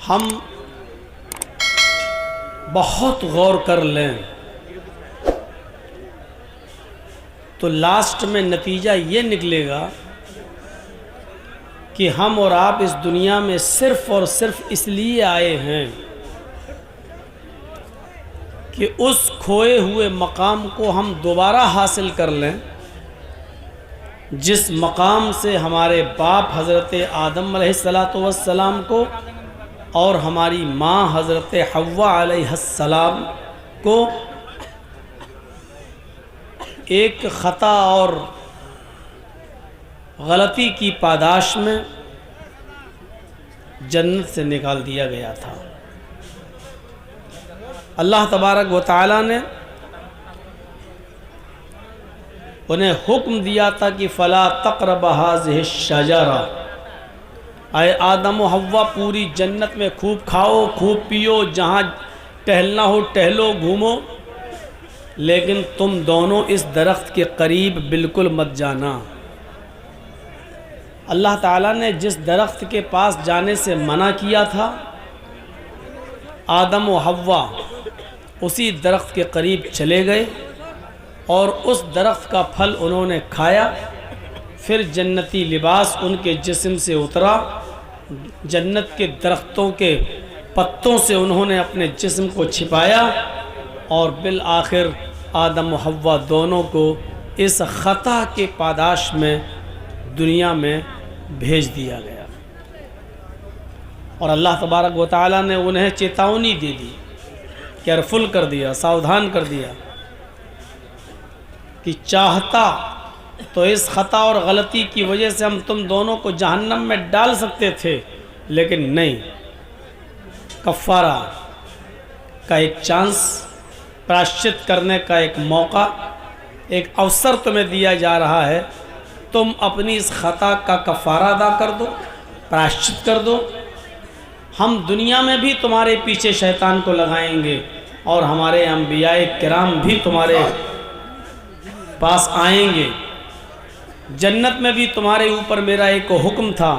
हम बहुत गौर कर लें तो लास्ट में नतीजा ये निकलेगा कि हम और आप इस दुनिया में सिर्फ़ और सिर्फ इसलिए आए हैं कि उस खोए हुए मकाम को हम दोबारा हासिल कर लें जिस मकाम से हमारे बाप हज़रत आदम अलैहिस्सलातु वस्सलाम को और हमारी माँ हज़रत हव्वा अलैहिस्सलाम को एक ख़ता और गलती की पादाश में जन्नत से निकाल दिया गया था। अल्लाह तबारक व तआला ने उन्हें हुक्म दिया था कि फ़ला तक़रब हाज़िहि शजरा, आए आदम व हव्वा पूरी जन्नत में खूब खाओ खूब पियो, जहाँ टहलना हो टहलो घूमो, लेकिन तुम दोनों इस दरख्त के करीब बिल्कुल मत जाना। अल्लाह ताला ने जिस दरख्त के पास जाने से मना किया था, आदम व हव्वा उसी दरख्त के करीब चले गए और उस दरख्त का फल उन्होंने खाया। फिर जन्नती लिबास उनके जिस्म से उतरा, जन्नत के दरख्तों के पत्तों से उन्होंने अपने जिस्म को छिपाया और बिल आखिर आदम व हव्वा दोनों को इस ख़ता के पादाश में दुनिया में भेज दिया गया। और अल्लाह तबारक व तआला ने उन्हें चेतावनी दे दी, केयरफुल कर दिया, सावधान कर दिया कि चाहता तो इस ख़ता और गलती की वजह से हम तुम दोनों को जहन्नम में डाल सकते थे, लेकिन नहीं, कफ़ारा का एक चांस, प्रायश्चित करने का एक मौका, एक अवसर तुम्हें दिया जा रहा है। तुम अपनी इस ख़ता का कफ़ारा अदा कर दो, प्रायश्चित कर दो। हम दुनिया में भी तुम्हारे पीछे शैतान को लगाएंगे और हमारे अंबियाए किराम भी तुम्हारे पास आएंगे। जन्नत में भी तुम्हारे ऊपर मेरा एक हुक्म था,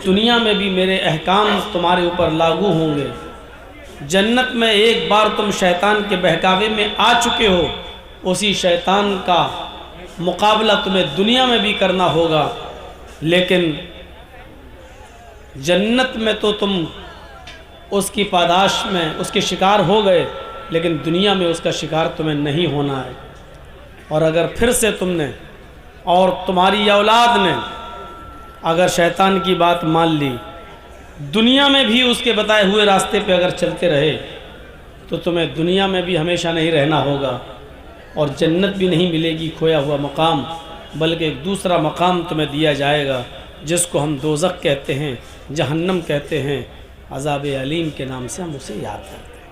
दुनिया में भी मेरे अहकाम तुम्हारे ऊपर लागू होंगे। जन्नत में एक बार तुम शैतान के बहकावे में आ चुके हो, उसी शैतान का मुकाबला तुम्हें दुनिया में भी करना होगा। लेकिन जन्नत में तो तुम उसकी पादाश में उसके शिकार हो गए, लेकिन दुनिया में उसका शिकार तुम्हें नहीं होना है। और अगर फिर से तुमने और तुम्हारी औलाद ने अगर शैतान की बात मान ली, दुनिया में भी उसके बताए हुए रास्ते पे अगर चलते रहे, तो तुम्हें दुनिया में भी हमेशा नहीं रहना होगा और जन्नत भी नहीं मिलेगी, खोया हुआ मकाम, बल्कि एक दूसरा मकाम तुम्हें दिया जाएगा जिसको हम दोज़ख कहते हैं, जहन्नम कहते हैं, अज़ाब अलीम के नाम से हम उसे याद करते हैं।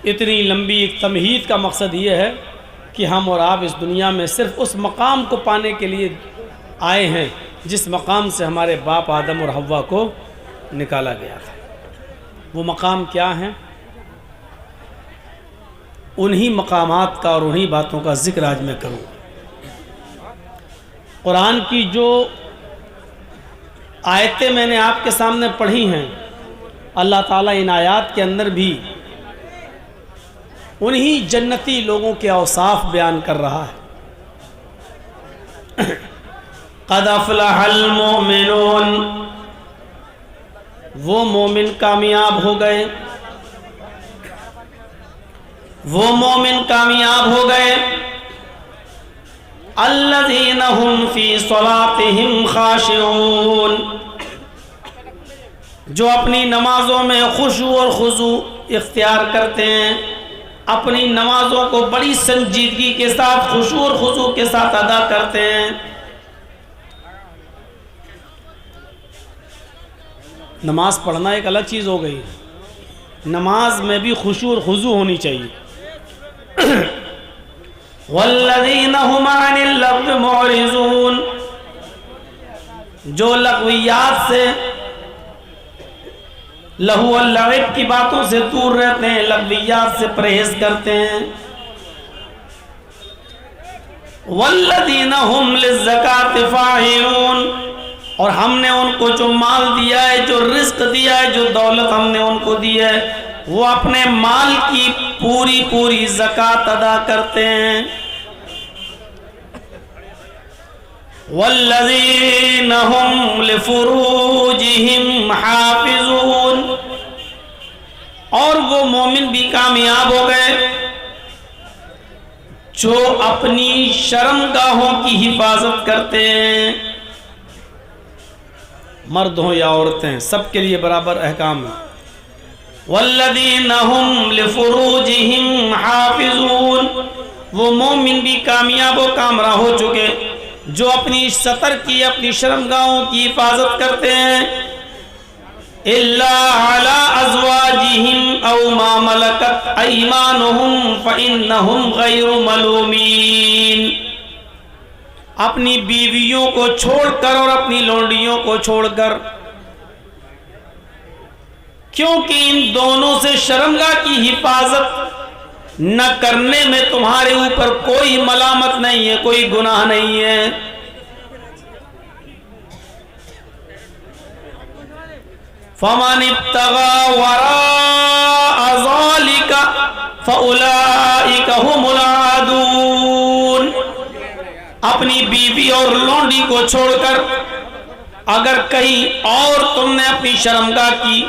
इतनी लंबी एक तमहीद का मकसद ये है कि हम और आप इस दुनिया में सिर्फ़ उस मकाम को पाने के लिए आए हैं जिस मकाम से हमारे बाप आदम और हव्वा को निकाला गया था। वो मकाम क्या है? उन्हीं मकामात का और उन्हीं बातों का ज़िक्र आज मैं करूँ। कुरान की जो आयतें मैंने आपके सामने पढ़ी हैं, अल्लाह ताला इन आयात के अंदर भी उन्हीं जन्नती लोगों के औसाफ बयान कर रहा है। क़द अफ़लहल मोमिनून, वो मोमिन कामयाब हो गए, वो मोमिन कामयाब हो गए। अल्लज़ीना हुम फ़ी सलातिहिम ख़ाशिऊन, जो अपनी नमाजों में खुशू और खुजू इख्तियार करते हैं, अपनी नमाजों को बड़ी संजीदगी के साथ खुशू और खुजू के साथ अदा करते हैं। नमाज पढ़ना एक अलग चीज़ हो गई, नमाज में भी खुशू और खुजू होनी चाहिए। वल्लज़ीना हुम अनिल लग़्व मुअरिज़ून, जो लग़वियात से, लहू और लइब की बातों से दूर रहते हैं, लग़वियात से परहेज करते हैं। वल्लज़ीना हुम लिज़्ज़काति फ़ाइलून, और हमने उनको जो माल दिया है, जो रिस्क दिया है, जो दौलत हमने उनको दी है, वो अपने माल की पूरी पूरी ज़कात अदा करते हैं। वल्लज़ीना हुम लिफ़ुरूजिहिम हाफ़िज़ून, और वो मोमिन भी कामयाब हो गए जो अपनी शर्मगाहों की हिफाजत करते हैं। मर्द हो या औरतें, सबके लिए बराबर अहकाम है। वल्लज़ीना हुम लिफ़ुरूजिहिम हाफ़िज़ून, वो मोमिन भी कामयाब व कामरा हो चुके जो अपनी सतर की, अपनी शर्मगाहों की हिफाजत करते हैं। इल्ला अला अज़वाजिहिम औ मा मलकत अयमानुहुम फ़इन्नहुम गैरु मलूमीन, अपनी बीवियों को छोड़कर और अपनी लौंडियों को छोड़कर, क्योंकि इन दोनों से शर्मगाह की हिफाजत न करने में तुम्हारे ऊपर कोई मलामत नहीं है, कोई गुनाह नहीं है। फमन इब्तगा वराअ ज़ालिका फउलाइका हुमुल आदून, अपनी बीवी और लौंडी को छोड़कर अगर कहीं और तुमने अपनी शर्मगाह की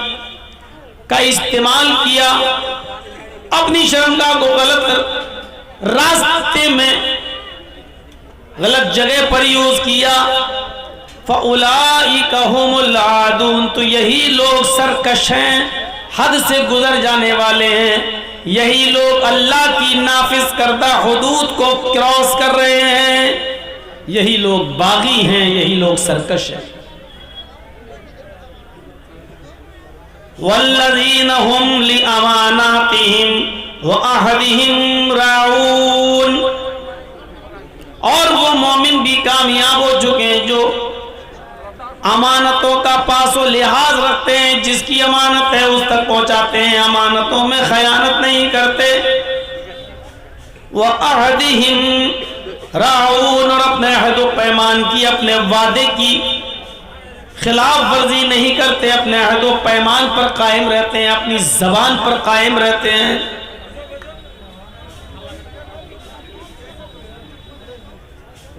का इस्तेमाल किया, अपनी शर्मगाह को गलत रास्ते में, गलत जगह पर यूज किया, फ़उलाइका हुमुल आदून, तो यही लोग सरकश हैं, हद से गुजर जाने वाले हैं, यही लोग अल्लाह की नाफिज करदा हुदूद को क्रॉस कर रहे हैं, यही लोग बागी हैं, यही लोग सरकश हैं। वल्लज़ीना हुम लिअमानातिहिम व अहदिहिम राऊन, और वो मोमिन भी कामयाब हो चुके हैं जो अमानतों का पासो लिहाज रखते हैं, जिसकी अमानत है उस तक पहुंचाते हैं, अमानतों में खयानत नहीं करते। व अहदिहिम राऊन, और अपने अहद व पैमान की, अपने वादे की खिलाफ वर्जी नहीं करते, अपने अहद व पैमान पर कायम रहते हैं, अपनी जबान पर कायम रहते हैं।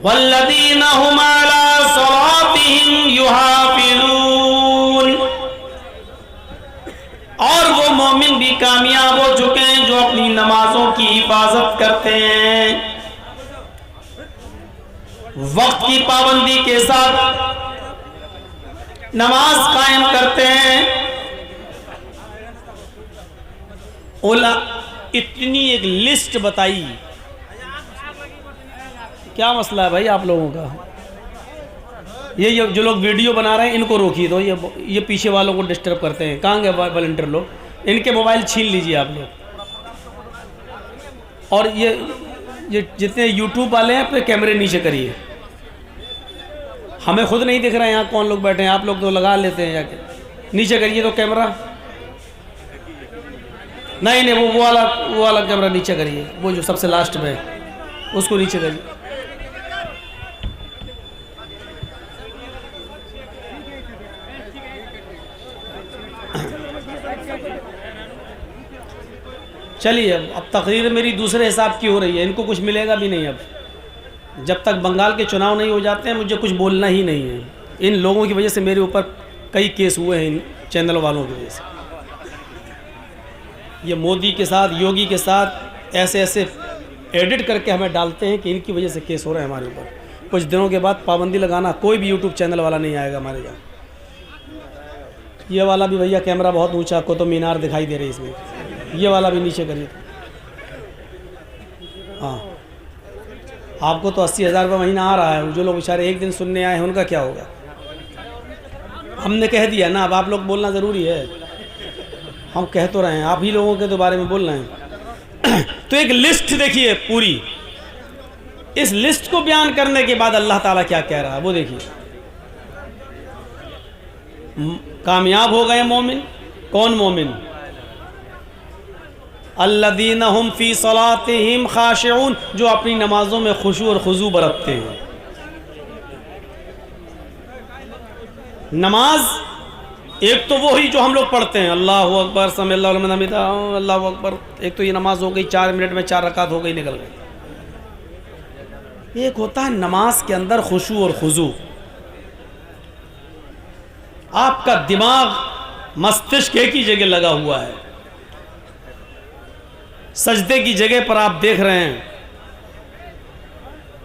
वल्लज़ीना हुम अला सलातिहिम युहाफ़िज़ून, और वो मोमिन भी कामयाब हो चुके हैं जो अपनी नमाजों की हिफाजत करते हैं, वक्त की पाबंदी के साथ नमाज कायम करते हैं। ओला इतनी एक लिस्ट बताई, क्या मसला है भाई आप लोगों का? ये जो लोग वीडियो बना रहे हैं इनको रोकिए, तो ये पीछे वालों को डिस्टर्ब करते हैं। कहाँ गए वॉलंटियर लोग? इनके मोबाइल छीन लीजिए आप लोग। और ये जितने यूट्यूब वाले हैं अपने कैमरे नीचे करिए, हमें खुद नहीं दिख रहा है यहाँ कौन लोग बैठे हैं, आप लोग तो लगा लेते हैं जाके। नीचे करिए तो कैमरा, नहीं वो वाला कैमरा नीचे करिए, वो जो सबसे लास्ट में उसको नीचे करिए। चलिए अब तकरीर मेरी दूसरे हिसाब की हो रही है, इनको कुछ मिलेगा भी नहीं। अब जब तक बंगाल के चुनाव नहीं हो जाते हैं मुझे कुछ बोलना ही नहीं है। इन लोगों की वजह से मेरे ऊपर कई केस हुए हैं, इन चैनल वालों की वजह से। ये मोदी के साथ, योगी के साथ ऐसे एडिट करके हमें डालते हैं कि इनकी वजह से केस हो रहे हैं हमारे ऊपर। कुछ दिनों के बाद पाबंदी लगाना, कोई भी यूट्यूब चैनल वाला नहीं आएगा हमारे यहाँ। ये वाला भी भैया कैमरा बहुत ऊंचा, को तो मीनार दिखाई दे रही है इसमें, ये वाला भी नीचे करिए। हाँ, आपको तो 80,000 रुपये महीना आ रहा है, जो लोग बेचारे एक दिन सुनने आए हैं उनका क्या होगा? हमने कह दिया ना, अब आप लोग बोलना ज़रूरी है। हम कह तो रहे हैं, आप ही लोगों के तो बारे में बोल रहे हैं। तो एक लिस्ट देखिए पूरी, इस लिस्ट को बयान करने के बाद अल्लाह ताला क्या कह रहा है वो देखिए। कामयाब हो गए मोमिन। कौन मोमिन? अल्लज़ीना हुम फ़ी सलातिहिम ख़ाशिऊन, जो अपनी नमाजों में खुशू और खुजू बरतते हैं। नमाज एक तो वो ही जो हम लोग पढ़ते हैं, अल्लाह अकबर समी अल्लाहु लिमन हमिदा, अल्लाह अकबर, एक तो ये नमाज हो गई, 4 मिनट में 4 रकात हो गई, निकल गई। एक होता है नमाज के अंदर खुशू और खुजू, आपका दिमाग मस्तिष्क एक ही जगह लगा हुआ है, सजदे की जगह पर आप देख रहे हैं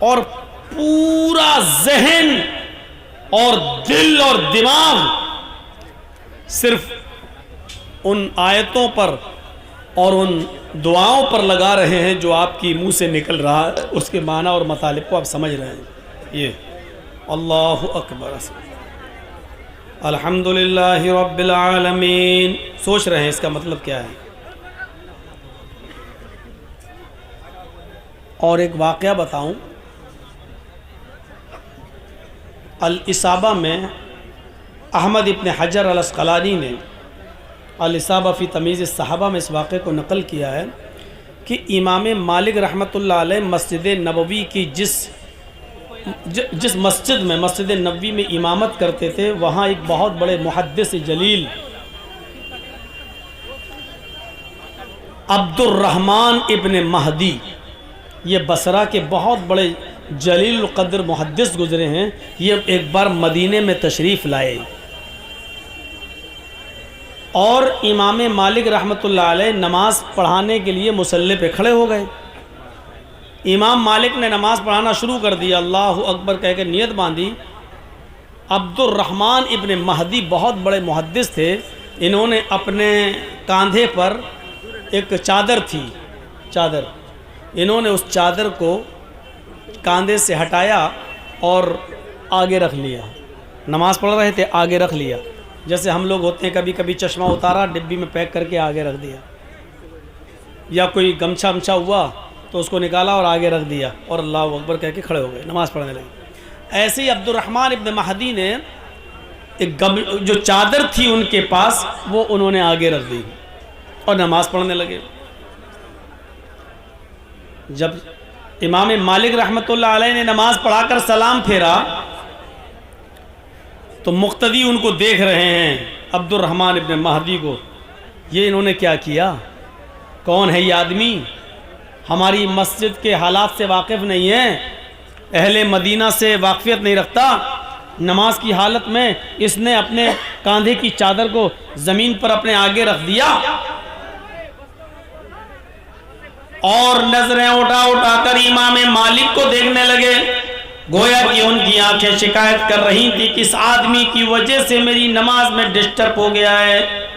और पूरा जहन और दिल और दिमाग सिर्फ उन आयतों पर और उन दुआओं पर लगा रहे हैं जो आपकी मुंह से निकल रहा है, उसके माना और मतलब को आप समझ रहे हैं। ये अल्लाहु अकबर, अल्हम्दुलिल्लाहि रब्बिल आलमीन, सोच रहे हैं इसका मतलब क्या है। और एक वाक़या बताऊं, अल-इसाबा में अहमद इब्न हजर अल-अस्क़लानी ने अल-इसाबा फ़ी तमीज़ सहाबा में इस वाक़े को नक़ल किया है कि इमाम मालिक रहमतुल्लाह अलैह मस्जिद नबवी की जिस मस्जिद में, मस्जिद नबवी में इमामत करते थे, वहाँ एक बहुत बड़े मुहद्दिस जलील अब्दुर्रहमान इब्न महदी, ये बसरा के बहुत बड़े जलील क़द्र मुहद्दिस गुज़रे हैं। ये एक बार मदीने में तशरीफ़ लाए और इमाम मालिक रहमतुल्लाह अलैह नमाज पढ़ाने के लिए मुसल्ले पे खड़े हो गए। इमाम मालिक ने नमाज पढ़ाना शुरू कर दिया, अल्लाहु अकबर कह के नियत बांधी। अब्दुर्रहमान इब्न महदी बहुत बड़े मुहद्दिस थे, इन्होंने अपने कंधे पर एक चादर थी, चादर, इन्होंने उस चादर को कंधे से हटाया और आगे रख लिया। नमाज पढ़ रहे थे, आगे रख लिया, जैसे हम लोग होते हैं, कभी कभी चश्मा उतारा, डिब्बी में पैक करके आगे रख दिया, या कोई गमछा अमछा हुआ तो उसको निकाला और आगे रख दिया और अल्लाहु अकबर कह के खड़े हो गए, नमाज़ पढ़ने लगे। ऐसे ही अब्दुर्रहमान इब्न महदी ने एक जो चादर थी उनके पास, वो उन्होंने आगे रख दी और नमाज़ पढ़ने लगे। जब इमाम मालिक रहमतुल्लाह अलैह ने नमाज़ पढ़ाकर सलाम फेरा तो मुक्तदी उनको देख रहे हैं, अब्दुर्रहमान इब्न महदी को। ये इन्होंने क्या किया? कौन है ये आदमी? हमारी मस्जिद के हालात से वाकिफ़ नहीं है, अहले मदीना से वाक़फ़ियत नहीं रखता। नमाज की हालत में इसने अपने कंधे की चादर को ज़मीन पर अपने आगे रख दिया और नजरें उठा उठा कर इमाम मालिक को देखने लगे, गोया कि उनकी आंखें शिकायत कर रही थी कि इस आदमी की वजह से मेरी नमाज में डिस्टर्ब हो गया है।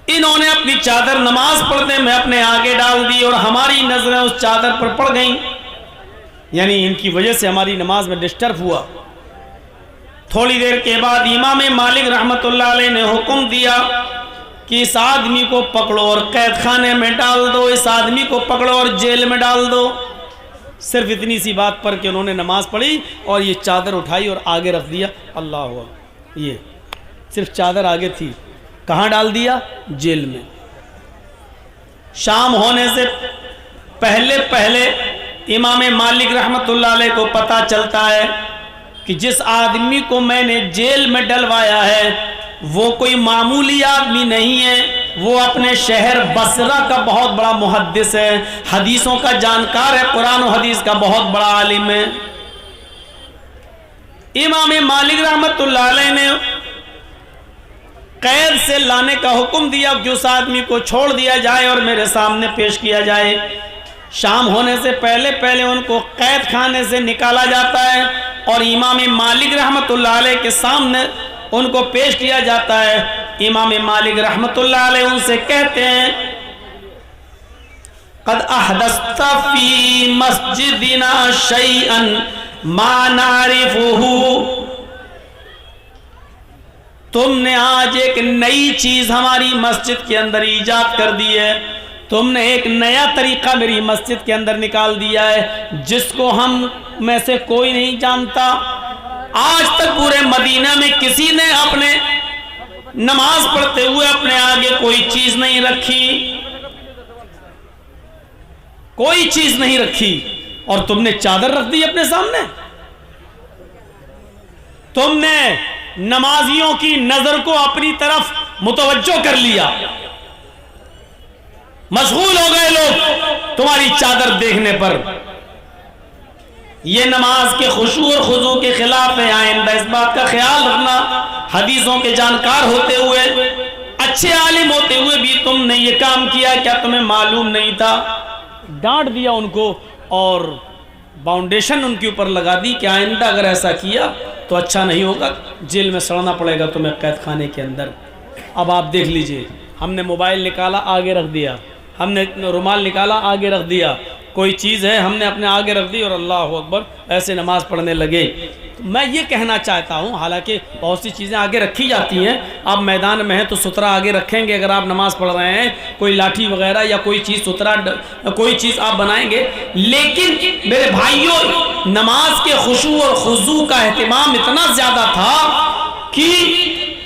इन्होंने अपनी चादर नमाज पढ़ने में अपने आगे डाल दी और हमारी नजरें उस चादर पर पड़ गईं, यानी इनकी वजह से हमारी नमाज में डिस्टर्ब हुआ। थोड़ी देर के बाद इमाम मालिक रहमतुल्लाह अलैह ने हुक्म दिया कि इस आदमी को पकड़ो और कैद खाने में डाल दो, इस आदमी को पकड़ो और जेल में डाल दो। सिर्फ इतनी सी बात पर कि उन्होंने नमाज पढ़ी और ये चादर उठाई और आगे रख दिया। अल्लाह हुआ, ये सिर्फ चादर आगे थी, कहाँ डाल दिया? जेल में। शाम होने से पहले पहले इमाम मालिक रहमतुल्लाह अलैह को पता चलता है कि जिस आदमी को मैंने जेल में डलवाया है वो कोई मामूली आदमी नहीं है, वो अपने शहर बसरा का बहुत बड़ा मुहद्दिस है, हदीसों का जानकार है, कुरान और हदीस का बहुत बड़ा आलिम है। इमाम मालिक रहमतुल्लाह अलैह ने कैद से लाने का हुक्म दिया कि उस आदमी को छोड़ दिया जाए और मेरे सामने पेश किया जाए। शाम होने से पहले पहले उनको कैद खाने से निकाला जाता है और इमाम मालिक रहमतुल्लाह अलैह के सामने उनको पेश किया जाता है। इमाम मालिक रहमतुल्लाह अलैह उनसे कहते हैं, क़द अहदस्ता फी मस्जिदिना शैअन मा नारिफुहु, तुमने आज एक नई चीज हमारी मस्जिद के अंदर ईजाद कर दी है, तुमने एक नया तरीका मेरी मस्जिद के अंदर निकाल दिया है जिसको हम में से कोई नहीं जानता। आज तक पूरे मदीना में किसी ने अपने नमाज पढ़ते हुए अपने आगे कोई चीज नहीं रखी, कोई चीज नहीं रखी, और तुमने चादर रख दी अपने सामने। तुमने नमाजियों की नजर को अपनी तरफ मुतवज्जो कर लिया, मशगूल हो गए लोग तुम्हारी चादर देखने पर। यह नमाज के खुशू और खुजू के खिलाफ है। आइंदा इस बात का ख्याल रखना, हदीसों के जानकार होते हुए, अच्छे आलिम होते हुए भी तुमने ये काम किया, क्या तुम्हें मालूम नहीं था? डांट दिया उनको और बाउंडेशन उनके ऊपर लगा दी कि आइंदा अगर ऐसा किया तो अच्छा नहीं होगा, जेल में सड़ना पड़ेगा तुम्हें, कैद खाने के अंदर। अब आप देख लीजिए, हमने मोबाइल निकाला आगे रख दिया, हमने रुमाल निकाला आगे रख दिया, कोई चीज़ है हमने अपने आगे रख दी और अल्लाह अकबर ऐसे नमाज पढ़ने लगे। तो मैं ये कहना चाहता हूँ, हालांकि बहुत सी चीज़ें आगे रखी जाती हैं, आप मैदान में हैं तो सुतरा आगे रखेंगे, अगर आप नमाज पढ़ रहे हैं कोई लाठी वगैरह या कोई चीज़ सुतरा कोई चीज़ आप बनाएंगे, लेकिन मेरे भाइयों नमाज के खुशू और खुजू का एहतमाम इतना ज़्यादा था कि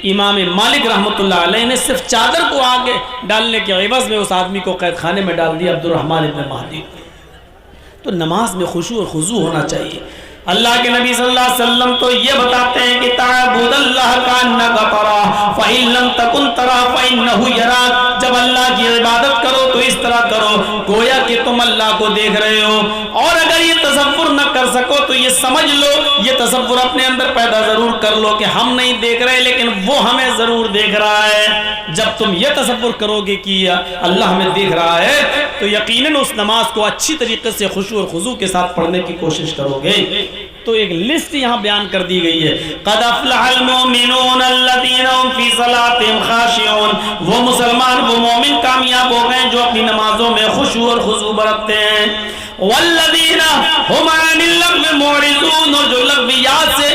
इमाम मालिक रहमतुल्लाह अलैह ने सिर्फ चादर को आगे डालने के एवज़ में उस आदमी को कैद खाने में डाल दिया, अब्दुर्रहमान इब्न महदी। तो नमाज में खुशू और खुजू होना चाहिए। अल्लाह के नबी सल्लल्लाहु अलैहि वसल्लम तो ये बताते हैं कि ताबुदल्लाह का अन्नका तरा फ़इन लम तकुन तरा फ़इन्नहु यराक। जब अल्लाह की इबादत करो तो इस तरह करो गोया कि तुम अल्लाह को देख रहे हो, और अगर ये तसव्वुर न कर सको तो ये समझ लो, ये तसव्वुर अपने अंदर पैदा जरूर कर लो कि हम नहीं देख रहे लेकिन वो हमें जरूर देख रहा है। जब तुम ये तसव्वुर करोगे कि अल्लाह हमें देख रहा है तो यकीनन उस नमाज को अच्छी तरीके से खुशू और खुजू के साथ पढ़ने की कोशिश करोगे। तो एक लिस्ट यहाँ बयान कर दी गई है, क़द अफ़लहल मुमिनून अल्लज़ीना हुम फ़ी सलातिहिम ख़ाशिऊन। वो मुसलमान, वो मोमिन कामयाब हो गए जो अपनी नमाजों में खुशू और खुजू बरतते हैं। वल्लज़ीना हुम अनिल लग़्वी मुअरिज़ून, और जो लग़वियात से,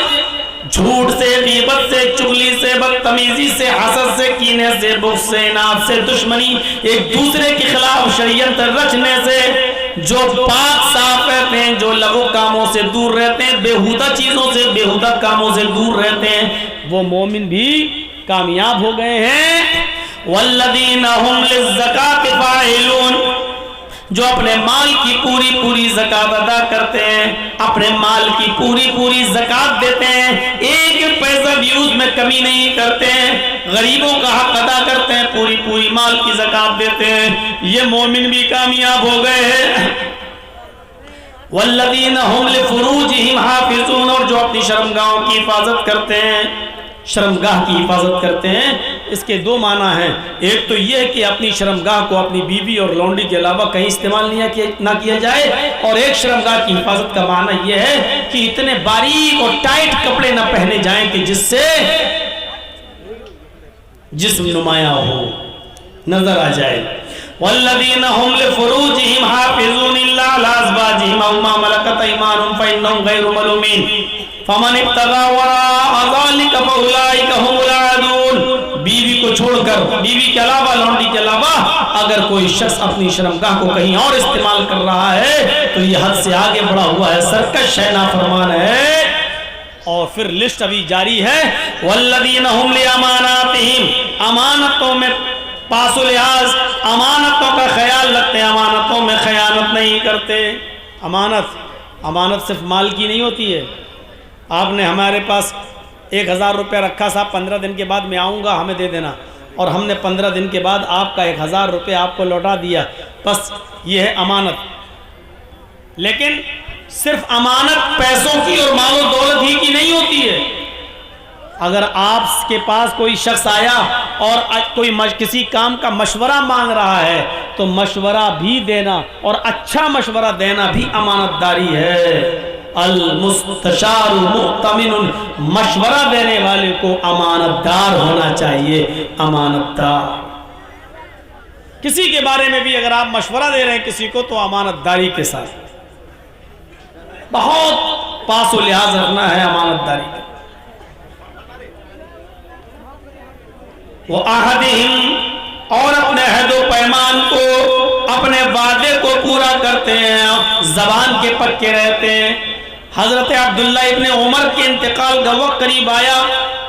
झूठ से, गीबत से, चुगली से, बदतमीजी से, हसद से, कीने से, बुग़्ज़ से, इनाद से, दुश्मनी, एक दूसरे के खिलाफ शरीयत रचने से, जो पाक साफ रहते हैं, जो लघु कामों से दूर रहते हैं, बेहुदा चीजों से, बेहुदा कामों से दूर रहते हैं, वो मोमिन भी कामयाब हो गए हैं। वल्लज़ीना हुम लिज़्ज़काति फ़ाइलून, जो अपने माल की पूरी पूरी ज़कात अदा करते हैं, अपने माल की पूरी पूरी ज़कात देते हैं, एक पैसा भी उसमें कमी नहीं करते हैं, गरीबों का हक अदा करते हैं, पूरी पूरी माल की ज़कात देते हैं, ये मोमिन भी कामयाब हो गए हैं। वल्लज़ीना हुम लिफ़ुरूजिहिम हाफ़िज़ून, और जो अपनी शर्मगाहों की हिफाजत करते हैं, शर्मगाह की हिफाजत करते हैं। इसके दो माना हैं, एक तो ये है कि अपनी शर्मगाह को अपनी बीवी और लौंडी के अलावा कहीं इस्तेमाल ना किया जाए, और एक शर्मगाह की हिफाजत का माना ये है कि इतने बारीक और टाइट कपड़े ना पहने जाएं कि जिससे जिस्म नुमाया हो, नजर आ जाए। वल्लज़ीना हुम लिफ़ुरूजिहिम हाफ़िज़ून इल्ला अला अज़वाजिहिम अव मा मलकत अयमानुहुम फ़इन्नहुम गैरु मलूमीन फमन इब्तगा वराअ ज़ालिका फ़उलाइका हुमुल आदून। बीवी को छोड़कर, बीवी के अलावा, लौंडी के अलावा अगर कोई शख्स अपनी शर्मगाह को कहीं और इस्तेमाल कर रहा है तो ये हद से आगे बढ़ा हुआ है, सरकश है, नाफरमान है। और फिर लिस्ट अभी जारी है। वल्लज़ीना हुम लिअमानातिहिम, अमानतों में पासो लिहाज, अमानतों का ख्याल रखते हैं, अमानतों में खयानत नहीं करते। अमानत सिर्फ माल की नहीं होती है। आपने हमारे पास 1000 रुपया रखा, साहब 15 दिन के बाद मैं आऊँगा, हमें दे देना, और हमने 15 दिन के बाद आपका 1000 रुपया आपको लौटा दिया, बस ये है अमानत। लेकिन सिर्फ अमानत पैसों की और मालो दौलत ही की नहीं होती है। अगर आपके पास कोई शख्स आया और कोई किसी काम का मशवरा मांग रहा है तो मशवरा भी देना, और अच्छा मशवरा देना भी अमानतदारी है। अल मुस्तशार मुअतमिनुन, मशवरा देने वाले को अमानतदार होना चाहिए, अमानतदार। किसी के बारे में भी अगर आप मशवरा दे रहे हैं किसी को तो अमानतदारी के साथ, बहुत पास और लिहाज रखना है अमानतदारी का। वो अहदिहिम, और अपने अहदो पैमान को, अपने वादे को पूरा करते हैं, जबान के पक्के रहते हैं। हजरत अब्दुल्ला इब्ने उमर के इंतकाल का वक्त करीब आया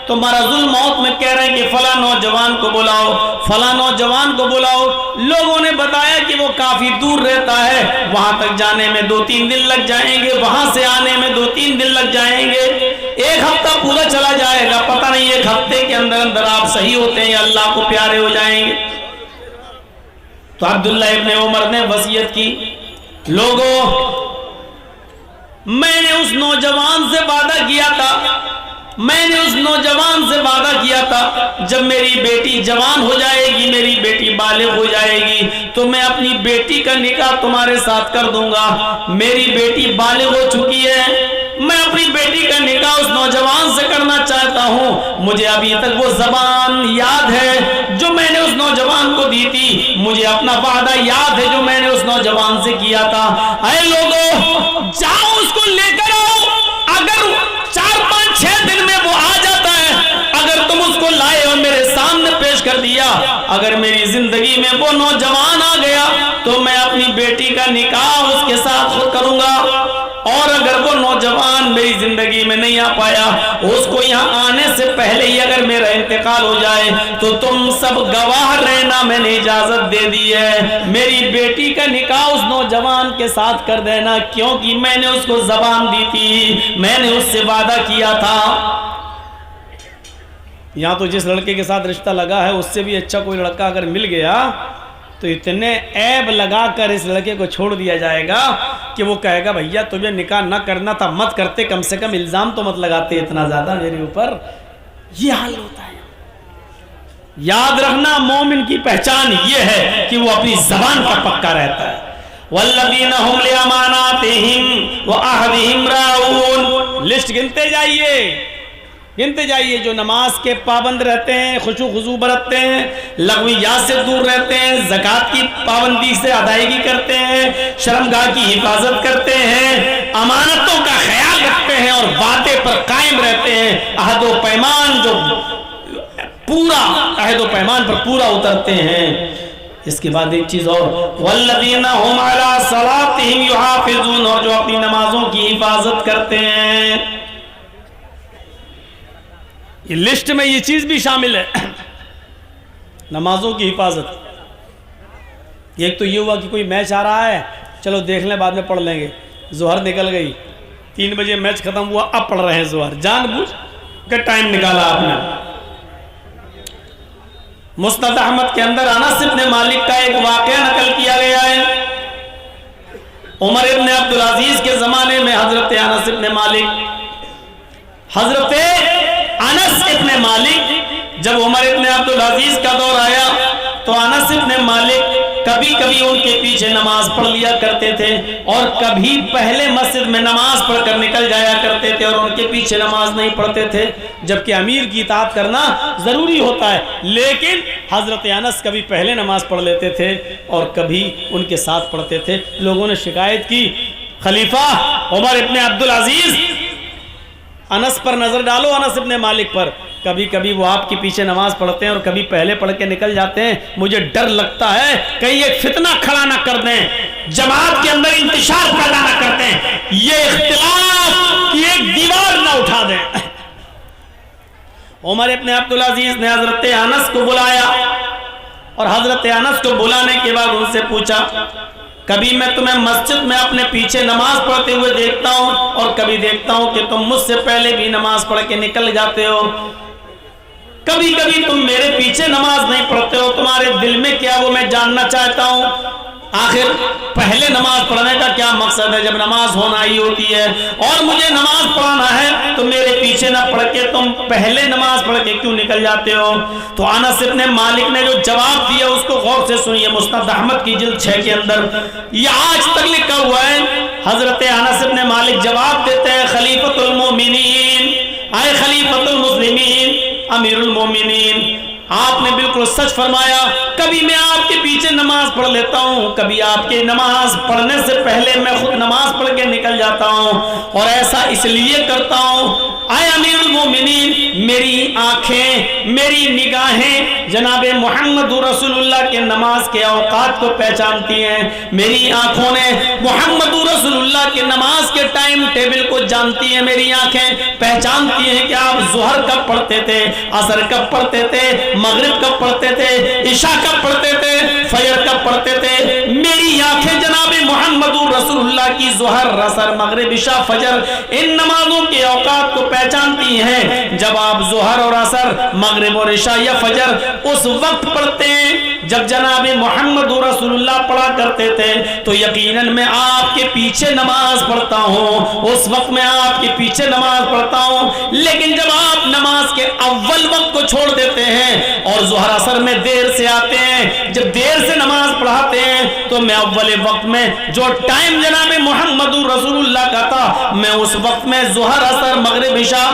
तो मरजुल मौत में कह रहे हैं कि फला नौजवान को बुलाओ, फला नौजवान को बुलाओ। लोगों ने बताया कि वो काफी दूर रहता है, वहां तक जाने में 2-3 दिन लग जाएंगे, वहां से आने में 2-3 दिन लग जाएंगे, 1 हफ्ता पूरा चला जाएगा, पता नहीं 1 हफ्ते के अंदर अंदर आप सही होते हैं, अल्लाह को प्यारे हो जाएंगे। तो अब्दुल्ला इब्ने उमर ने वसीयत की, लोगों मैंने उस नौजवान से वादा किया था, मैंने उस नौजवान से वादा किया था जब मेरी बेटी जवान हो जाएगी, मेरी बेटी बालिग हो जाएगी तो मैं अपनी बेटी का निकाह तुम्हारे साथ कर दूंगा। मेरी बेटी बालिग हो चुकी है, मैं अपनी बेटी का निकाह उस नौजवान से करना चाहता हूं। मुझे अभी तक वो जबान याद है जो मैंने उस नौजवान को दी थी, मुझे अपना वादा याद है जो मैंने उस नौजवान से किया था। अरे लोगों, जाओ उसको लेकर आओ, अगर 4-5-6 दिन में वो आ जाता है, अगर तुम उसको लाए और मेरे सामने पेश कर दिया, अगर मेरी जिंदगी में वो नौजवान आ गया तो मैं अपनी बेटी का निकाह उसके साथ करूंगा, और अगर वो नौजवान मेरी जिंदगी में नहीं आ पाया, उसको यहाँ आने से पहले ही अगर मेरा इंतकाल हो जाए तो तुम सब गवाह रहना, मैंने इजाजत दे दी है, मेरी बेटी का निकाह उस नौजवान के साथ कर देना, क्योंकि मैंने उसको जबान दी थी, मैंने उससे वादा किया था। यहाँ तो जिस लड़के के साथ रिश्ता लगा है उससे भी अच्छा कोई लड़का अगर मिल गया तो इतने ऐब लगाकर इस लड़के को छोड़ दिया जाएगा कि वो कहेगा भैया तुझे निकाह ना करना था मत करते, कम से कम इल्जाम तो मत लगाते इतना ज्यादा मेरे ऊपर। ये हाल होता है। याद रखना, मोमिन की पहचान ये है कि वो अपनी जबान पर पक्का रहता है। वल्लज़ीना हुम लिअमानातिहिम व अहदिहिम राऊन। लिस्ट गिनते जाइए, गिनते जाइए। जो नमाज के पाबंद रहते हैं, खुशू खुजू बरतते हैं, लग़वियात से दूर रहते हैं, ज़कात की पाबंदी से अदायगी करते हैं, शर्मगाह की हिफाजत करते हैं, अमानतों का ख्याल रखते हैं और वादे पर कायम रहते हैं, अहदो पैमान जो पूरा अहदो पैमान पर पूरा उतरते हैं। इसके बाद एक चीज और, वल्लज़ीना हुम अला सलातिहिम युहाफ़िज़ून, और जो अपनी नमाजों की हिफाजत करते हैं। ये लिस्ट में ये चीज भी शामिल है, नमाजों की हिफाजत। एक तो ये हुआ कि कोई मैच आ रहा है, चलो देख लें बाद में पढ़ लेंगे, जोहर निकल गई, 3 बजे मैच खत्म हुआ, अब पढ़ रहे हैं जोहर, जानबूझ कर टाइम निकाला आपने। मुस्नद अहमद के अंदर अनस इब्न मालिक का एक वाक़या नकल किया गया है। उमर इब्न अब्दुल अजीज के जमाने में हजरत अनस इब्न मालिक जब उमर इब्न अब्दुल अजीज का दौर आया तो अनस इब्न मालिक कभी कभी उनके पीछे नमाज पढ़ लिया करते थे और कभी पहले मस्जिद में नमाज पढ़कर निकल जाया करते थे और उनके पीछे नमाज नहीं पढ़ते थे, जबकि अमीर की इताअत करना जरूरी होता है। लेकिन हजरत अनस कभी पहले नमाज पढ़ लेते थे और कभी उनके साथ पढ़ते थे। लोगों ने शिकायत की, खलीफा उमर इब्न अब्दुल अजीज, अनस पर नजर डालो, अनस इब्न मालिक पर, कभी कभी वो आपके पीछे नमाज पढ़ते हैं और कभी पहले पढ़ के निकल जाते हैं। मुझे डर लगता है कहीं एक फितना खड़ा ना कर दें, जमात के अंदर इंतशार पैदा ना कर दें, ये इख्तिलाफ की एक दीवार ना उठा दें। उमर इब्न अब्दुल अजीज ने हजरत अनस को बुलाया और हजरत अनस को बुलाने के बाद उनसे पूछा, कभी मैं तुम्हें मस्जिद में अपने पीछे नमाज पढ़ते हुए देखता हूं और कभी देखता हूं कि तुम मुझसे पहले भी नमाज पढ़ के निकल जाते हो, कभी कभी तुम मेरे पीछे नमाज नहीं पढ़ते हो, तुम्हारे दिल में क्या वो मैं जानना चाहता हूं। आखिर पहले नमाज पढ़ने का क्या मकसद है जब नमाज होना ही होती है, और मुझे नमाज पढ़ना है तो मेरे पीछे ना पढ़ के तुम पहले नमाज पढ़ के क्यों निकल जाते हो। तो अनस इब्न मालिक ने जो जवाब दिया उसको गौर से सुनिए, मुस्नद अहमद की जिल्द 6 के अंदर ये आज तक लिखा हुआ है। हजरत अनस इब्न मालिक जवाब देते हैं, खलीफतुल मोमिनीन, आए खलीफतुल मुस्लिमीन, अमीरुल मोमिनीन, आपने बिल्कुल सच फरमाया, कभी मैं आपके पीछे नमाज पढ़ लेता हूँ, कभी आपके नमाज पढ़ने से पहले मैं खुद नमाज पढ़ के निकल जाता हूँ, और ऐसा इसलिए करता हूँ आए अमीरुल मोमिनीन, मेरी आंखें, मेरी निगाहें जनाब मोहम्मद रसूलुल्लाह के नमाज के औकात को पहचानती हैं। मेरी आंखों ने मोहम्मद रसूलुल्लाह के नमाज के टाइम टेबल को जानती हैं। मेरी आंखें पहचानती हैं कि आप ज़ुहर कब पढ़ते थे, असर कब पढ़ते थे, मगरिब कब पढ़ते थे, इशा कब पढ़ते थे, फजर कब पढ़ते थे। मेरी आंखें जनाब मोहम्मद रसूलुल्लाह की ज़ुहर, असर, मगरिब, इशा, फजर इन नमाजों के औकात को पहचानती हैं। जब आप ज़ुहर और असर, मगरिब और इशा या फजर उस वक्त पढ़ते हैं जब जनाब मोहम्मद रसूलुल्लाह पढ़ा करते थे, तो यकीनन मैं आपके पीछे नमाज पढ़ता हूँ, उस वक्त मैं आपके पीछे नमाज पढ़ता हूँ। लेकिन जब आप नमाज के अव्वल वक्त को छोड़ देते हैं और ज़ुहर असर में देर से आते हैं, जब देर से नमाज पढ़ाते हैं, तो मैं अव्वल वक्त में जो टाइम जनाब मोहम्मद रसूलुल्लाह का था, मैं उस वक्त में ज़ुहर असर मगरिब इशा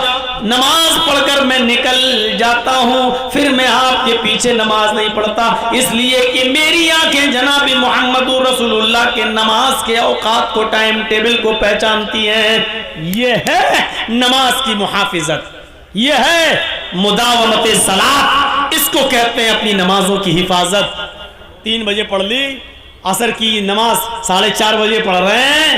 नमाज पढ़कर मैं निकल जाता हूँ। फिर मैं आपके पीछे नमाज नहीं पढ़ता, इसलिए कि मेरी आंखें जनाब मोहम्मद रसूलुल्लाह के नमाज के औकात को, टाइम टेबल को पहचानती हैं। यह है नमाज की मुहाफिजत, यह है मुदावमत सलात, इसको कहते हैं अपनी नमाजों की हिफाजत। 3 बजे पढ़ ली, असर की नमाज 4:30 बजे पढ़ रहे हैं,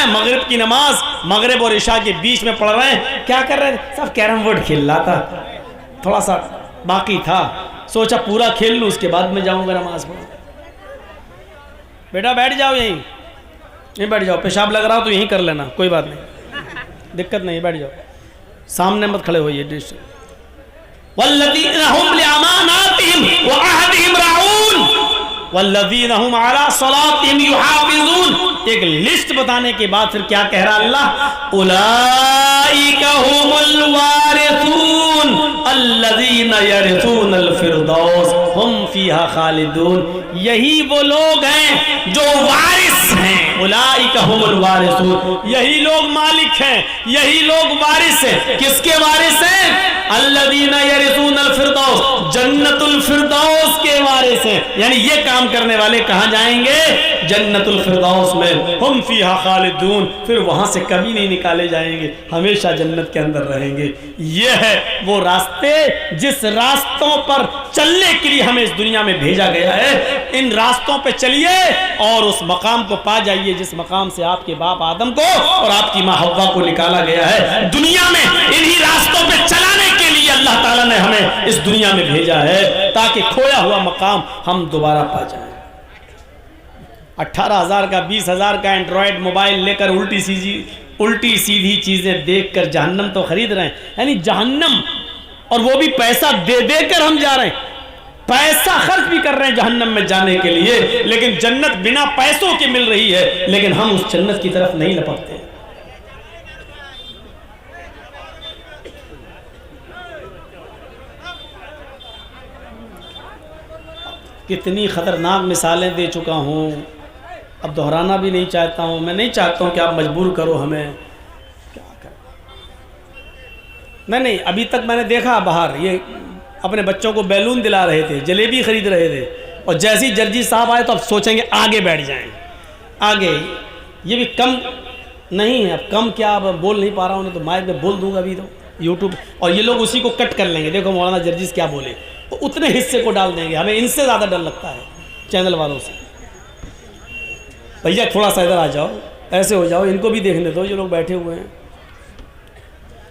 मगरिब की नमाज मगरिब और इशा के बीच में पढ़ रहे हैं। क्या कर रहे थे? सब कैरम बोर्ड खेल रहा था, थोड़ा सा बाकी था, सोचा पूरा खेल लूँ, उसके बाद मैं जाऊँगा नमाज पढ़। बेटा बैठ जाओ, यहीं बैठ जाओ, पेशाब लग रहा हो तो यहीं कर लेना, कोई बात नहीं, दिक्कत नहीं, बैठ जाओ, सामने मत खड़े होइए। वल्लज़ीना हुम लिअमानातिहिम व अहदिहिम राऊन वल्लज़ीना हुम अला सलातिहिम युहाफ़िज़ून। एक लिस्ट बताने के बाद फिर क्या कह रहा अल्लाह, उलाइका हुमुल वारिसून अल्लज़ीना यरिसूनल फिरदौस हुम फ़ीहा खालिदून। यही वो लोग हैं जो वारिस हैं, उलाइका हुमुल वारिसून, यही लोग मालिक हैं, यही लोग वारिस हैं। किसके वारिस हैं? अल्लज़ीना यरिसूनल फिरदौस, जन्नतुल फिरदौस के वारिस हैं। यानी ये काम करने वाले कहाँ जाएंगे? जन्नतुल फिरदौस में, हुम फीहा खालिदून, फिर वहां से कभी नहीं निकाले जाएंगे, हमेशा जन्नत के अंदर रहेंगे। ये है वो रास्ते जिस रास्तों पर चलने के लिए हमें इस दुनिया में भेजा गया है। इन रास्तों पे चलिए और उस मकाम को पा जाइए जिस मकाम से आपके बाप आदम को और आपकी माँ हव्वा को निकाला गया है। दुनिया में इन्हीं रास्तों पे चलाने के लिए अल्लाह ताला ने हमें इस दुनिया में भेजा है, ताकि खोया हुआ मकाम हम दोबारा पा जाएं। 18,000 का 20,000 का एंड्रॉयड मोबाइल लेकर उल्टी सीधी चीजें देखकर जहन्नम तो खरीद रहे हैं, यानी जहन्नम, और वो भी पैसा दे देकर हम जा रहे हैं, पैसा खर्च भी कर रहे हैं जहन्नम में जाने के लिए, लेकिन जन्नत बिना पैसों के मिल रही है, लेकिन हम उस जन्नत की तरफ नहीं लपकते। कितनी खतरनाक मिसालें दे चुका हूँ, अब दोहराना भी नहीं चाहता हूँ। मैं नहीं चाहता हूँ कि आप मजबूर करो हमें, क्या करें। नहीं, अभी तक मैंने देखा बाहर ये अपने बच्चों को बैलून दिला रहे थे, जलेबी खरीद रहे थे, और जैसे ही जर्जी साहब आए तो अब सोचेंगे आगे बैठ जाएं, आगे। ये भी कम नहीं है, अब कम क्या, अब बोल नहीं पा रहा हूँ, तो माइक में बोल दूंगा अभी तो यूट्यूब, और ये लोग उसी को कट कर लेंगे, देखो मौलाना जर्जीस क्या बोले, तो उतने हिस्से को डाल देंगे। हमें इनसे ज़्यादा डर लगता है चैनल वालों से। भैया थोड़ा सा इधर आ जाओ, ऐसे हो जाओ, इनको भी देखने दो जो लोग बैठे हुए हैं।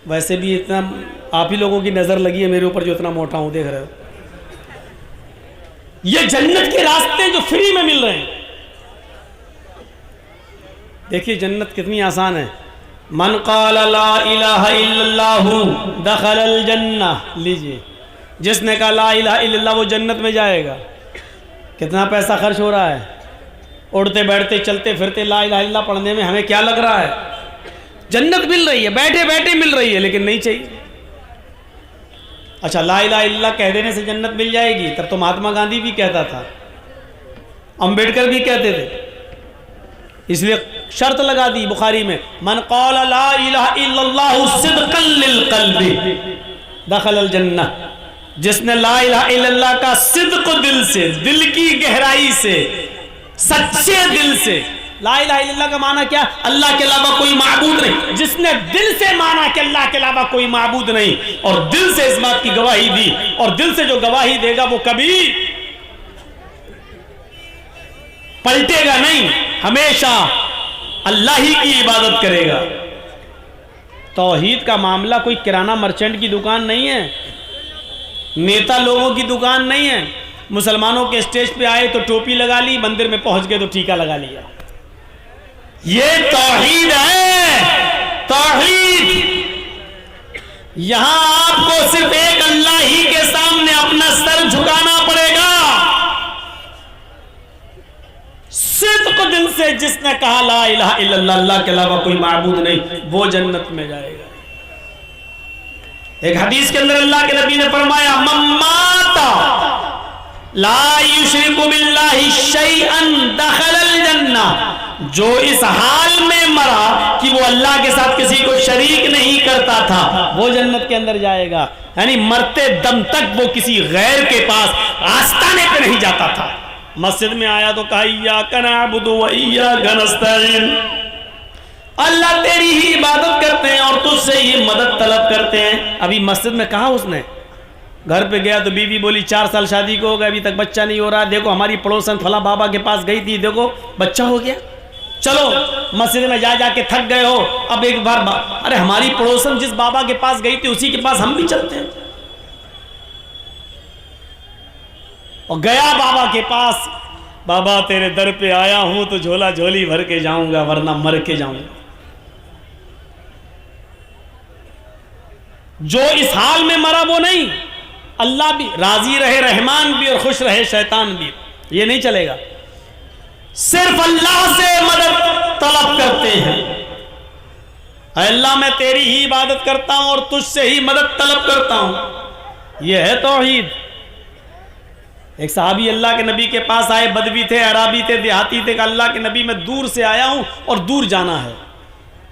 वैसे भी इतना आप ही लोगों की नज़र लगी है मेरे ऊपर जो इतना मोटा हूँ, देख रहे हो। ये जन्नत के रास्ते जो फ्री में मिल रहे हैं, देखिए जन्नत कितनी आसान है। मन क़ाल ला इलाहा इल्लल्लाहु दखलल जन्नह, लीजिए, जिसने कहा ला इलाहा इल्लल्लाह वो जन्नत में जाएगा। कितना पैसा खर्च हो रहा है, उड़ते बैठते चलते फिरते ला इलाहा इल्लल्लाह पढ़ने में हमें क्या लग रहा है? जन्नत मिल रही है, बैठे बैठे मिल रही है, लेकिन नहीं चाहिए। अच्छा, ला इलाहा इल्लल्लाह कह देने से जन्नत मिल जाएगी? तब तो महात्मा गांधी भी कहता था, अंबेडकर भी कहते थे, इसलिए शर्त लगा दी बुखारी में, मन क़ाल ला इलाहा इल्लल्लाहु सिद्क़न लिल क़ल्बि दखलल जन्नह। जिसने ला इलाहा इल्लल्लाह का सिद्क दिल से, दिल की गहराई से, सच्चे दिल से, ला इलाहा इल्लल्लाह का माना क्या? अल्लाह के अलावा कोई माबूद नहीं। जिसने दिल से माना कि अल्लाह के अलावा कोई माबूद नहीं और दिल से इस बात की गवाही दी, और दिल से जो गवाही देगा वो कभी पलटेगा नहीं, हमेशा अल्लाह ही की इबादत करेगा। तौहीद का मामला कोई किराना मर्चेंट की दुकान नहीं है, नेता लोगों की दुकान नहीं है। मुसलमानों के स्टेज पे आए तो टोपी लगा ली, मंदिर में पहुंच गए तो टीका लगा लिया। ये तौहीद है, तौहीद। यहां आपको सिर्फ एक अल्लाह ही के सामने अपना सर झुकाना पड़ेगा। सिद्क दिल से जिसने कहा ला इलाहा इल्लल्लाह, अल्लाह के अलावा कोई माबूद नहीं, वो जन्नत में जाएगा। एक हदीस के अंदर अल्लाह के नबी ने फरमाया, मम्माता ला युशरिकु बिल्लाहि शैअन दखलल जन्नह। जो इस हाल में मरा कि वो अल्लाह के साथ किसी को शरीक नहीं करता था, वो जन्नत के अंदर जाएगा। यानी मरते दम तक वो किसी गैर के पास आस्ताने पे नहीं जाता था। मस्जिद में आया तो कहा इय्याका नअबुदु व इय्याका नस्तईन, अल्लाह तेरी ही इबादत करते हैं और तुझसे ही मदद तलब करते हैं। अभी मस्जिद में कहा उसने, घर पे गया तो बीवी बोली 4 साल शादी को हो गए, अभी तक बच्चा नहीं हो रहा। देखो हमारी पड़ोसन फला बाबा के पास गई थी, देखो बच्चा हो गया। चलो मस्जिद में जा जाके थक गए हो, अब एक बार अरे हमारी पड़ोसन जिस बाबा के पास गई थी उसी के पास हम भी चलते हैं। और गया बाबा के पास, बाबा तेरे दर पे आया हूं तो झोला झोली भर के जाऊंगा वरना मर के जाऊंगा। जो इस हाल में मरा वो नहीं, अल्लाह भी राजी रहे, रहमान भी और खुश रहे शैतान भी, ये नहीं चलेगा। सिर्फ अल्लाह से मदद तलब करते हैं। अल्लाह मैं तेरी ही इबादत करता हूं और तुझसे ही मदद तलब करता हूं, यह है तौहीद। एक साहबी अल्लाह के नबी के पास आए, बदवी थे, अराबी थे, देहाती थे। अल्लाह के नबी मैं दूर से आया हूं और दूर जाना है,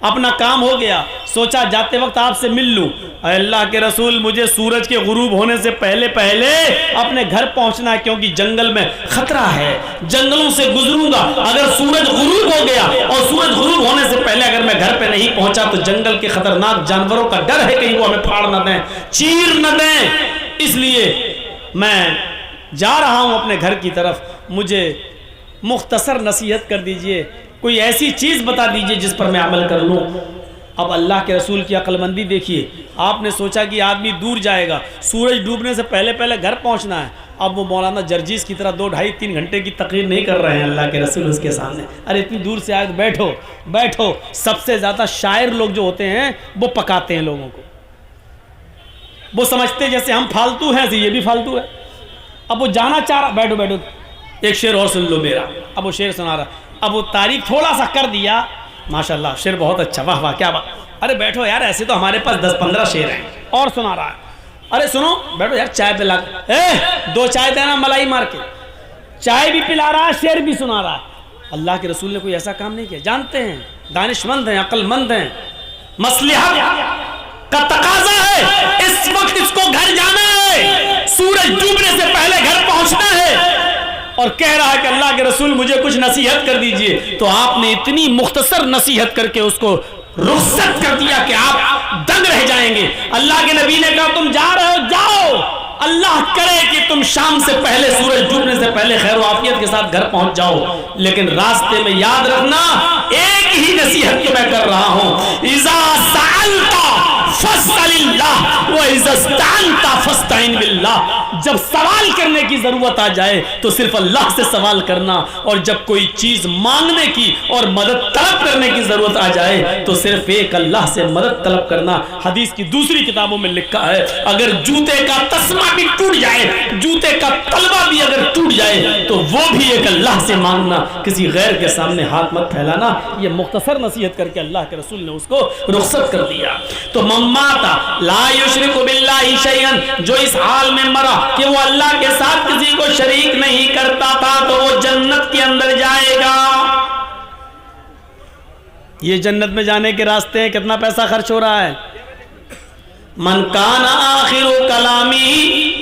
अपना काम हो गया, सोचा जाते वक्त आपसे मिल लूं। अल्लाह के रसूल मुझे सूरज के गुरूब होने से पहले पहले अपने घर पहुंचना है, क्योंकि जंगल में खतरा है, जंगलों से गुजरूंगा। अगर सूरज गुरूब हो गया और सूरज गुरूब होने से पहले अगर मैं घर पे नहीं पहुंचा तो जंगल के खतरनाक जानवरों का डर है कहीं वो हमें फाड़ न दें, चीर न दें, इसलिए मैं जा रहा हूं अपने घर की तरफ। मुझे मुख्तसर नसीहत कर दीजिए, कोई ऐसी चीज़ बता दीजिए जिस पर मैं अमल कर लूँ। अब अल्लाह के रसूल की अक्लमंदी देखिए, आपने सोचा कि आदमी दूर जाएगा, सूरज डूबने से पहले पहले घर पहुँचना है। अब वो मौलाना जर्जीस की तरह 2 ढाई 3 घंटे की तकरीर नहीं कर रहे हैं अल्लाह के रसूल उसके सामने। अरे इतनी दूर से आए तो बैठो बैठो। सबसे ज़्यादा शायर लोग जो होते हैं वो पकाते हैं लोगों को, वो समझते जैसे हम फालतू हैं, ये भी फालतू है। अब वो जाना चाह रहा, बैठो बैठो एक शेर और सुन लो मेरा। अब वो शेर सुना रहा, अब वो तारीफ थोड़ा सा कर दिया, माशाल्लाह शेर बहुत अच्छा, वाह वाह क्या बात। अरे बैठो यार, ऐसे तो हमारे पास 10-15 शेर हैं। और सुना रहा है, अरे सुनो बैठो यार, चाय पिला, 2 चाय देना मलाई मार के। चाय भी पिला रहा है, शेर भी सुना रहा है। अल्लाह के रसूल ने कोई ऐसा काम नहीं किया। जानते हैं, दानिशमंद हैं, अक्लमंद हैं, मसलहत का तकाजा है, इस वक्त इसको घर जाना है, सूरज डूबने से पहले घर पहुंचना है, और कह रहा है कि अल्लाह के रसूल मुझे कुछ नसीहत कर दीजिए। तो आपने इतनी मुख्तसर नसीहत करके उसको रुखसत कर दिया कि आप दंग रह जाएंगे। अल्लाह के नबी ने कहा तुम जा रहे हो, जाओ, अल्लाह करे कि तुम शाम से पहले, सूरज डूबने से पहले खैर आफियत के साथ घर पहुंच जाओ। लेकिन रास्ते में याद रखना, एक ही नसीहत कि मैं कर रहा हूं, इज़ा सअलता फस्अलिल्लाह व इज़ा इस्तअनता फस्तईन बिल्लाह। जब सवाल करने की जरूरत आ जाए तो सिर्फ अल्लाह से सवाल करना, और जब कोई चीज मांगने की और मदद तलब करने की जरूरत आ जाए तो सिर्फ एक अल्लाह से मदद तलब करना। हदीस की दूसरी किताबों में लिखा है, अगर जूते का तस्मा भी टूट जाए, जूते का तलवा भी अगर टूट जाए तो वो भी एक अल्लाह से मांगना, किसी गैर के सामने हाथ मत फैलाना। ये मुख्तसर नसीहत करके अल्लाह के रसूल ने उसको रुखसत कर दिया। तो मम्माता ला युशरिकु बिल्लाहि शैअन, जो इस हाल में मरा कि वो अल्लाह के साथ किसी को शरीक नहीं करता था, तो वो जन्नत के अंदर जाएगा। ये जन्नत में जाने के रास्ते हैं, कितना पैसा खर्च हो रहा है। मन कान आखिरु कलामी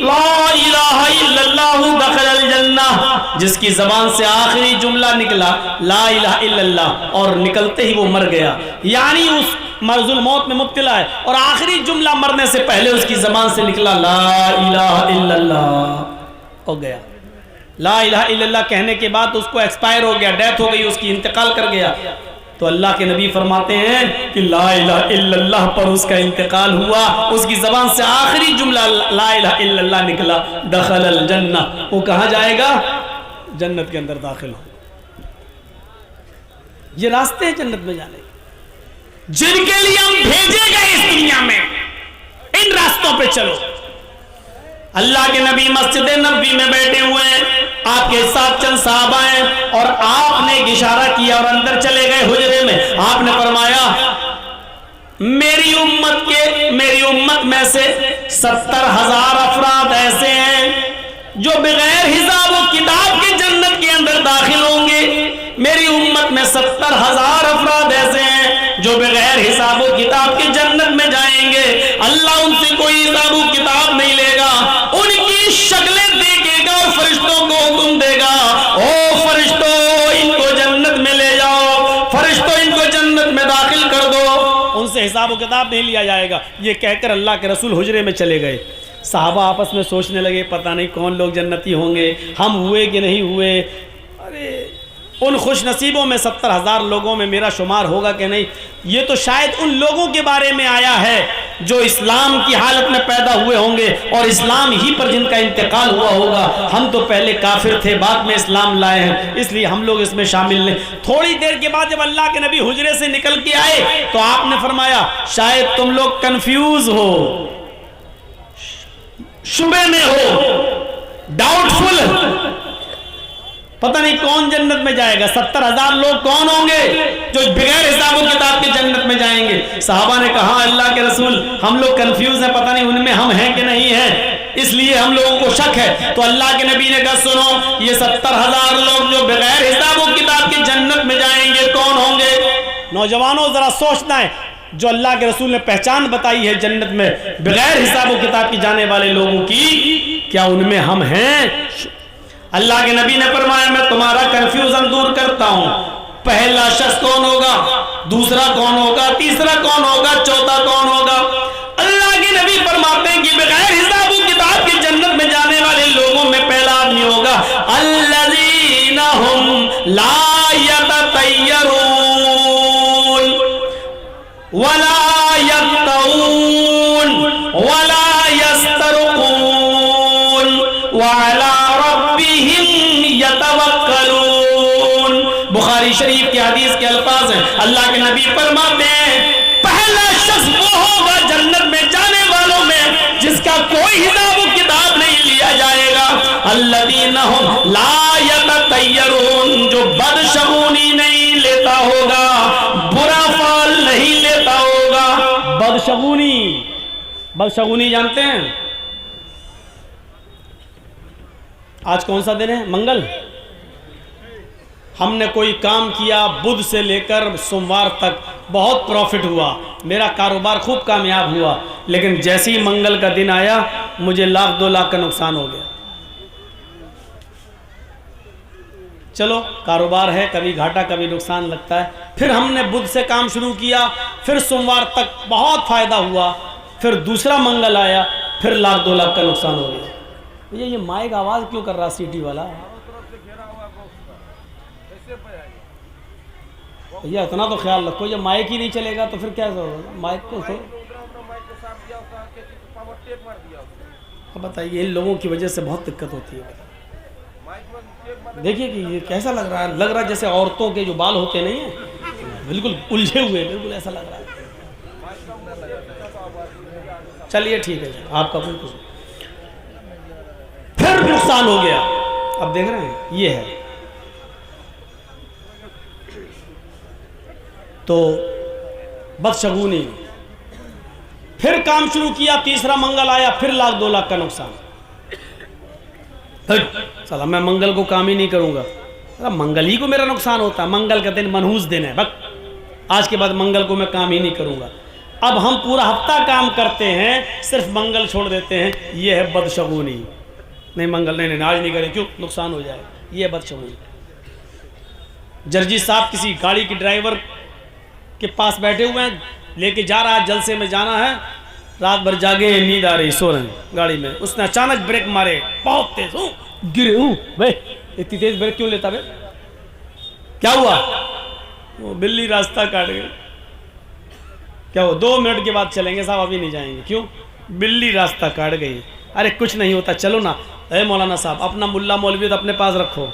ला इलाहा इल्लल्लाहु दखलल जन्नह, जिसकी जबान से आखिरी जुमला निकला ला इलाहा इल्लल्लाह और निकलते ही वो मर गया, यानी उस मर्जुल मौत में मुब्तला है और आखिरी जुमला मरने से पहले उसकी जबान से निकला ला इलाहा इल्लल्लाह हो गया। ला इलाहा इल्लल्लाह कहने के बाद उसको एक्सपायर हो गया, डेथ हो गई उसकी, इंतकाल कर गया। तो अल्लाह के नबी फरमाते हैं कि ला इलाहा इल्लल्लाह पर उसका इंतकाल हुआ, उसकी जबान से आखिरी जुमला ला इलाहा इल्लल्लाह निकला, दखलल जन्नह, वो कहाँ जाएगा? जन्नत के अंदर दाखिल हो। ये रास्ते हैं जन्नत में जाने के, जिनके लिए हम भेजे गए इस दुनिया में, इन रास्तों पे चलो। अल्लाह के नबी मस्जिद नबवी में बैठे हुए हैं, आपके साथ चंद साहबा हैं और आपने एक इशारा किया और अंदर चले गए हुजरे में। आपने फरमाया मेरी उम्मत में से 70,000 अफराद ऐसे हैं जो बगैर हिसाब व किताब के जन्नत के अंदर दाखिल होंगे। मेरी उम्मत में 70,000 अफराद ऐसे हैं जो बगैर हिसाब व किताब के जन्नत में जाएंगे। अल्लाह उनसे कोई हिसाब व किताब नहीं लेगा, उनकी शक्लें देखेगा और फरिश्तों को हुक्म देगा, ओ फरिश्तों इनको जन्नत में ले जाओ, फरिश्तों इनको जन्नत में दाखिल कर दो। उनसे हिसाब व किताब नहीं लिया जाएगा। ये कहकर अल्लाह के रसूल हुजरे में चले गए। साहबा आपस में सोचने लगे पता नहीं कौन लोग जन्नती होंगे, हम हुए कि नहीं हुए। अरे उन खुश नसीबों में 70,000 लोगों में मेरा शुमार होगा कि नहीं। ये तो शायद उन लोगों के बारे में आया है जो इस्लाम की हालत में पैदा हुए होंगे और इस्लाम ही पर जिनका इंतकाल हुआ होगा। हम तो पहले काफिर थे, बाद में इस्लाम लाए हैं, इसलिए हम लोग इसमें शामिल नहीं। थोड़ी देर के बाद जब अल्लाह के नबी हुजरे से निकल के आए तो आपने फरमाया शायद तुम लोग कंफ्यूज हो, शुबे में हो, डाउटफुल, पता नहीं कौन जन्नत में जाएगा। 70,000 लोग कौन होंगे जो बगैर हिसाब किताब के जन्नत में जाएंगे। साहबा ने कहा अल्लाह के रसूल हम लोग कंफ्यूज हैं, पता नहीं उनमें हम हैं कि नहीं हैं, इसलिए हम लोगों को शक है। तो अल्लाह के नबी ने कहा सुनो, ये 70,000 लोग जो बगैर हिसाब किताब के जन्नत में जाएंगे कौन होंगे। नौजवानों जरा सोचना है, जो अल्लाह के रसूल ने पहचान बताई है जन्नत में बगैर हिसाब किताब की जाने वाले लोगों की, क्या उनमें हम हैं। अल्लाह के नबी ने फरमाया मैं तुम्हारा कंफ्यूजन दूर करता हूं। पहला शख्स कौन होगा, दूसरा कौन होगा, तीसरा कौन होगा, चौथा कौन होगा। अल्लाह के नबी फरमाते हैं कि बगैर हिसाब किताब की जन्नत में जाने वाले लोगों में पहला आदमी होगा अल्लज़ीना हुम ला यततय्यरून वला यक्तऊन वला यस्तरकून वअला बुखारी शरीफ की हदीस के अल्फाज हैं। अल्लाह के नबी फरमाते हैं पहला शख्स वो होगा जन्नत में जाने वालों में जिसका कोई हिसाब किताब नहीं लिया जाएगा। अल्लज़ीना हुम ला यततय्यरून, जो बदशगुनी नहीं लेता होगा, बुरा फल नहीं लेता होगा। बदशगुनी जानते हैं? आज कौन सा दिन है? मंगल। हमने कोई काम किया, बुध से लेकर सोमवार तक बहुत प्रॉफिट हुआ, मेरा कारोबार खूब कामयाब हुआ, लेकिन जैसे ही मंगल का दिन आया मुझे 1,00,000 2 लाख का नुकसान हो गया। चलो कारोबार है, कभी घाटा कभी नुकसान लगता है। फिर हमने बुध से काम शुरू किया, फिर सोमवार तक बहुत फायदा हुआ, फिर दूसरा मंगल आया, फिर 1,00,000 2 लाख का नुकसान हो गया। ये माइक आवाज़ क्यों कर रहा सिटी वाला? भैया इतना तो ख्याल रखो, जब माइक ही नहीं चलेगा तो फिर क्या होगा। माइक को तो बताइए, इन लोगों की वजह से बहुत दिक्कत होती है। देखिए कि ये कैसा लग रहा है, लग रहा है जैसे औरतों के जो बाल होते नहीं है, बिल्कुल उलझे हुए, बिल्कुल ऐसा लग रहा है। चलिए ठीक है, आपका बिल्कुल। फिर नुकसान हो गया। अब देख रहे हैं ये है तो बदशगुनी। फिर काम शुरू किया, तीसरा मंगल आया, फिर 1,00,000 2 लाख का नुकसान। साला मैं मंगल को काम ही नहीं करूंगा, मंगल ही को मेरा नुकसान होता है। मंगल का दिन मनहूस दिन है, बस आज के बाद मंगल को मैं काम ही नहीं करूंगा। अब हम पूरा हफ्ता काम करते हैं, सिर्फ मंगल छोड़ देते हैं, ये है बदशगुनी। नहीं मंगल नहीं आज नहीं करें, क्यों, नुकसान हो जाए, ये है बदशगुनी। जर्जी साहब किसी गाड़ी के ड्राइवर के पास बैठे हुए हैं, लेके जा रहा है, जलसे में जाना है, रात भर जागे, नींद आ रही, सो रहे हैं गाड़ी में, उसने अचानक ब्रेक मारे, बहुत तेज, गिरे हूँ भाई, इतनी तेज ब्रेक क्यों लेता भाई, क्या हुआ, वो बिल्ली रास्ता काट गई। क्या हो, 2 मिनट के बाद चलेंगे साहब, अभी नहीं जाएंगे, क्यों, बिल्ली रास्ता काट गई। अरे कुछ नहीं होता, चलो ना, अरे मौलाना साहब अपना मुल्ला मौलवी तो अपने पास रखो,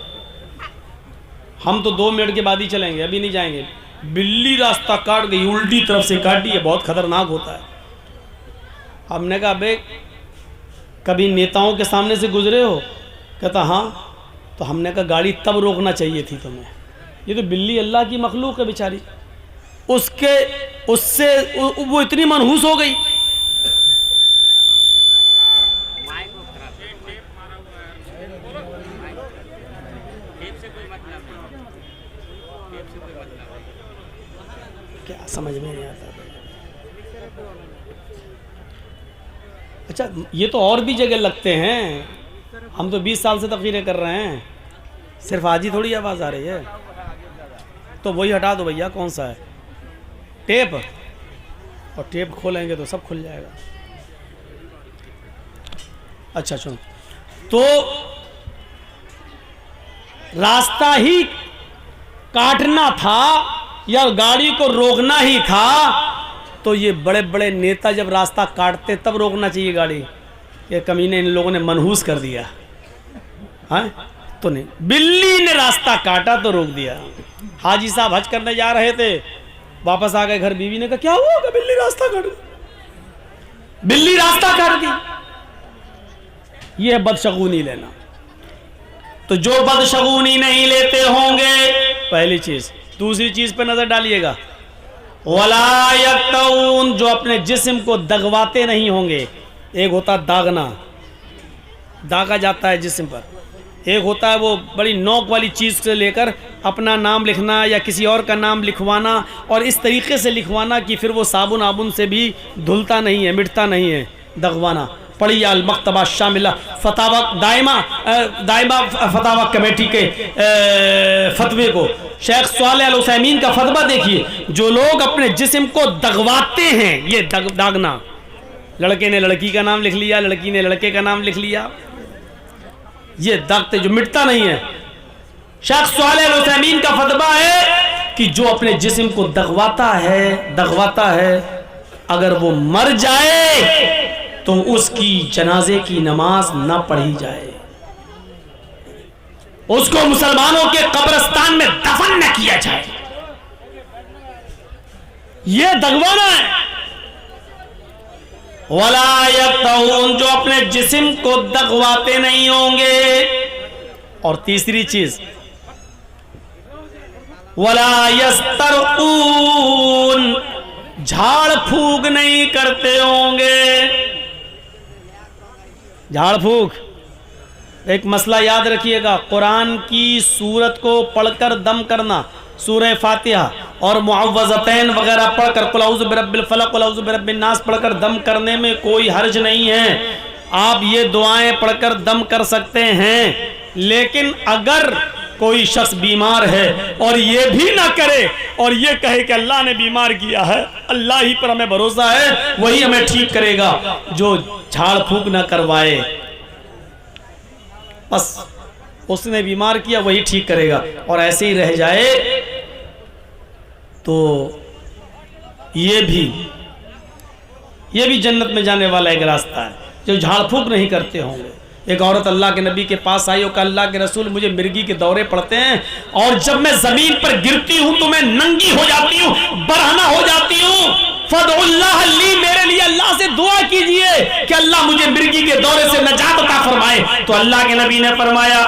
हम तो 2 मिनट के बाद ही चलेंगे, अभी नहीं जाएंगे। बिल्ली रास्ता काट गई, उल्टी तरफ से काटी है, बहुत खतरनाक होता है। हमने कहा बे कभी नेताओं के सामने से गुजरे हो, कहता हाँ, तो हमने कहा गाड़ी तब रोकना चाहिए थी तुम्हें, ये तो बिल्ली अल्लाह की मखलूक है बेचारी, उससे वो इतनी मनहूस हो गई। क्या समझ में नहीं आता। अच्छा ये तो और भी जगह लगते हैं, हम तो 20 साल से तकरीरें कर रहे हैं, सिर्फ आज ही थोड़ी आवाज़ आ रही है, तो वही हटा दो भैया, कौन सा है टेप, और टेप खोलेंगे तो सब खुल जाएगा। अच्छा सुनो, तो रास्ता ही काटना था या गाड़ी को रोकना ही था, तो ये बड़े बड़े नेता जब रास्ता काटते तब रोकना चाहिए गाड़ी, ये कमीने इन लोगों ने मनहूस कर दिया, हाँ तो नहीं, बिल्ली ने रास्ता काटा तो रोक दिया। हाजी साहब हज करने जा रहे थे, वापस आ गए घर, बीवी ने कहा क्या हुआ, कि बिल्ली रास्ता काट दी, बिल्ली रास्ता काट दी, ये है बदशगुनी लेना। तो जो बदशगुनी नहीं लेते होंगे, पहली चीज, दूसरी चीज पे नजर डालिएगा, वला यक्तऊन, जो अपने जिस्म को दगवाते नहीं होंगे। एक होता दागना, दागा जाता है जिस्म पर, एक होता है वो बड़ी नोक वाली चीज़ से लेकर अपना नाम लिखना या किसी और का नाम लिखवाना, और इस तरीके से लिखवाना कि फिर वो साबुन आबुन से भी धुलता नहीं है, मिटता नहीं है, दगवाना। पढ़िए अल मकतबा शामिला फतावा दायमा फतावा कमेटी के फतवे को, शेख सालेह अल उसैमीन का फतवा देखिए, जो लोग अपने जिस्म को दगवाते हैं, ये दागना, लड़के ने लड़की का नाम लिख लिया, लड़की ने लड़के का नाम लिख लिया, ये दागते जो मिटता नहीं है। शेख सालेह अल उसैमीन का फतवा है कि जो अपने जिस्म को दगवाता है, अगर वो मर जाए तो उसकी जनाजे की नमाज न पढ़ी जाए, उसको मुसलमानों के कब्रिस्तान में दफन न किया जाए, यह दगवाना है। वला यक्तऊन, जो अपने जिस्म को दगवाते नहीं होंगे। और तीसरी चीज, वला यस्तरऊन, झाड़ फूक नहीं करते होंगे। झाड़ फूक एक मसला याद रखिएगा, कुरान की सूरत को पढ़कर दम करना, सूरह फातिहा और मुअव्वज़तैन वगैरह पढ़कर, कुल औज़ु बिरब्बिल फलक, कुल औज़ु बिरब्बिन नास पढ़कर दम करने में कोई हर्ज नहीं है। आप ये दुआएं पढ़कर दम कर सकते हैं, लेकिन अगर कोई शख्स बीमार है और ये भी ना करे और ये कहे कि अल्लाह ने बीमार किया है, अल्लाह ही पर हमें भरोसा है, वही हमें ठीक करेगा, जो झाड़ फूक ना करवाए, बस उसने बीमार किया वही ठीक करेगा, और ऐसे ही रह जाए तो ये भी जन्नत में जाने वाला एक रास्ता है, जो झाड़ फूक नहीं करते होंगे। एक औरत अल्लाह के नबी के पास आई और कहा, अल्लाह के रसूल मुझे मिर्गी के दौरे पड़ते हैं, और जब मैं जमीन पर गिरती हूं तो मैं नंगी हो जाती हूं, बरहना हो जाती हूं, फदउल्लाह ली, मेरे लिए अल्लाह से दुआ कीजिए कि अल्लाह मुझे मिर्गी के दौरे से नजात अता फरमाए। तो अल्लाह के नबी ने फरमाया,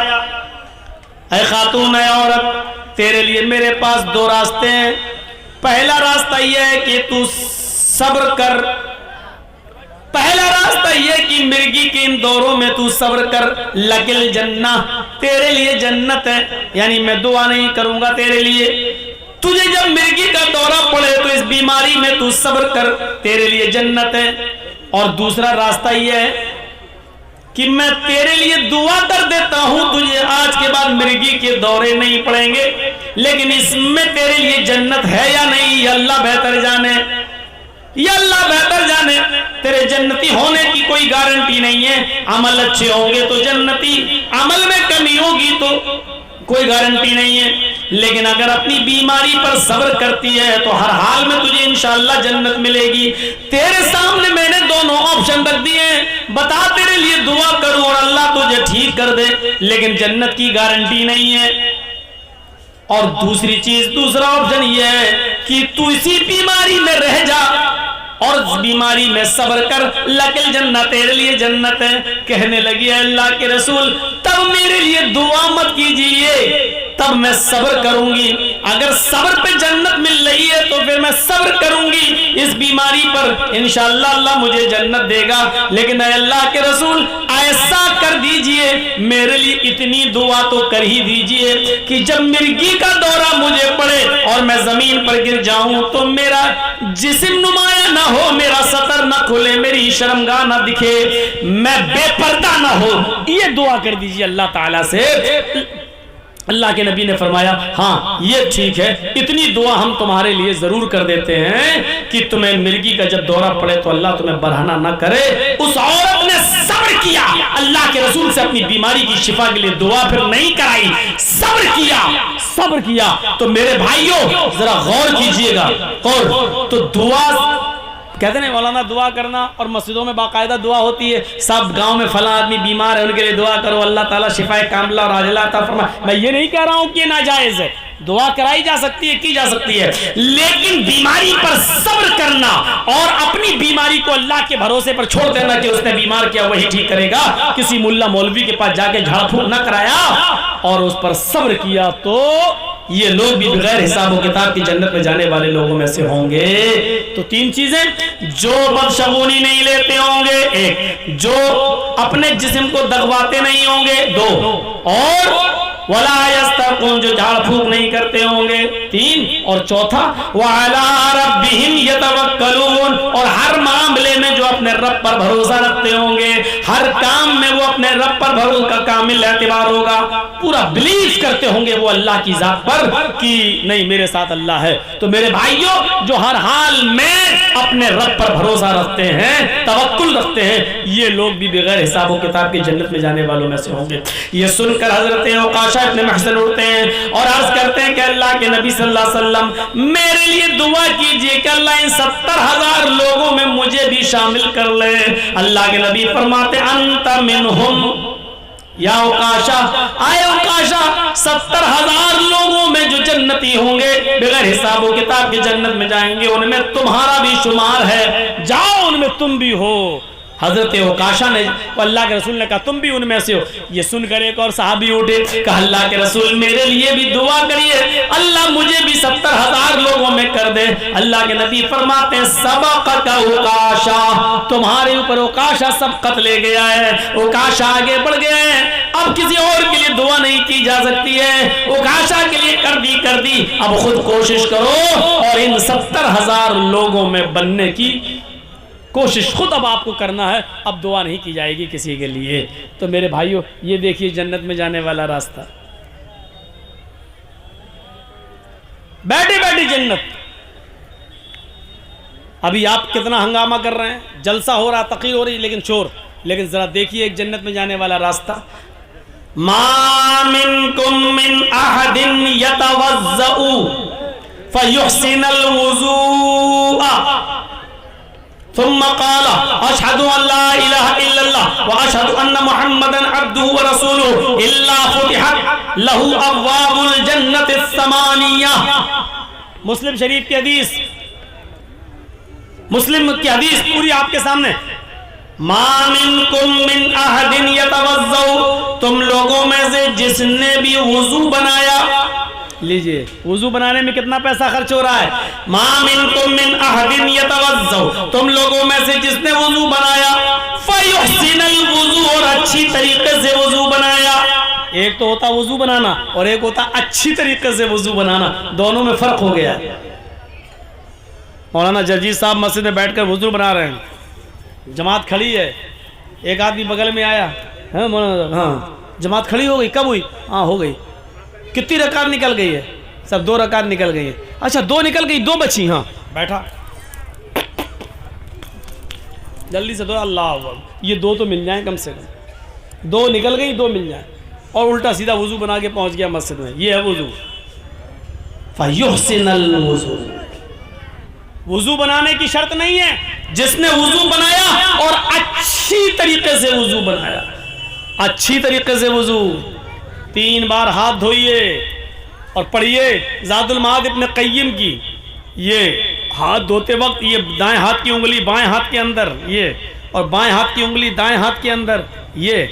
ऐ खातून, ऐ औरत, तेरे लिए मेरे पास 2 रास्ते हैं। पहला रास्ता यह है कि तू सब्र कर, पहला रास्ता यह कि मिर्गी के इन दौरों में तू सब्र कर, लकिल जन्नह, तेरे लिए जन्नत है, यानी मैं दुआ नहीं करूंगा तेरे लिए। तुझे जब मिर्गी का दौरा पड़े तो इस बीमारी में तू सब्र कर, तेरे लिए जन्नत है। और दूसरा रास्ता यह है कि मैं तेरे लिए दुआ कर देता हूं, तुझे आज के बाद मिर्गी के दौरे नहीं पड़ेंगे, लेकिन इसमें तेरे लिए जन्नत है या नहीं ये अल्लाह बेहतर जाने, ये अल्लाह बेहतर जाने। तेरे जन्नती होने की कोई गारंटी नहीं है। अमल अच्छे होंगे तो जन्नती, अमल में कमी होगी तो कोई गारंटी नहीं है। लेकिन अगर अपनी बीमारी पर सब्र करती है तो हर हाल में तुझे इंशाअल्लाह जन्नत मिलेगी। तेरे सामने मैंने दोनों ऑप्शन रख दिए हैं, बता तेरे लिए दुआ करूं और अल्लाह तुझे ठीक कर दे, लेकिन जन्नत की गारंटी नहीं है। और दूसरी चीज, दूसरा ऑप्शन यह है कि तू इसी बीमारी में रह जा और उस बीमारी में सब्र कर, लकिल जन्नत, तेरे लिए जन्नत है। कहने लगी अल्लाह के रसूल तब मेरे लिए दुआ मत कीजिए, तब मैं सब्र करूंगी। अगर सब्र पे जन्नत मिल रही है तो फिर मैं सब्र करूंगी इस बीमारी पर, इंशाअल्लाह अल्लाह मुझे जन्नत देगा। लेकिन अल्लाह के रसूल ऐसा कर दीजिए, मेरे लिए इतनी दुआ तो कर ही दीजिए कि जब मिर्गी का दौरा मुझे पड़े और मैं जमीन पर गिर जाऊं तो मेरा जिस्म नुमाया ना हो, मेरा सतर ना खुले, मेरी शर्मगाह ना दिखे, मैं बेपर्दा ना हो, ये दुआ कर दीजिए अल्लाह ताला से। अल्लाह के नबी ने फरमाया हाँ ये ठीक है, इतनी दुआ हम तुम्हारे लिए जरूर कर देते हैं कि तुम्हें मिर्गी का जब दौरा पड़े तो अल्लाह तुम्हें बरहना ना करे। उस औरत ने सब्र किया, अल्लाह के रसूल से अपनी बीमारी की शिफा के लिए दुआ फिर नहीं कराई, सब्र किया, सब्र किया। तो मेरे भाइयों जरा गौर कीजिएगा, और तो दुआ कहते नहीं मौलाना दुआ करना और मस्जिदों में बाकायदा दुआ होती है, सब गांव में फला आदमी बीमार है उनके लिए दुआ करो अल्लाह ताला शिफाए कामिला और आजिला अता फरमाए। मैं ये नहीं कह रहा हूं कि नाजायज है, दुआ कराई जा सकती है, की जा सकती है, लेकिन बीमारी पर सब्र करना और अपनी बीमारी को अल्लाह के भरोसे पर छोड़ देना कि उसने बीमार किया वही ठीक करेगा, किसी मुल्ला मौलवी के पास जाके झाड़ फूक ना कराया और उस पर सब्र किया, तो ये लोग भी बगैर हिसाब और किताब की जन्नत में जाने वाले लोगों में से होंगे। तो तीन चीजें, जो बदशगुनी नहीं लेते होंगे, एक जो अपने जिस्म को दगवाते नहीं होंगे, दो और वला यस्तरकुन जो झाड़ फूक नहीं करते होंगे, तीन और चौथा वअला रब्बिहिम यतवक्कलून और हर मामले में जो अपने रब पर भरोसा रखते होंगे, हर काम में वो अपने रब पर भरोसा का कामिल एतबार होगा, पूरा बिलीव करते होंगे वो अल्लाह की जात पर कि नहीं मेरे साथ अल्लाह है। तो मेरे भाइयों जो हर हाल में अपने रब पर भरोसा रखते हैं, तवक्कुल रखते हैं, ये लोग भी बगैर हिसाब और किताब की जन्नत में जाने वालों में से होंगे। ये सुनकर हजरत औकाशा इब्न महसन उठते हैं और अर्ज करते हैं कि अल्लाह के नबी सल्लल्लाहु अलैहि वसल्लम मेरे लिए दुआ कीजिए कि अल्लाह इन 70,000 लोगों में मुझे भी शामिल कर ले। अल्लाह के नबी फरमाते अंत मिनहुम या औकाशा, आए औकाशा 70,000 लोगों में जो जन्नती होंगे बगैर हिसाब और किताब के जन्नत में जाएंगे, उनमें तुम्हारा भी शुमार है, जाओ उनमें तुम भी हो। हजरत औकाशा ने, अल्लाह के रसूल ने कहा तुम भी उनमें से हो। ये सुनकर एक और सहाबी उठे, कहा अल्लाह के रसूल मेरे लिए भी दुआ करिए, अल्लाह मुझे भी 70,000 लोगों में कर दे। अल्लाह के नबी फरमाते हैं सबक़का औकाशा, तुम्हारे ऊपर औकाशा सबकत ले गया है, औकाशा आगे बढ़ गया है, अब किसी और के लिए दुआ नहीं की जा सकती है, औकाशा के लिए कर दी, अब खुद कोशिश करो और इन 70,000 लोगों में बनने की कोशिश खुद अब आपको करना है, अब दुआ नहीं की जाएगी किसी के लिए। तो मेरे भाइयों ये देखिए जन्नत में जाने वाला रास्ता, बैठे बैठे जन्नत। अभी आप कितना हंगामा कर रहे हैं, जलसा हो रहा, तकीर हो रही, लेकिन शोर, लेकिन जरा देखिए एक जन्नत में जाने वाला रास्ता। मा मिनकुम मिन अहदिन यतवज़्ज़उ फयुहसिनुल वुज़ूअ थुम्मा क़ाला अशहदु अल्ला इलाहा इल्लल्लाह व अशहदु अन्ना मुहम्मदन अब्दुहु व रसूलुहु इल्ला फुतिहत लहु अब्वाबुल जन्नतिस समानिया। मुस्लिम शरीफ की हदीस, मुस्लिम की हदीस पूरी आपके सामने। मा मिनकुम मिन अहदिन यतवज़्ज़उ, तुम लोगों में से जिसने भी वुज़ू बनाया, लीजिए वुज़ू बनाने में कितना पैसा खर्च हो रहा है। मा मिनकुम मिन अहदिन यतवज़्ज़उ, तुम लोगों में से जिसने वुज़ू बनाया, फयुहसिनुल वुज़ू, और अच्छी तरीके से वुज़ू बनाया। एक तो होता वजू बनाना और एक होता अच्छी तरीके से वजू बनाना, दोनों में फ़र्क हो गया। मौलाना जजीज साहब मस्जिद में बैठकर वजू बना रहे हैं, जमात खड़ी है, एक आदमी बगल में आया, हाँ मौलाना हाँ जमात खड़ी हो गई, कब हुई? हाँ हो गई। कितनी रकात निकल गई है? सब 2 रकात निकल गई है। अच्छा 2 निकल गई, 2 बची। हाँ बैठा, जल्दी से 2, अल्लाह अकबर, ये 2 तो मिल जाए कम से कम, 2 निकल गई, 2 मिल जाए। और उल्टा सीधा वजू बना के पहुंच गया मस्जिद में। ये है वजू। फयुहसिनुल वुज़ू, वजू बनाने की शर्त नहीं है, जिसने वजू बनाया और अच्छी तरीके से वजू बनाया, अच्छी तरीके से वजू, 3 बार हाथ धोइए और पढ़िए ज़ादुल माद इब्न क़य्यिम की। ये हाथ धोते वक्त ये दाएं हाथ की उंगली बाएं हाथ के अंदर, ये, और बाएं हाथ की उंगली दाएं हाथ के अंदर, ये,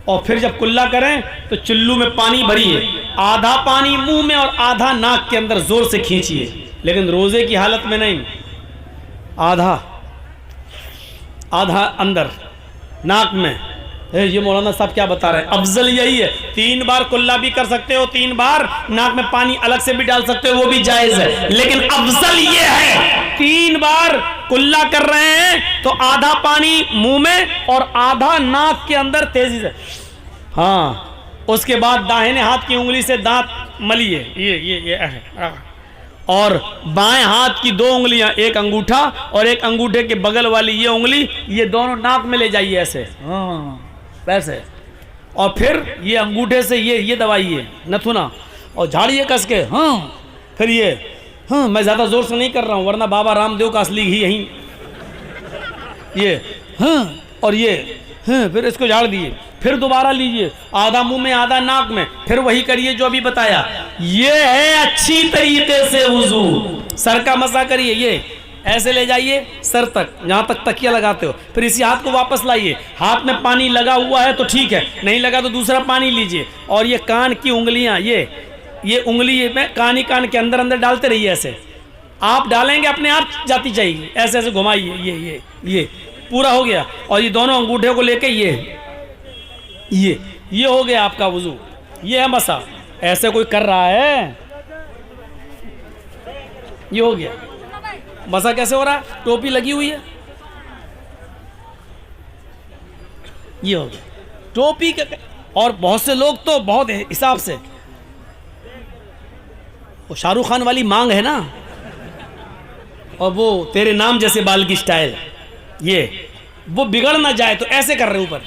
और फिर जब कुल्ला करें तो चुल्लू में पानी भरिए, आधा पानी मुंह में और आधा नाक के अंदर जोर से खींचिए, लेकिन रोजे की हालत में नहीं, आधा आधा अंदर नाक में। ये मौलाना साहब क्या बता रहे हैं? अफजल यही है, 3 बार कुल्ला भी कर सकते हो, 3 बार नाक में पानी अलग से भी डाल सकते हो, वो भी जायज है, लेकिन अफजल ये है 3 बार कुल्ला कर रहे हैं तो आधा पानी मुंह में और आधा नाक के अंदर तेजी से, हाँ, उसके बाद दाहिने हाथ की उंगली से दांत मलिए, ये और बाएं हाथ की 2 उंगलियां, एक अंगूठा और एक अंगूठे के बगल वाली ये उंगली, ये दोनों नाक में ले जाइए ऐसे, हाँ वैसे, और फिर ये अंगूठे से ये दबाइए नथुना और झाड़िए कस के, हाँ, फिर ये, हाँ, मैं ज़्यादा ज़ोर से नहीं कर रहा हूँ वरना बाबा रामदेव का असली घी यहीं, ये, हाँ, और ये, हाँ, फिर इसको झाड़ दिए, फिर दोबारा लीजिए, आधा मुंह में आधा नाक में, फिर वही करिए जो अभी बताया। ये है अच्छी तरीके से वुजू। सर का मसा करिए, ये ऐसे ले जाइए सर तक, जहाँ तक तकिया लगाते हो, फिर इसी हाथ को वापस लाइए, हाथ में पानी लगा हुआ है तो ठीक है, नहीं लगा तो दूसरा पानी लीजिए, और ये कान की उंगलियाँ, ये उंगली में कान के अंदर अंदर डालते रहिए, ऐसे आप डालेंगे अपने आप जाती जाएगी, ऐसे ऐसे घुमाइए, ये पूरा हो गया, और ये दोनों अंगूठे को लेके ये हो गया आपका वुजू। ये है मसा, ऐसे कोई कर रहा है, ये हो गया मसा। कैसे हो रहा है? टोपी लगी हुई है, ये हो गया टोपी का। और बहुत से लोग तो बहुत हिसाब से, वो शाहरुख खान वाली मांग है ना, और वो तेरे नाम जैसे बाल की स्टाइल, ये वो बिगड़ ना जाए तो ऐसे कर रहे ऊपर,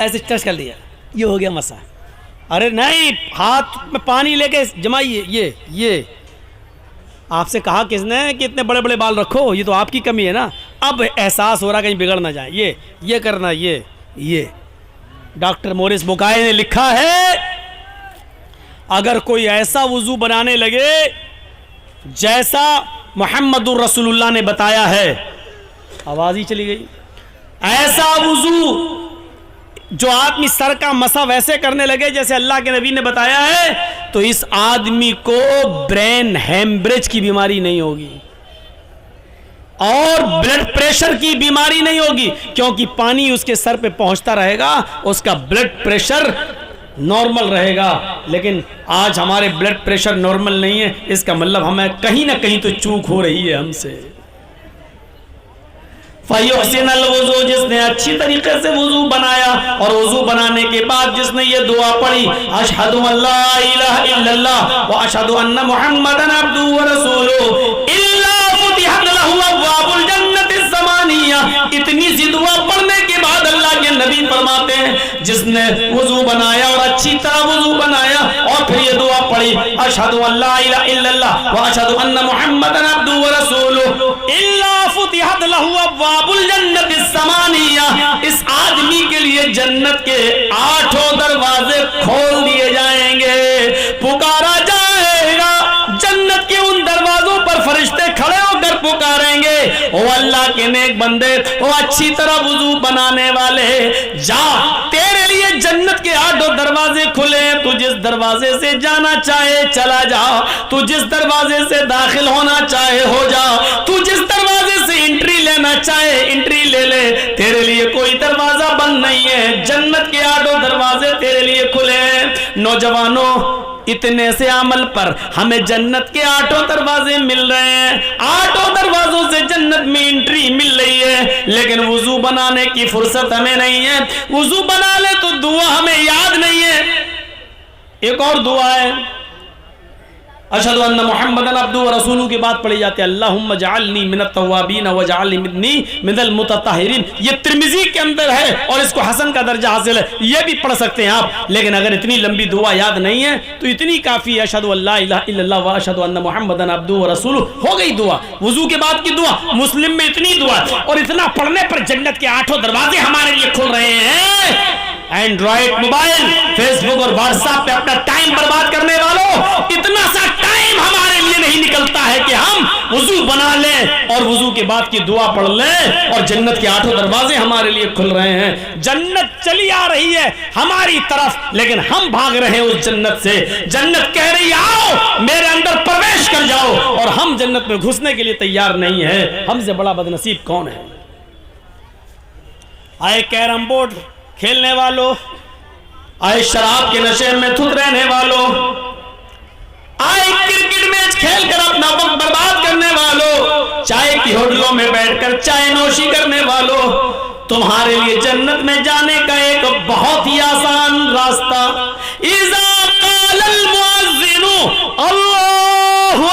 ऐसे टच कर दिया, ये हो गया मसा। अरे नहीं, हाथ में पानी लेके जमाइए, ये आपसे कहा किसने कि इतने बड़े बड़े बाल रखो? ये तो आपकी कमी है ना। अब एहसास हो रहा कहीं बिगड़ ना जाए, ये करना, ये डॉक्टर मोरिस बुकाय ने लिखा है, अगर कोई ऐसा वुजू बनाने लगे जैसा मुहम्मदुर रसूलुल्लाह ने बताया है, आवाज ही चली गई, ऐसा वुजू जो आदमी सर का मसा वैसे करने लगे जैसे अल्लाह के नबी ने बताया है, तो इस आदमी को ब्रेन हेमरेज की बीमारी नहीं होगी और ब्लड प्रेशर की बीमारी नहीं होगी, क्योंकि पानी उसके सर पे पहुंचता रहेगा, उसका ब्लड प्रेशर नॉर्मल रहेगा। लेकिन आज हमारे ब्लड प्रेशर नॉर्मल नहीं है, इसका मतलब हमें कहीं ना कहीं तो चूक हो रही है हमसे। फयुहसिनुल वुज़ू, जिसने अच्छी तरीके से वुजू बनाया और वुजू बनाने के बाद जिसने ये दुआ पढ़ी, अशहदु अल्ला इलाहा इल्लल्लाह व अशहदु अन्ना मुहम्मदन अब्दुहु व रसूलुहु, इल्ला फुतिहत लहु अब्वाबुल जन्नतिस समानिया। इतनी सी दुआ पढ़ने के बाद अल्लाह के नबी फरमाते हैं, जिसने वुजू बनाया और अच्छी तरह वुजू बनाया और फिर ये दुआ पढ़ी, अशहदु अल्ला इलाहा इल्लल्लाह व अशहदु अन्ना मुहम्मदन अब्दुहु व रसूलुहु, इल्ला फुतिहत लहु अब्वाबुल जन्नतिस समानिया। इस आदमी के लिए जन्नत के 8 दरवाजे खोल दिए जाएंगे, पुकारा जाएगा, जन्नत के उन दरवाजों पर फरिश्ते खड़े होकर पुकारेंगे, ओ अल्लाह के नेक बंदे, ओ अच्छी तरह वुजू बनाने वाले, जा, तेरे लिए जन्नत के 8 दरवाजे खुले, तू जिस दरवाजे से जाना चाहे चला जा, तू जिस दरवाजे से दाखिल होना चाहे हो जा, तू जिस दरवाजे से एंट्री लेना चाहे एंट्री ले ले, तेरे लिए कोई दरवाजा बंद जन्नत के 8 दरवाजे तेरे लिए खुले हैं। नौजवानों, इतने से अमल पर हमें जन्नत के 8 दरवाजे मिल रहे हैं, 8 दरवाजों से जन्नत में एंट्री मिल रही है, लेकिन वुजू बनाने की फुर्सत हमें नहीं है। वुजू बना ले तो दुआ हमें याद नहीं है। एक और दुआ है, अशहदु अन्ना मुहम्मदन अब्दुहु व रसूलुहु की बात पढ़ी जाती है, अल्लाहुम्मा जअलनी मिनत तव्वाबीन व जअलनी मिनल मुतत्तहिरीन। ये तिर्मिजी के अंदर है और इसको हसन का दर्जा हासिल है, ये भी पढ़ सकते हैं आप। लेकिन अगर इतनी लंबी दुआ याद नहीं है तो इतनी काफ़ी है, अशहदु अल्ला इलाहा इल्लल्लाह व अशहदु अन्ना मुहम्मदन अब्दुहु व रसूलुहु, हो गई दुआ। वुजू के बाद की दुआ, मुस्लिम में इतनी दुआ, और इतना पढ़ने पर जन्नत के 8 दरवाजे हमारे लिए खुल रहे हैं। एंड्रॉइड मोबाइल, फेसबुक और व्हाट्सएप पे अपना टाइम बर्बाद करने वालों, इतना सा टाइम हमारे लिए नहीं निकलता है कि हम वुजू बना लें और वुजू के बाद की दुआ पढ़ लें और जन्नत के 8 दरवाजे हमारे लिए खुल रहे हैं। जन्नत चली आ रही है हमारी तरफ, लेकिन हम भाग रहे हैं उस जन्नत से। जन्नत कह रही आओ मेरे अंदर प्रवेश कर जाओ, और हम जन्नत में घुसने के लिए तैयार नहीं है। हमसे बड़ा बदनसीब कौन है? आए कैरम बोर्ड खेलने वालों, आए शराब के नशे में धुत रहने वालों, आए क्रिकेट मैच खेलकर अपना वक्त बर्बाद करने वालों, चाय की होटलों में बैठकर चाय नोशी करने वालों, तुम्हारे लिए जन्नत में जाने का एक बहुत ही आसान रास्ता, इज़ा क़ालल मुअज़्ज़िनु अल्लाहु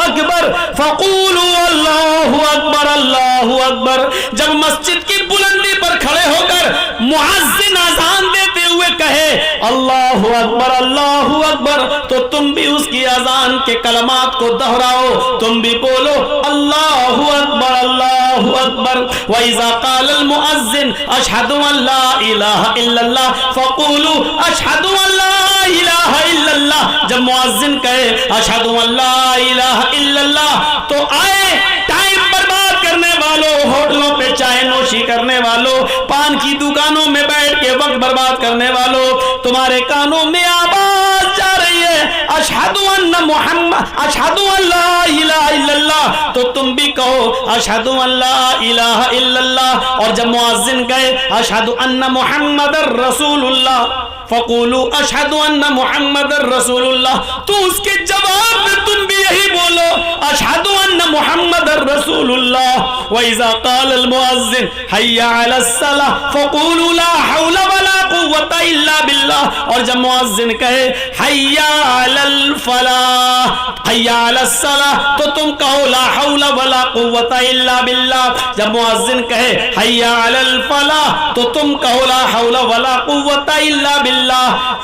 अकबर फ़क़ूलू अल्लाहु अकबर अल्लाहु अकबर। जब मस्जिद की बुलंदी पर खड़े होकर मुअज़्ज़िन अज़ान देते हुए कहे अल्लाहु अकबर, तो तुम भी उसकी अज़ान के कलमात को दोहराओ, तुम भी बोलो अल्लाहु अकबर अल्लाहु अकबर। व इज़ा क़ालल मुअज़्ज़िन अशहदु अल्ला इलाहा इल्लल्लाह फ़क़ूलू अशहदु अल्ला इलाहा इल्लल्लाह। जब मुअज़्ज़िन कहे अशहदु अल्ला इलाहा इल्लल्लाह, तो आए टाइम बर्बाद करने वालों, होटलों पे चाय नोशी करने वालों, पान की दुकानों में बैठ के वक्त बर्बाद करने वालों, तुम्हारे कानों में आवाज जा रही है अशहदु अन्ना मुहम्मद अशहदु अल्ला इलाहा इल्लल्लाह, तो तुम भी कहो अशहदु अल्ला इलाहा इल्लल्लाह। और जब मुअज़्ज़िन कहे अशहदु अन्ना मुहम्मदर रसूलुल्लाह फ़क़ूलू अशहदु अन्ना मुहम्मदर रसूलुल्लाह, तो उसके जवाब में तुम भी यही बोलो अशहदु अन्ना मुहम्मदर रसूलुल्लाह। व इज़ा क़ालल मुअज़्ज़िन हय्या अलस सलाह फ़क़ूलू ला हौला वला कुव्वता इल्ला बिल्लाह। और जब मुअज़्ज़िन कहे हय्या अलल फलाह हय्या अलस सलाह, तो तुम कहो ला हौला वला कुव्वता इल्ला बिल्लाह। जब मुअज़्ज़िन कहे हय्या अलल फलाह, तो तुम कहो ला हौला वला कुव्वता इल्ला बिल्लाह।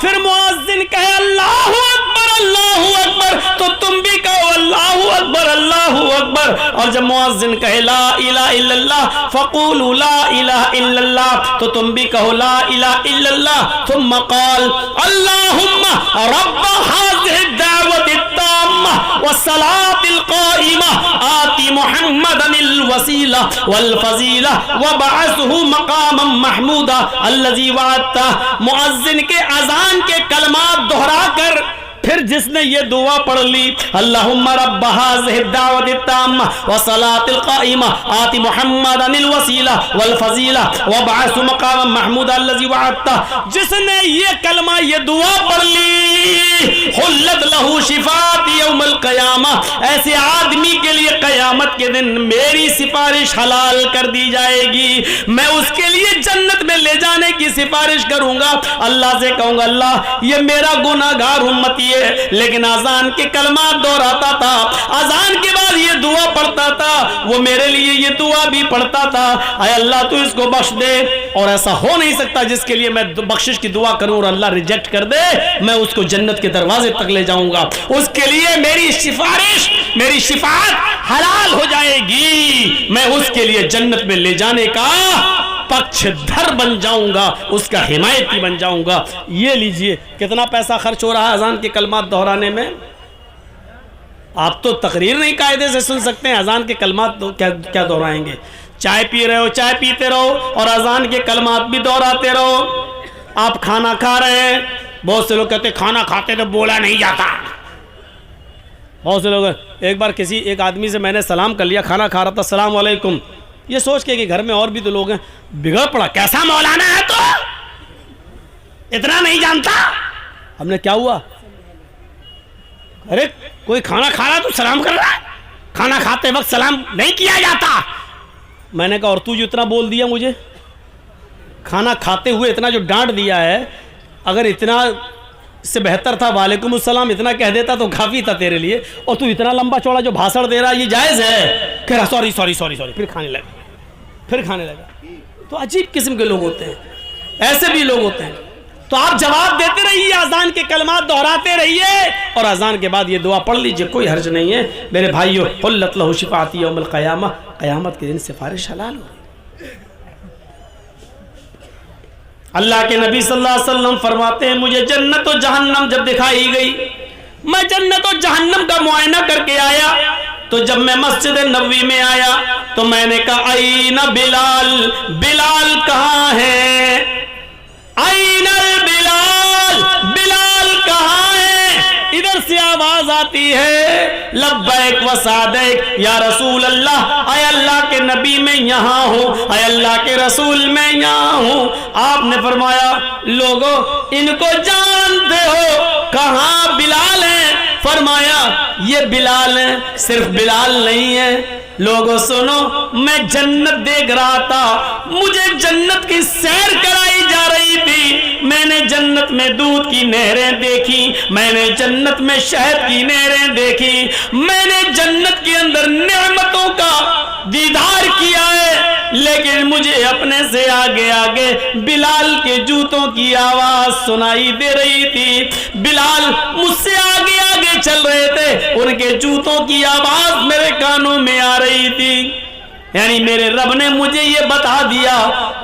फिर मुअज़्ज़िन कहे अल्लाहु अकबर, तो तुम भी कहो अल्लाहु अकबर अल्लाहु अकबर। और जब मुअज़्ज़िन कहे ला इलाहा इल्लल्लाह फ़क़ूलू ला इलाहा इल्लल्लाह, तो तुम भी कहो ला इलाहा इल्लल्लाह। थुम्मा क़ाल अल्लाहुम्मा रब्ब हाज़िहि दावति ताम्मा व सलातिल क़ाइमा आति मुहम्मदनिल वसीला वल फ़ज़ीला व बअसहु मक़ामम महमूदा अल्लज़ी वअदता। मुअज़्ज़िन के अज़ान के कलमात दोहराकर फिर जिसने ये दुआ पढ़ ली अल्लाहुम्मा रब्ब हाज़िहि दावति ताम्मा व सलातिल क़ाइमा आति मुहम्मदनिल वसीला वल फ़ज़ीला व बअसहु मक़ामम महमूदा अल्लज़ी वअदता, जिसने ये कलमा ये दुआ पढ़ ली हुल्लत लहू शिफ़ात यौमल क़यामा, ऐसे आदमी के लिए क़यामत के दिन मेरी सिफारिश हलाल कर दी जाएगी। मैं उसके लिए जन्नत में ले जाने की सिफारिश करूंगा। अल्लाह से कहूंगा अल्लाह ये मेरा गुनाहगार उम्मती है, लेकिन अजान के कलमात दोहराता था, अजान के बाद ये दुआ पढ़ता था, वो मेरे लिए ये दुआ भी पढ़ता था। आय अल्लाह तू इसको बख्श दे। और ऐसा हो नहीं सकता जिसके लिए मैं बख्शिश की दुआ करूं और अल्लाह रिजेक्ट कर दे, मैं उसको जन्नत के दरवाजे तक ले जाऊंगा। उसके लिए मेरी सिफारिश मेरी शिफाअत हलाल हो जाएगी, मैं उसके लिए जन्नत में ले जाने का पक्षधर बन जाऊंगा, उसका हिमायती बन जाऊंगा। ये लीजिए कितना पैसा खर्च हो रहा है अजान के कलमात दोहराने में। आप तो तकरीर नहीं कायदे से सुन सकते हैं, अजान के कलमात तो क्या दोहराएंगे। चाय पी रहे हो, चाय पीते रहो और अजान के कलमात भी दोहराते रहो। आप खाना खा रहे हैं, बहुत से लोग कहते खाना खाते तो बोला नहीं जाता। बहुत से लोग, एक बार एक आदमी से मैंने सलाम कर लिया, खाना खा रहा था, अस्सलाम वालेकुम। ये सोच के कि घर में और भी तो लोग हैं, बिगड़ पड़ा, कैसा मौलाना है तो इतना नहीं जानता। हमने क्या हुआ, अरे कोई खाना खा रहा तो सलाम कर रहा है, खाना खाते वक्त सलाम नहीं किया जाता। मैंने कहा और तू जो इतना बोल दिया मुझे, खाना खाते हुए इतना जो डांट दिया है, अगर इतना से बेहतर था वालेकुम अस्सलाम इतना कह देता तो काफ़ी था तेरे लिए, और तू इतना लंबा चौड़ा जो भाषण दे रहा है ये जायज़ है? कह रहा सॉरी सॉरी सॉरी सॉरी, फिर खाने लगा। तो अजीब किस्म के लोग होते हैं, ऐसे भी लोग होते हैं। तो आप जवाब देते रहिए, अजान के कलमात दोहराते रहिए, और अजान के बाद ये दुआ पढ़ लीजिए, कोई हर्ज नहीं है मेरे भाइयों। हुल्लत लहू शिफाअती यौमल क़यामा, क़यामत के दिन सिफारिश हलाल हो। अल्लाह के नबी सल्लल्लाहु अलैहि वसल्लम फरमाते हैं, मुझे जन्नत और जहन्नम जब दिखाई गई, मैं जन्नत और जहन्नम का मुआयना करके आया, तो जब मैं मस्जिद नबवी में आया तो मैंने कहा आईना बिलाल, बिलाल कहाँ है, आईनल बिलाल, बिलाल कहाँ है। इधर से आवाज आती है लब्बैक व सादैक या रसूल अल्लाह, आय अल्लाह के नबी मैं यहाँ हूँ, आय अल्लाह के रसूल मैं यहाँ हूँ। आपने फरमाया लोगों इनको जानते हो, कहाँ बिलाल है? फरमाया ये बिलाल है। सिर्फ बिलाल नहीं है, लोगों सुनो, मैं जन्नत देख रहा था, मुझे जन्नत की सैर कराई जा रही थी, मैंने जन्नत में दूध की नहरें देखी, मैंने जन्नत में शहद की नहरें देखी, मैंने जन्नत के अंदर नेमतों का दीदार किया है, लेकिन मुझे अपने से आगे आगे बिलाल के जूतों की आवाज सुनाई दे रही थी। बिलाल मुझसे आगे आगे चल रहे थे, उनके जूतों की आवाज मेरे कानों में आ रही थी। यानी मेरे रब ने मुझे ये बता दिया,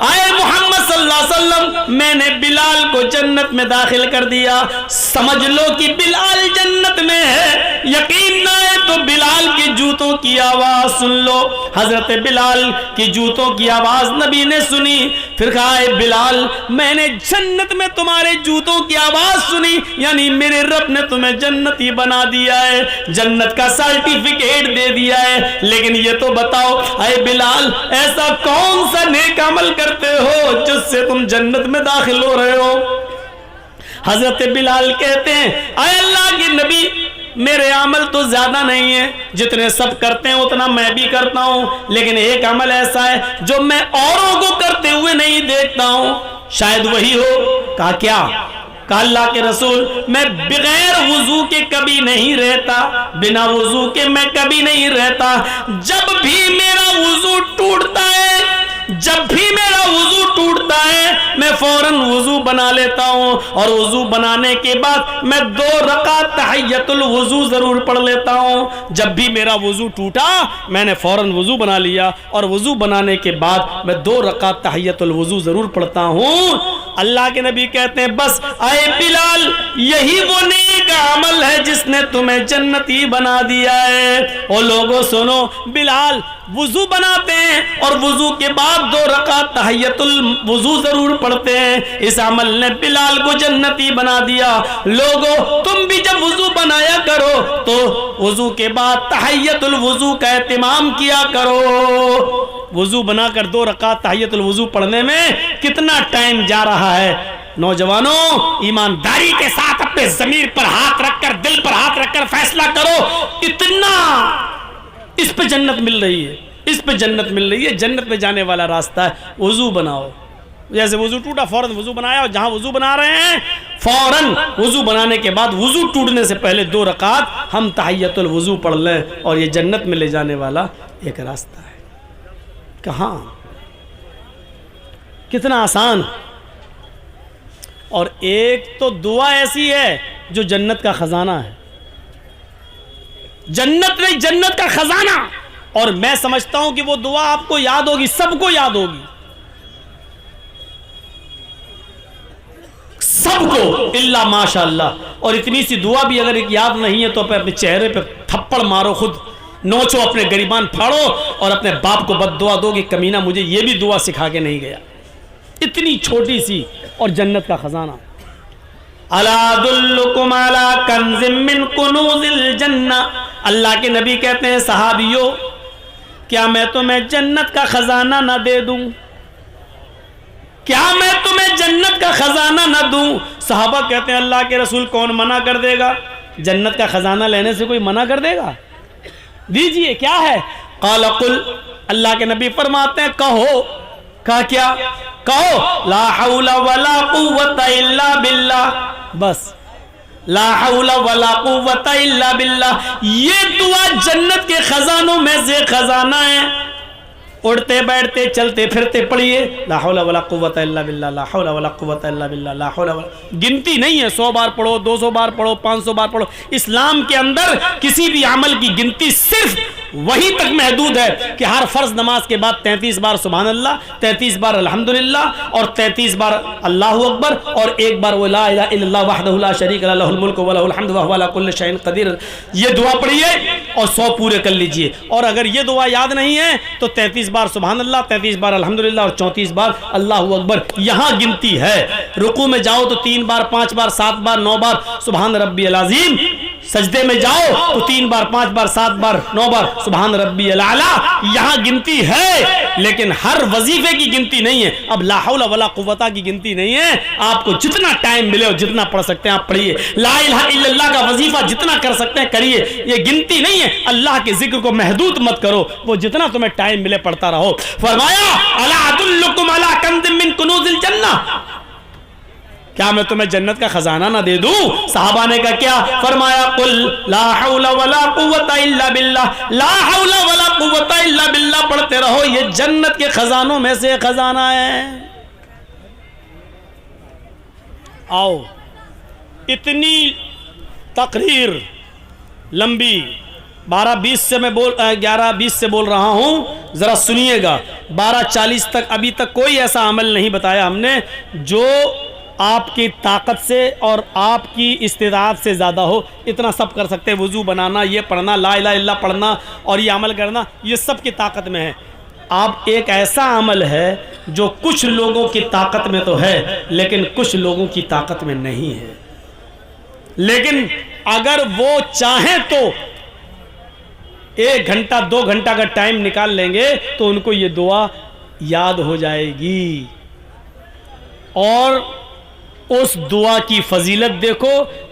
आए मोहम्मद सल्लल्लाहु अलैहि वसल्लम, मैंने बिलाल को जन्नत में दाखिल कर दिया। समझ लो कि बिलाल जन्नत में है, यकीन ना है तो बिलाल के जूतों की आवाज सुन लो। हजरत बिलाल की जूतों की आवाज नबी ने सुनी, फिर कहा बिलाल मैंने जन्नत में तुम्हारे जूतों की आवाज सुनी, यानी मेरे रब ने तुम्हें जन्नती बना दिया है, जन्नत का सर्टिफिकेट दे दिया है। लेकिन ये तो बताओ बिलाल ऐसा कौन सा नेक अमल करते हो जिससे तुम जन्नत में दाखिल हो रहे हो? हजरत बिलाल कहते हैं आए अल्लाह के नबी, मेरे अमल तो ज्यादा नहीं है, जितने सब करते हैं उतना मैं भी करता हूं, लेकिन एक अमल ऐसा है जो मैं औरों को करते हुए नहीं देखता हूं, शायद वही हो। कहा क्या? कहा अल्लाह के रसूल मैं बगैर वुजू के कभी नहीं रहता, बिना वुजू के मैं कभी नहीं रहता। जब भी मेरा वुजू टूटता है, जब भी मेरा वुजू टूटता है मैं फौरन वुजू बना लेता हूं, और वुजू बनाने के बाद मैं 2 रकात तहियतुल वुजू जरूर पढ़ लेता हूं। जब भी मेरा वुजू टूटा मैंने फौरन वुजू बना लिया, और वुजू बनाने के बाद मैं 2 रकात तहियतुल वुजू जरूर पढ़ता हूं। अल्लाह के नबी कहते हैं बस आए बिलाल, यही वो नेक अमल है जिसने तुम्हें जन्नती बना दिया है। और लोगों सुनो, बिलाल वुजू बनाते हैं और वुजू के बाद 2 रकात तहियतुल वुजू जरूर पढ़ते हैं। इस अमल ने बिलाल को जन्नती बना दिया। लोगों तुम भी जब वुजू बनाया करो तो वुजू के बाद तहियतुल वुजू का एहतिमाम किया करो। वुजू बनाकर 2 रकात तहियतुल वुजू पढ़ने में कितना टाइम जा रहा है। नौजवानों ईमानदारी के साथ अपने जमीर पर हाथ रखकर, दिल पर हाथ रखकर फैसला करो, इतना इस पे जन्नत मिल रही है, इस पे जन्नत मिल रही है, जन्नत पे जाने वाला रास्ता है। वुजू बनाओ, जैसे वुजू टूटा फौरन वुजू बनाया, और जहां वुजू बना रहे हैं फौरन वुजू बनाने के बाद वुजू टूटने से पहले 2 रकात हम तहियतुल वुजू पढ़ लें, और ये जन्नत में ले जाने वाला एक रास्ता है। कहाँ, कितना आसान। और एक तो दुआ ऐसी है जो जन्नत का खजाना है, जन्नत नहीं जन्नत का खजाना। और मैं समझता हूं कि वो दुआ आपको याद होगी, सबको याद होगी, सबको इल्ला माशाअल्लाह। और इतनी सी दुआ भी अगर याद नहीं है तो अपने चेहरे पे थप्पड़ मारो, खुद नोचो, अपने गरिबान फाड़ो, और अपने बाप को बद्दुआ दो कि कमीना मुझे ये भी दुआ सिखा के नहीं गया। इतनी छोटी सी और जन्नत का खजाना। अला दुल्लुकुम अला कंज़िम मिन कुनूज़िल जन्ना, अल्लाह के नबी कहते हैं सहाबियों क्या मैं तुम्हें जन्नत का खजाना ना दे दूं? क्या मैं तुम्हें जन्नत का खजाना ना दूं? सहाबा कहते हैं अल्लाह के रसूल कौन मना कर देगा? जन्नत का खजाना लेने से कोई मना कर देगा? दीजिए, क्या है? क़ाल क़ुल, अल्लाह के नबी फरमाते हैं कहो। कहा क्या? कहो ला हौला वला कुव्वता इल्ला बिल्लाह। बस ला हौला वला कुव्वता इल्ला बिल्लाह। ये दुआ जन्नत के खजानों में से खजाना है। उड़ते बैठते चलते फिरते पढ़िए ला हौला वला कुव्वता इल्ला बिल्लाह, ला हौला वला कुव्वता इल्ला बिल्लाह, ला हौला वला। गिनती नहीं है, 100 बार पढ़ो, 200 बार पढ़ो, 500 बार पढ़ो। इस्लाम के अंदर किसी भी अमल की गिनती सिर्फ वही तक महदूद है कि हर फर्ज नमाज के बाद 33 बार सुभान अल्लाह, 33 बार अल्हम्दुलिल्लाह और 33 बार अल्लाहु अकबर और एक बार वो ला इलाहा इल्लल्लाह वहदहु ला शरीक लहु लहुल मुल्कु व लहुल हम्दु व हुवा अला कुल्लि शैइन क़दीर। ये दुआ पढ़िए और 100 पूरे कर लीजिए। और अगर ये दुआ याद नहीं है तो 33 बार सुभान अल्लाह, 33 बार अल्हम्दुलिल्लाह और 34 बार अल्लाहु अकबर। यहाँ गिनती है। रुकू में जाओ तो 3 बार, 5 बार, 7 बार, 9 बार सुभान रब्बियल अज़ीम। सजदे में जाओ तो 3 बार, 5 बार, 7 बार, 9 बार सुभान रब्बियल आला। यहाँ गिनती है, लेकिन हर वजीफे की गिनती नहीं है। अब ला हौला वला कुव्वता की गिनती नहीं है। आपको जितना टाइम मिले और जितना पढ़ सकते हैं आप पढ़िए। ला इलाहा इल्लल्लाह का वजीफा जितना कर सकते हैं करिए। ये गिनती नहीं है। अल्लाह के जिक्र को महदूद मत करो, वो जितना तुम्हें टाइम मिले पढ़ता रहो। फरमाया अला अदुल्लुकुम अला कंज़िम मिन कुनूज़िल जन्नह, क्या मैं तुम्हें जन्नत का खजाना ना दे दूं? साहबा ने कहा क्या? फरमाया कुल ला हौला वला कुव्वता इल्ला बिल्लाह, ला हौला वला कुव्वता इल्ला बिल्लाह पढ़ते रहो। ये जन्नत के खजानों में से खजाना है। आओ, इतनी तकरीर लंबी 12:20 से मैं 11:20 से बोल रहा हूं, जरा सुनिएगा। 12:40 तक अभी तक कोई ऐसा अमल नहीं बताया हमने जो आपकी ताकत से और आपकी इस्तिदात से ज़्यादा हो। इतना सब कर सकते हैं। वज़ू बनाना, ये पढ़ना, ला इलाहा इल्लल्लाह पढ़ना और ये अमल करना, ये सब की ताकत में है। आप एक ऐसा अमल है जो कुछ लोगों की ताकत में तो है लेकिन कुछ लोगों की ताकत में नहीं है। लेकिन अगर वो चाहें तो 1 घंटा 2 घंटा का टाइम निकाल लेंगे तो उनको ये दुआ याद हो जाएगी। और उस दुआ की फजीलत देखो।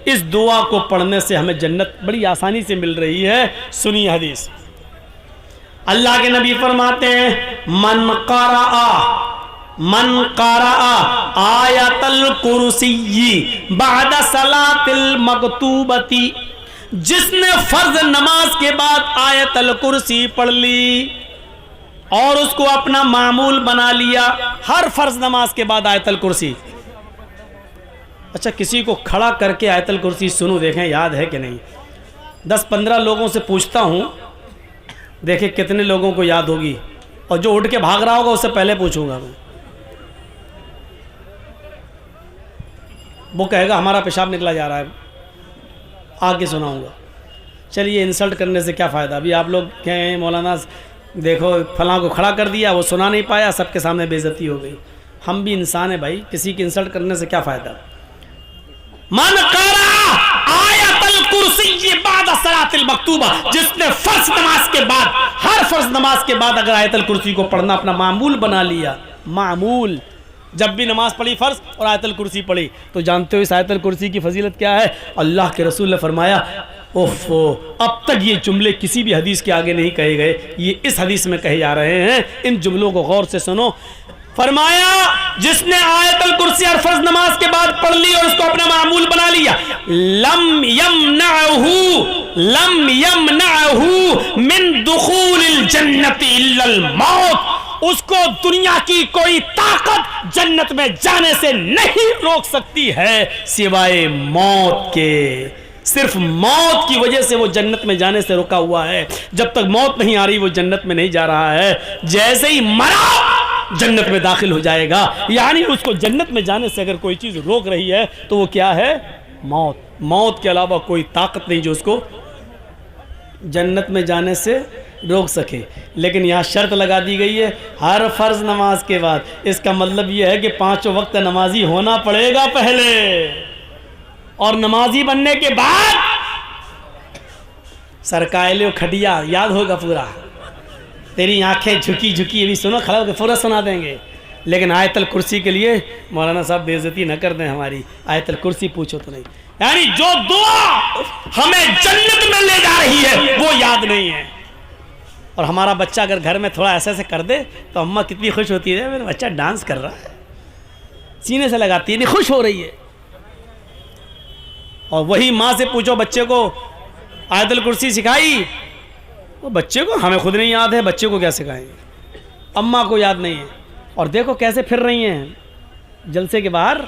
इस दुआ को पढ़ने से हमें जन्नत बड़ी आसानी से मिल रही है। सुनिए हदीस। अल्लाह के नबी फरमाते हैं मन क़राअ आयतल कुर्सी बाद सलातिल मकतूबती, जिसने फर्ज नमाज के बाद आयतल कुर्सी पढ़ ली और उसको अपना मामूल बना लिया। हर फर्ज नमाज के बाद आयतल कुर्सी। अच्छा, किसी को खड़ा करके आयतल कुर्सी सुनो, देखें याद है कि नहीं। 10-15 लोगों से पूछता हूं, देखें कितने लोगों को याद होगी। और जो उठ के भाग रहा होगा उससे पहले पूछूंगा मैं। वो कहेगा हमारा पेशाब निकला जा रहा है, आगे सुनाऊंगा। चलिए, इंसल्ट करने से क्या फ़ायदा। अभी आप लोग कहें मौलाना देखो फलां को खड़ा कर दिया, वो सुना नहीं पाया, सबके सामने बेइज्जती हो गई। हम भी इंसान है भाई, किसी की इंसल्ट करने से क्या फ़ायदा। मन क़रा आयतल कुर्सी बाद सलातिल मकतूबा, जिसने फर्ज नमाज के बाद, हर फर्ज नमाज के बाद अगर आयतल कुर्सी को पढ़ना अपना मामूल बना लिया। मामूल, जब भी नमाज पढ़ी फर्ज और आयतल कुर्सी पढ़ी, तो जानते हो इस आयतल कुर्सी की फजीलत क्या है? अल्लाह के रसूल ने फरमाया, ओफो, अब तक ये जुमले किसी भी हदीस के आगे नहीं कहे गए, ये इस हदीस में कहे जा रहे हैं। इन जुमलों को गौर से सुनो। फरमाया जिसने आयतल कुर्सी और फर्ज नमाज के बाद पढ़ ली और उसको अपना मामूल बना लिया, लम यमनअहू मिन दुखूलिल जन्नति इल्लल मौत, उसको दुनिया की कोई ताकत जन्नत में जाने से नहीं रोक सकती है सिवाय मौत के। सिर्फ मौत की वजह से वो जन्नत में जाने से रुका हुआ है। जब तक मौत नहीं आ रही वो जन्नत में नहीं जा रहा है। जैसे ही मरा जन्नत में दाखिल हो जाएगा। यानी उसको जन्नत में जाने से अगर कोई चीज़ रोक रही है तो वो क्या है? मौत। मौत के अलावा कोई ताकत नहीं जो उसको जन्नत में जाने से रोक सके। लेकिन यहाँ शर्त लगा दी गई है हर फर्ज नमाज के बाद। इसका मतलब ये है कि 5 वक्त नमाजी होना पड़ेगा पहले, और नमाजी बनने के बाद सरकायले खटिया याद होगा पूरा। तेरी आंखें झुकी झुकी, अभी सुनो, खड़ा होकर पूरा सुना देंगे। लेकिन आयतल कुर्सी के लिए मौलाना साहब बेइज्जती न कर दें हमारी, आयतल कुर्सी पूछो तो नहीं। यानी जो दुआ हमें जन्नत में ले जा रही है वो याद नहीं है। और हमारा बच्चा अगर घर में थोड़ा ऐसे ऐसे कर दे तो अम्मा कितनी खुश होती है, मेरा बच्चा डांस कर रहा है, सीने से लगाती है, नहीं खुश हो रही है। और वही माँ से पूछो बच्चे को आयतल कुर्सी सिखाई, वो बच्चे को, हमें खुद नहीं याद है, बच्चे को क्या सिखाएंगे, अम्मा को याद नहीं है। और देखो कैसे फिर रही हैं जलसे के बाहर,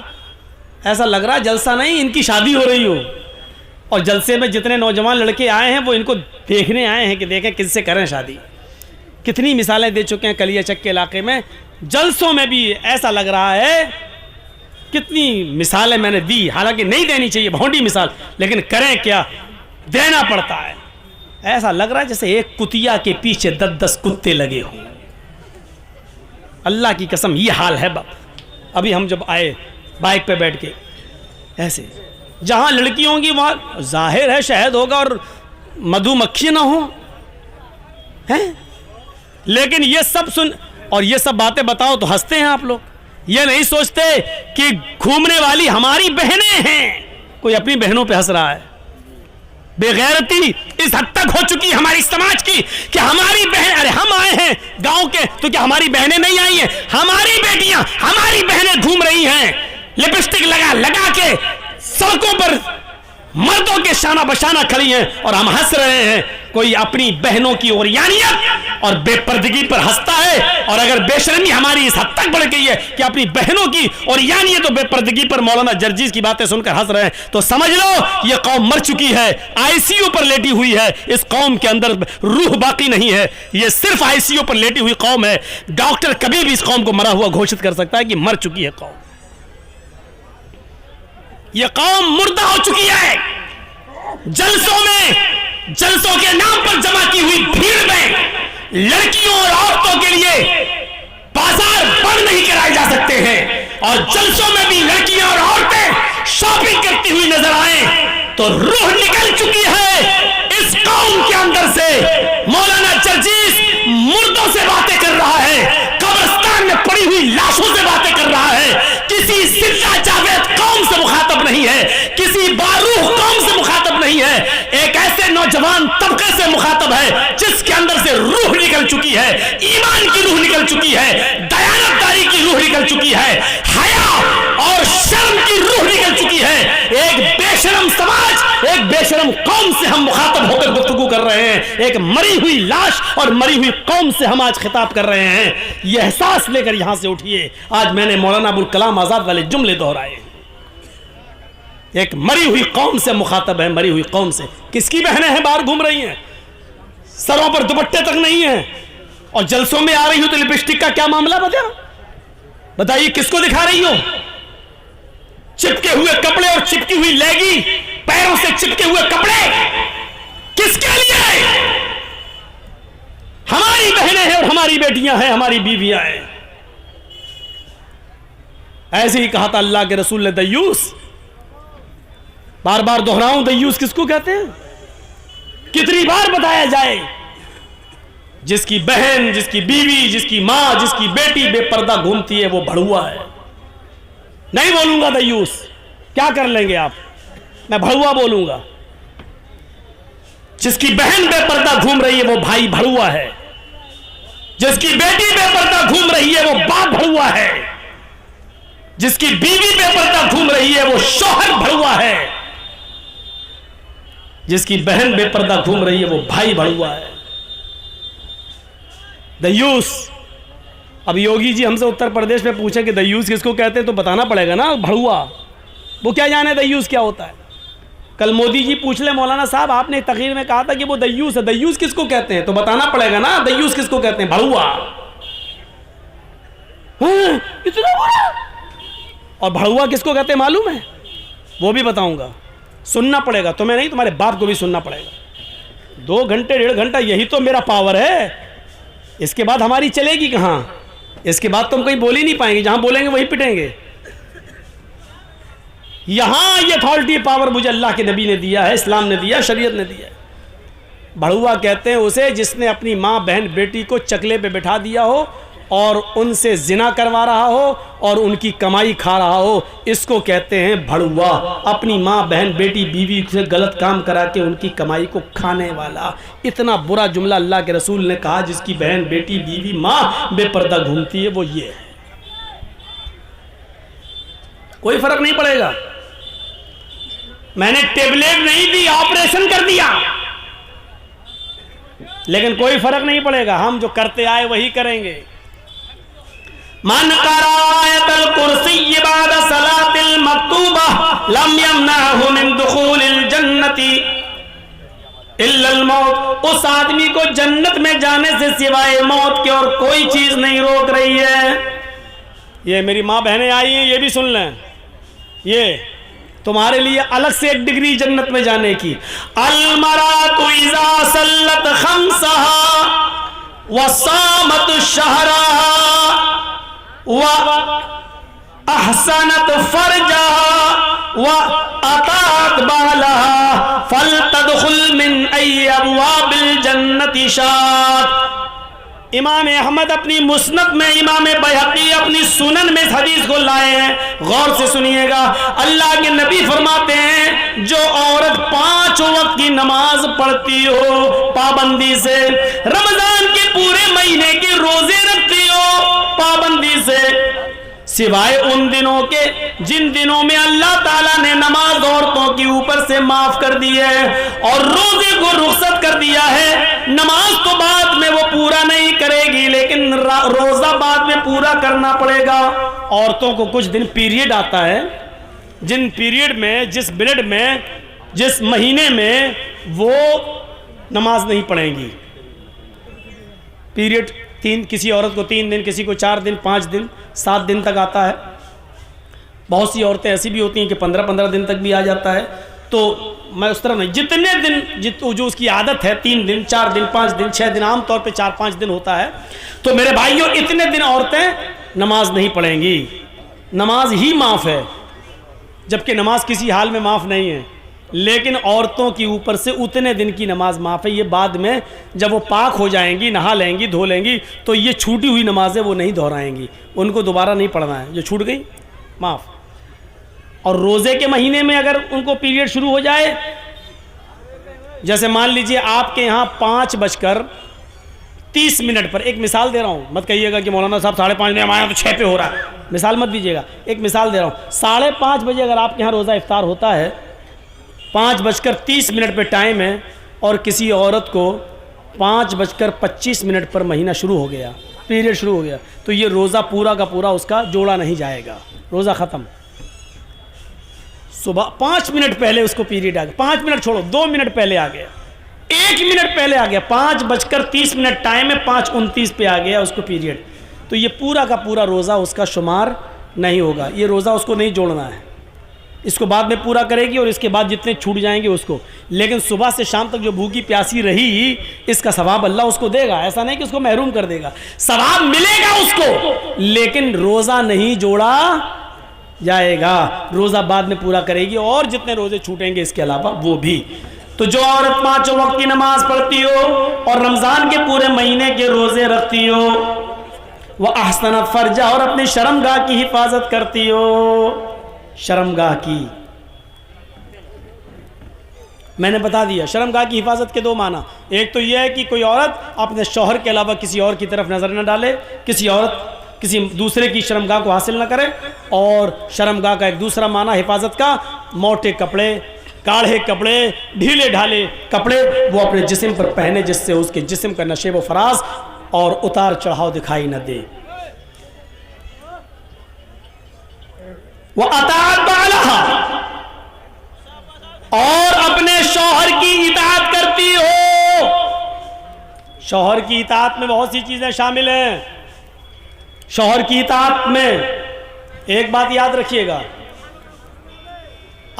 ऐसा लग रहा है जलसा नहीं इनकी शादी हो रही हो। और जलसे में जितने नौजवान लड़के आए हैं वो इनको देखने आए हैं कि देखें किससे करें शादी। कितनी मिसालें दे चुके हैं कलियाचक के इलाके में, जलसों में भी ऐसा लग रहा है, कितनी मिसालें मैंने दी, हालांकि नहीं देनी चाहिए भौंडी मिसाल, लेकिन करें क्या, देना पड़ता है। ऐसा लग रहा है जैसे एक कुतिया के पीछे 10-10 कुत्ते लगे हों। अल्लाह की कसम ये हाल है बाप। अभी हम जब आए बाइक पे बैठ के, ऐसे जहां लड़की होंगी वहां जाहिर है शहद होगा और मधुमक्खी ना हो, हैं? लेकिन ये सब सुन और ये सब बातें बताओ तो हंसते हैं आप लोग। ये नहीं सोचते कि घूमने वाली हमारी बहनें हैं। कोई अपनी बहनों पे हंस रहा है। बेगैरती इस हद तक हो चुकी है हमारी समाज की कि हमारी बहन, अरे हम आए हैं गांव के तो क्या हमारी बहनें नहीं आई हैं? हमारी बेटियां, हमारी बहनें घूम रही हैं लिपस्टिक लगा लगा के सड़कों पर मर्दों के शाना बशाना खड़ी हैं और हम हंस रहे हैं। कोई अपनी बहनों की ओरियानियत और बेपर्दगी पर हंसता है। और अगर बेशर्मी हमारी इस हद तक बढ़ गई है कि अपनी बहनों की ओरियानियत और बेपर्दगी पर मौलाना जर्जीज की बातें सुनकर हंस रहे हैं, तो समझ लो ये कौम मर चुकी है, आईसीयू पर लेटी हुई है। इस कौम के अंदर रूह बाकी नहीं है, ये सिर्फ आईसीयू पर लेटी हुई कौम है। डॉक्टर कभी भी इस कौम को मरा हुआ घोषित कर सकता है कि मर चुकी है कौम। यह कौम मुर्दा हो चुकी है। जलसों में, जलसों के नाम पर जमा की हुई भीड़ में लड़कियों और औरतों के लिए बाजार बंद नहीं कराए जा सकते हैं। और जलसों में भी लड़कियां और औरतें शॉपिंग करती हुई नजर आए तो रूह निकल चुकी है इस कौम के अंदर से। मौलाना जर्जीस मुर्दों से बातें कर रहा है, कब्रिस्तान में पड़ी हुई लाशों से बातें कर रहा है। किसी सिद्दा जावेद कौम से मुखातब नहीं है, किसी बारूह कौम से मुखातब नहीं है, एक ऐसे नौजवान तबके से मुखातब है जिसके अंदर से रूह निकल चुकी है, ईमान की रूह निकल चुकी है, दयानतदारी की रूह निकल चुकी है, हया और शर्म की रूह निकल चुकी है। एक बेशरम समाज, एक बेशरम कौम से हम मुखातब होकर गुफ्तगू कर रहे हैं। एक मरी हुई लाश और मरी हुई कौम से हम आज खिताब कर रहे हैं। यह एहसास लेकर यहां से उठिए। आज मैंने मौलाना अबुल कलाम आजाद वाले जुमले दोहराए। एक मरी हुई कौम से मुखातब है, मरी हुई कौम से। किसकी बहनें हैं बाहर घूम रही हैं, सरों पर दुपट्टे तक नहीं है और जलसों में आ रही हो तो लिपस्टिक का क्या मामला बताइए किसको दिखा रही हो? चिपके हुए कपड़े और चिपकी हुई लेगी, पैरों से चिपके हुए कपड़े किसके लिए? हमारी बहनें हैं और हमारी बेटियां हैं, हमारी बीवियां हैं। ऐसे ही कहा था अल्लाह के रसूल ने दयूस। बार बार दोहराऊं, दयूस किसको कहते हैं? कितनी बार बताया जाए? जिसकी बहन, जिसकी बीवी, जिसकी मां, जिसकी बेटी बेपर्दा घूमती है वो भड़ुआ है। नहीं बोलूंगा दयूस, क्या कर लेंगे आप, मैं भड़ुआ बोलूंगा। जिसकी बहन बेपर्दा घूम रही है वो भाई भड़ुआ है, जिसकी बेटी बेपर्दा घूम रही है वो बाप भड़ुआ है, जिसकी बीवी बेपर्दा घूम रही है वो शौहर भड़ुआ है, जिसकी बहन बेपर्दा घूम रही है वो भाई भड़ुआ है। दयूस। अब योगी जी हमसे उत्तर प्रदेश में पूछे कि दयूस किसको कहते हैं तो बताना पड़ेगा ना, भड़ुआ। वो क्या जाने दयूस क्या होता है? कल मोदी जी पूछ ले मौलाना साहब आपने तकरीर में कहा था कि वो दयूस है, दयूस किसको कहते हैं तो बताना पड़ेगा ना, दयूस किसको कहते हैं? भड़ुआ। इतना बुरा। और भड़ुआ किसको कहते हैं मालूम है? वो भी बताऊंगा, सुनना पड़ेगा तुम्हें, नहीं तुम्हारे बाप को भी सुनना पड़ेगा। 2 घंटे 1.5 घंटा यही तो मेरा पावर है। इसके बाद हमारी चलेगी कहां? इसके बाद तुम कहीं बोल ही नहीं पाएंगे, जहां बोलेंगे वहीं पिटेंगे। यहां ये अथॉरिटी पावर मुझे अल्लाह के नबी ने दिया है, इस्लाम ने दिया, शरीयत ने दिया है। भड़ुआ कहते हैं उसे जिसने अपनी माँ बहन बेटी को चकले पे बिठा दिया हो और उनसे जिना करवा रहा हो और उनकी कमाई खा रहा हो, इसको कहते हैं भड़ुआ। अपनी माँ बहन बेटी बीवी से गलत काम करा के उनकी कमाई को खाने वाला। इतना बुरा जुमला अल्लाह के रसूल ने कहा जिसकी बहन बेटी बीवी माँ बेपर्दा घूमती है, वो ये है। कोई फर्क नहीं पड़ेगा। मैंने टेबलेट नहीं दी, ऑपरेशन कर दिया, लेकिन कोई फर्क नहीं पड़ेगा। हम जो करते आए वही करेंगे। मन करायतल कुर्सी बाद सलातिल मक्तूबा लम यमनहु मिन दुखूलिल जन्नती इल्लल मौत। उस आदमी को जन्नत में जाने से सिवाय मौत के और कोई चीज नहीं रोक रही है। ये मेरी माँ बहनें आई हैं, ये भी सुन लें, ये तुम्हारे लिए अलग से एक डिग्री जन्नत में जाने की। अल मरातु इज़ा सल्लत खम्सहा व सामत शहरहा व अहसनत फरजहा व अतात बालहा फलतदखुल मिन अय्यि अबवाबिल जन्नति शात। इमाम अहमद अपनी मुस्नद में, इमाम बैहक़ी अपनी सुनन में इस हदीस को लाए हैं। गौर से सुनिएगा। अल्लाह के नबी फरमाते हैं जो औरत 5 वक्त की नमाज पढ़ती हो पाबंदी से, रमजान के पूरे महीने के रोजे रखती हो पाबंदी से, सिवाय उन दिनों के जिन दिनों में अल्लाह ताला ने नमाज औरतों के ऊपर से माफ कर दी है और रोजे को रुखसत कर दिया है। नमाज तो बाद में वो पूरा नहीं करेगी, लेकिन रोजा बाद में पूरा करना पड़ेगा। औरतों को कुछ दिन पीरियड आता है, जिन पीरियड में, जिस पीरियड में, जिस महीने में वो नमाज नहीं पढ़ेंगी। पीरियड किसी औरत को 3 दिन, किसी को 4 दिन, 5 दिन, 7 दिन तक आता है। बहुत सी औरतें ऐसी भी होती हैं कि 15-15 दिन तक भी आ जाता है। तो मैं उस तरह नहीं, जितने दिन जो उसकी आदत है, 3 दिन, 4 दिन, 5 दिन, 6 दिन, आमतौर पे 4-5 दिन होता है। तो मेरे भाइयों, इतने दिन औरतें नमाज नहीं पढ़ेंगी। नमाज ही माफ़ है, जबकि नमाज किसी हाल में माफ़ नहीं है, लेकिन औरतों के ऊपर से उतने दिन की नमाज माफ़ है। ये बाद में जब वो पाक हो जाएंगी, नहा लेंगी, धो लेंगी, तो ये छूटी हुई नमाजें वो नहीं दोहराएंगी, उनको दोबारा नहीं पढ़ना है। जो छूट गई माफ़। और रोज़े के महीने में अगर उनको पीरियड शुरू हो जाए, जैसे मान लीजिए आपके यहाँ 5:30 पर, एक मिसाल दे रहा हूँ, मत कहिएगा कि मौलाना साहब 5:30 में हमारे यहाँ तो 6 पे हो रहा है, मिसाल मत दीजिएगा, एक मिसाल दे रहा हूँ। 5:30 बजे अगर आपके यहाँ रोज़ा इफ्तार होता है, 5:30 पे टाइम है, और किसी औरत को 5:25 पर महीना शुरू हो गया, पीरियड शुरू हो गया, तो ये रोज़ा पूरा का पूरा उसका जोड़ा नहीं जाएगा, रोज़ा ख़त्म। सुबह 5 मिनट पहले उसको पीरियड आ गया, 5 मिनट छोड़ो, 2 मिनट पहले आ गया, 1 मिनट पहले आ गया, 5:30 टाइम है, 5:29 पे आ गया उसको पीरियड, तो ये पूरा का पूरा रोज़ा उसका शुमार नहीं होगा। ये रोज़ा उसको नहीं जोड़ना है, इसको बाद में पूरा करेगी और इसके बाद जितने छूट जाएंगे उसको। लेकिन सुबह से शाम तक जो भूखी प्यासी रही, इसका सवाब अल्लाह उसको देगा। ऐसा नहीं कि उसको महरूम कर देगा, सवाब मिलेगा उसको, लेकिन रोज़ा नहीं जोड़ा जाएगा। रोज़ा बाद में पूरा करेगी और जितने रोज़े छूटेंगे इसके अलावा वो भी। तो जो औरत 5 वक्त की नमाज पढ़ती हो और रमज़ान के पूरे महीने के रोज़े रखती हो, वह अहसनत फरजा, और अपनी शर्मगाह की हिफाजत करती हो। शर्मगाह की मैंने बता दिया, शर्मगाह की हिफाजत के 2 माना। एक तो यह है कि कोई औरत अपने शौहर के अलावा किसी और की तरफ नज़र न डाले, किसी औरत किसी दूसरे की शर्मगाह को हासिल न करे। और शर्मगाह का एक दूसरा माना हिफाजत का, मोटे कपड़े, गाढ़े कपड़े, ढीले ढाले कपड़े वो अपने जिस्म पर पहने, जिससे उसके जिस्म का नशेब व फराज और उतार चढ़ाव दिखाई न दे। वो अताअत बालहा, और अपने शौहर की इताअत करती हो। शौहर की इताअत में बहुत सी चीजें शामिल हैं। शौहर की इताअत में एक बात याद रखिएगा,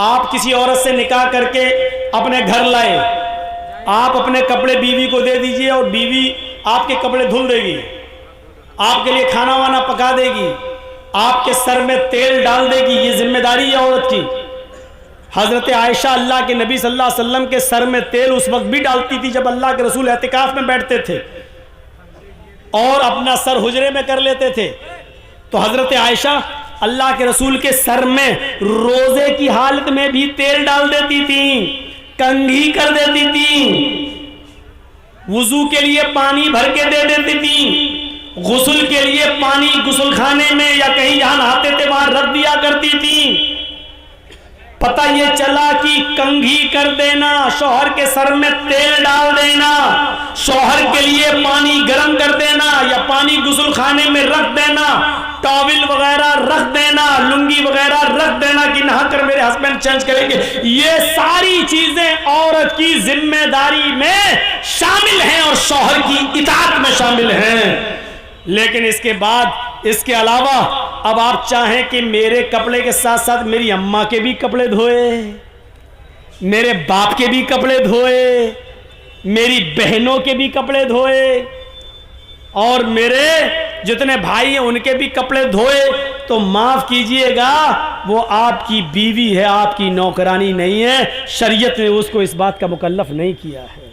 आप किसी औरत से निकाह करके अपने घर लाए, आप अपने कपड़े बीवी को दे दीजिए और बीवी आपके कपड़े धुल देगी, आपके लिए खाना वाना पका देगी, आपके सर में तेल डाल देगी। ये जिम्मेदारी है औरत की। हज़रत आयशा अल्लाह के नबी सल्लल्लाहु अलैहि वसल्लम के सर में तेल उस वक्त भी डालती थी जब अल्लाह के रसूल एतिकाफ में बैठते थे और अपना सर हुजरे में कर लेते थे। तो हज़रत आयशा अल्लाह के रसूल के सर में रोज़े की हालत में भी तेल डाल देती थी, कंघी कर देती थी, वुजू के लिए पानी भर के दे देती थी, गुस्ल के लिए पानी गुस्ल खाने में या कहीं जहां नहाते थे वहां रख दिया करती थी। पता ये चला कि कंघी कर देना, शौहर के सर में तेल डाल देना, शौहर के लिए पानी गर्म कर देना या पानी गुस्ल खाने में रख देना, टॉवल वगैरह रख देना, लुंगी वगैरह रख देना कि नहाकर मेरे हस्बैंड चेंज करेंगे, ये सारी चीजें औरत की जिम्मेदारी में शामिल हैं और शौहर की इताअत में शामिल हैं। लेकिन इसके बाद, इसके अलावा अब आप चाहें कि मेरे कपड़े के साथ साथ मेरी अम्मा के भी कपड़े धोए, मेरे बाप के भी कपड़े धोए, मेरी बहनों के भी कपड़े धोए और मेरे जितने भाई हैं उनके भी कपड़े धोए, तो माफ कीजिएगा वो आपकी बीवी है, आपकी नौकरानी नहीं है। शरीयत ने उसको इस बात का मुकल्लफ नहीं किया है।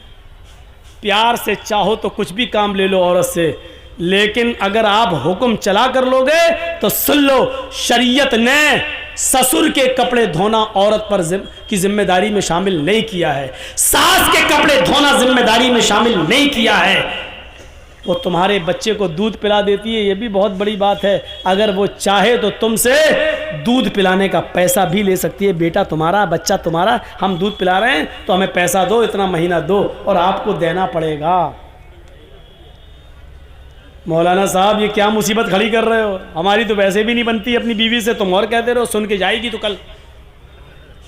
प्यार से चाहो तो कुछ भी काम ले लो औरत से, लेकिन अगर आप हुक्म चला कर लोगे तो सुन लो, शरीयत ने ससुर के कपड़े धोना औरत पर की जिम्मेदारी में शामिल नहीं किया है, सास के कपड़े धोना जिम्मेदारी में शामिल नहीं किया है। वो तुम्हारे बच्चे को दूध पिला देती है, ये भी बहुत बड़ी बात है। अगर वो चाहे तो तुमसे दूध पिलाने का पैसा भी ले सकती है। बेटा तुम्हारा, बच्चा तुम्हारा, हम दूध पिला रहे हैं तो हमें पैसा दो, इतना महीना दो, और आपको देना पड़ेगा। मौलाना साहब ये क्या मुसीबत खड़ी कर रहे हो, हमारी तो वैसे भी नहीं बनती अपनी बीवी से, तुम और कहते रहो, सुन के जाएगी तो कल।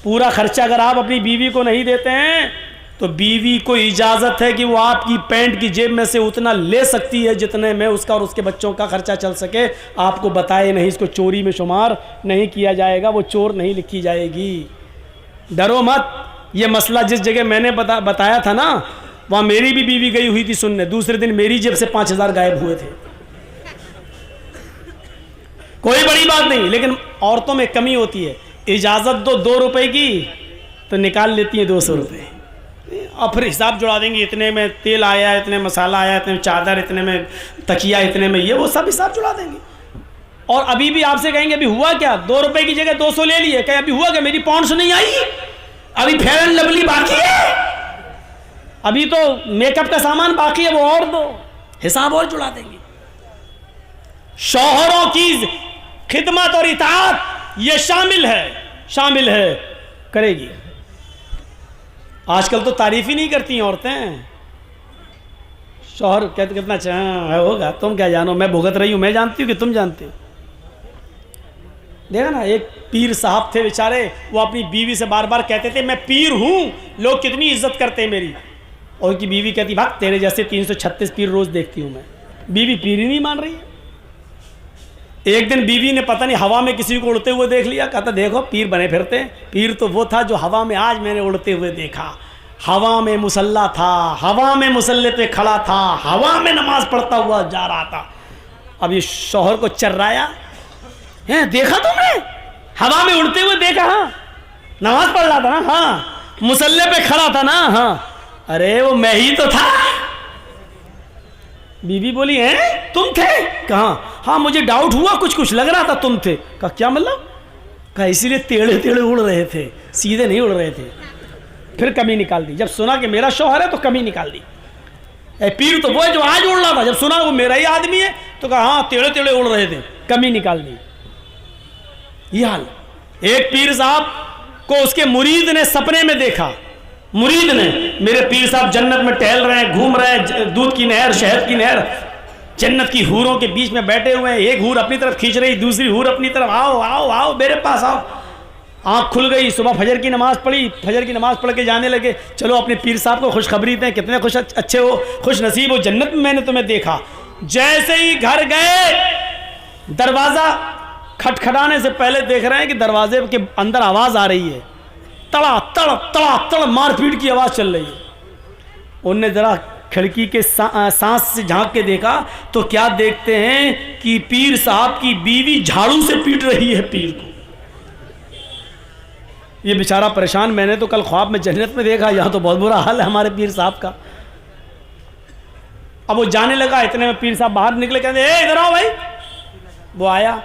पूरा खर्चा अगर आप अपनी बीवी को नहीं देते हैं तो बीवी को इजाज़त है कि वो आपकी पैंट की जेब में से उतना ले सकती है जितने में उसका और उसके बच्चों का खर्चा चल सके। आपको बताए नहीं, इसको चोरी में शुमार नहीं किया जाएगा, वो चोर नहीं लिखी जाएगी। डरो मत। ये मसला जिस जगह मैंने बताया था ना, वहाँ मेरी भी बीवी गई हुई थी सुनने, दूसरे दिन मेरी जेब से 5000 गायब हुए थे। कोई बड़ी बात नहीं, लेकिन औरतों में कमी होती है। इजाज़त दो 2 रुपए की तो निकाल लेती है 200 रुपये, और फिर हिसाब जुड़ा देंगे, इतने में तेल आया, इतने में मसाला आया, इतने में चादर, इतने में तकिया, इतने में ये, वो सब हिसाब जुड़ा देंगे। और अभी भी आपसे कहेंगे अभी हुआ क्या, 2 रुपए की जगह 200 ले लिए, कहें अभी हुआ क्या, मेरी पॉन्ड्स नहीं आई, अभी फेयर एंड लवली बाकी है, अभी तो मेकअप का सामान बाकी है, वो और दो, हिसाब और जुड़ा देंगे। शौहरों की खिदमत और इताअत ये शामिल है, करेगी। आजकल तो तारीफ ही नहीं करती औरतें। शौहर कहते कितना अच्छा होगा, तुम क्या जानो, मैं भुगत रही हूं, मैं जानती हूं कि तुम जानते हो। देखा ना, एक पीर साहब थे बेचारे, वो अपनी बीवी से बार बार कहते थे मैं पीर हूं, लोग कितनी इज्जत करते हैं मेरी, और उनकी बीवी कहती भाग तेरे जैसे 336 पीर रोज देखती हूं मैं। बीवी पीर ही नहीं मान रही है। एक दिन बीवी ने पता नहीं हवा में किसी को उड़ते हुए देख लिया, कहता देखो पीर बने फिरते हैं। पीर तो वो था जो हवा में आज मैंने उड़ते हुए देखा, हवा में मुसल्ला था, हवा में मुसल्ले पे खड़ा था, हवा में नमाज पढ़ता हुआ जा रहा था। अब ये शौहर को चर्राया, है देखा तुमने, हवा में उड़ते हुए देखा, हाँ नमाज पढ़ रहा था ना, हाँ मुसल्ले पे खड़ा था ना, हाँ अरे वो मैं ही तो था। बीवी बोली हैं तुम थे, कहाँ, हाँ मुझे डाउट हुआ, कुछ लग रहा था तुम थे। कहा क्या मतलब, कहा इसीलिए टेढ़े टेढ़े उड़ रहे थे, सीधे नहीं उड़ रहे थे। फिर कमी निकाल दी, जब सुना कि मेरा शौहर है तो कमी निकाल दी। पीर तो वो है जो आज उड़ रहा था, जब सुना वो मेरा ही आदमी है तो कहा हाँ टेढ़े टेढ़े उड़ रहे थे, कमी निकाल दी। ये हाल। एक पीर साहब को उसके मुरीद ने सपने में देखा, मुरीद ने, मेरे पीर साहब जन्नत में टहल रहे हैं, घूम रहे हैं, दूध की नहर, शहद की नहर, जन्नत की हूरों के बीच में बैठे हुए हैं, एक हूर अपनी तरफ खींच रही, दूसरी हूर अपनी तरफ, आओ आओ आओ मेरे पास आओ। आँख खुल गई, सुबह फजर की नमाज पढ़ी, फजर की नमाज पढ़ के जाने लगे, चलो अपने पीर साहब को खुशखबरी दें, कितने अच्छे हो, खुश नसीब हो, जन्नत में मैंने तुम्हें देखा। जैसे ही घर गए, दरवाज़ा खटखटाने से पहले देख रहे हैं कि दरवाजे के अंदर आवाज़ आ रही है, तड़ा तड़ तड़ा तड़ मारपीट की आवाज़ चल रही है। उनने ज़रा खिड़की के सांस से झांक के देखा तो क्या देखते हैं कि पीर साहब की बीवी झाड़ू से पीट रही है पीर को। ये बेचारा परेशान, मैंने तो कल ख्वाब में जन्नत में देखा, यहाँ तो बहुत बुरा हाल है हमारे पीर साहब का। अब वो जाने लगा, इतने में पीर साहब बाहर निकले, कहते ए इधर आओ भाई। वो आया,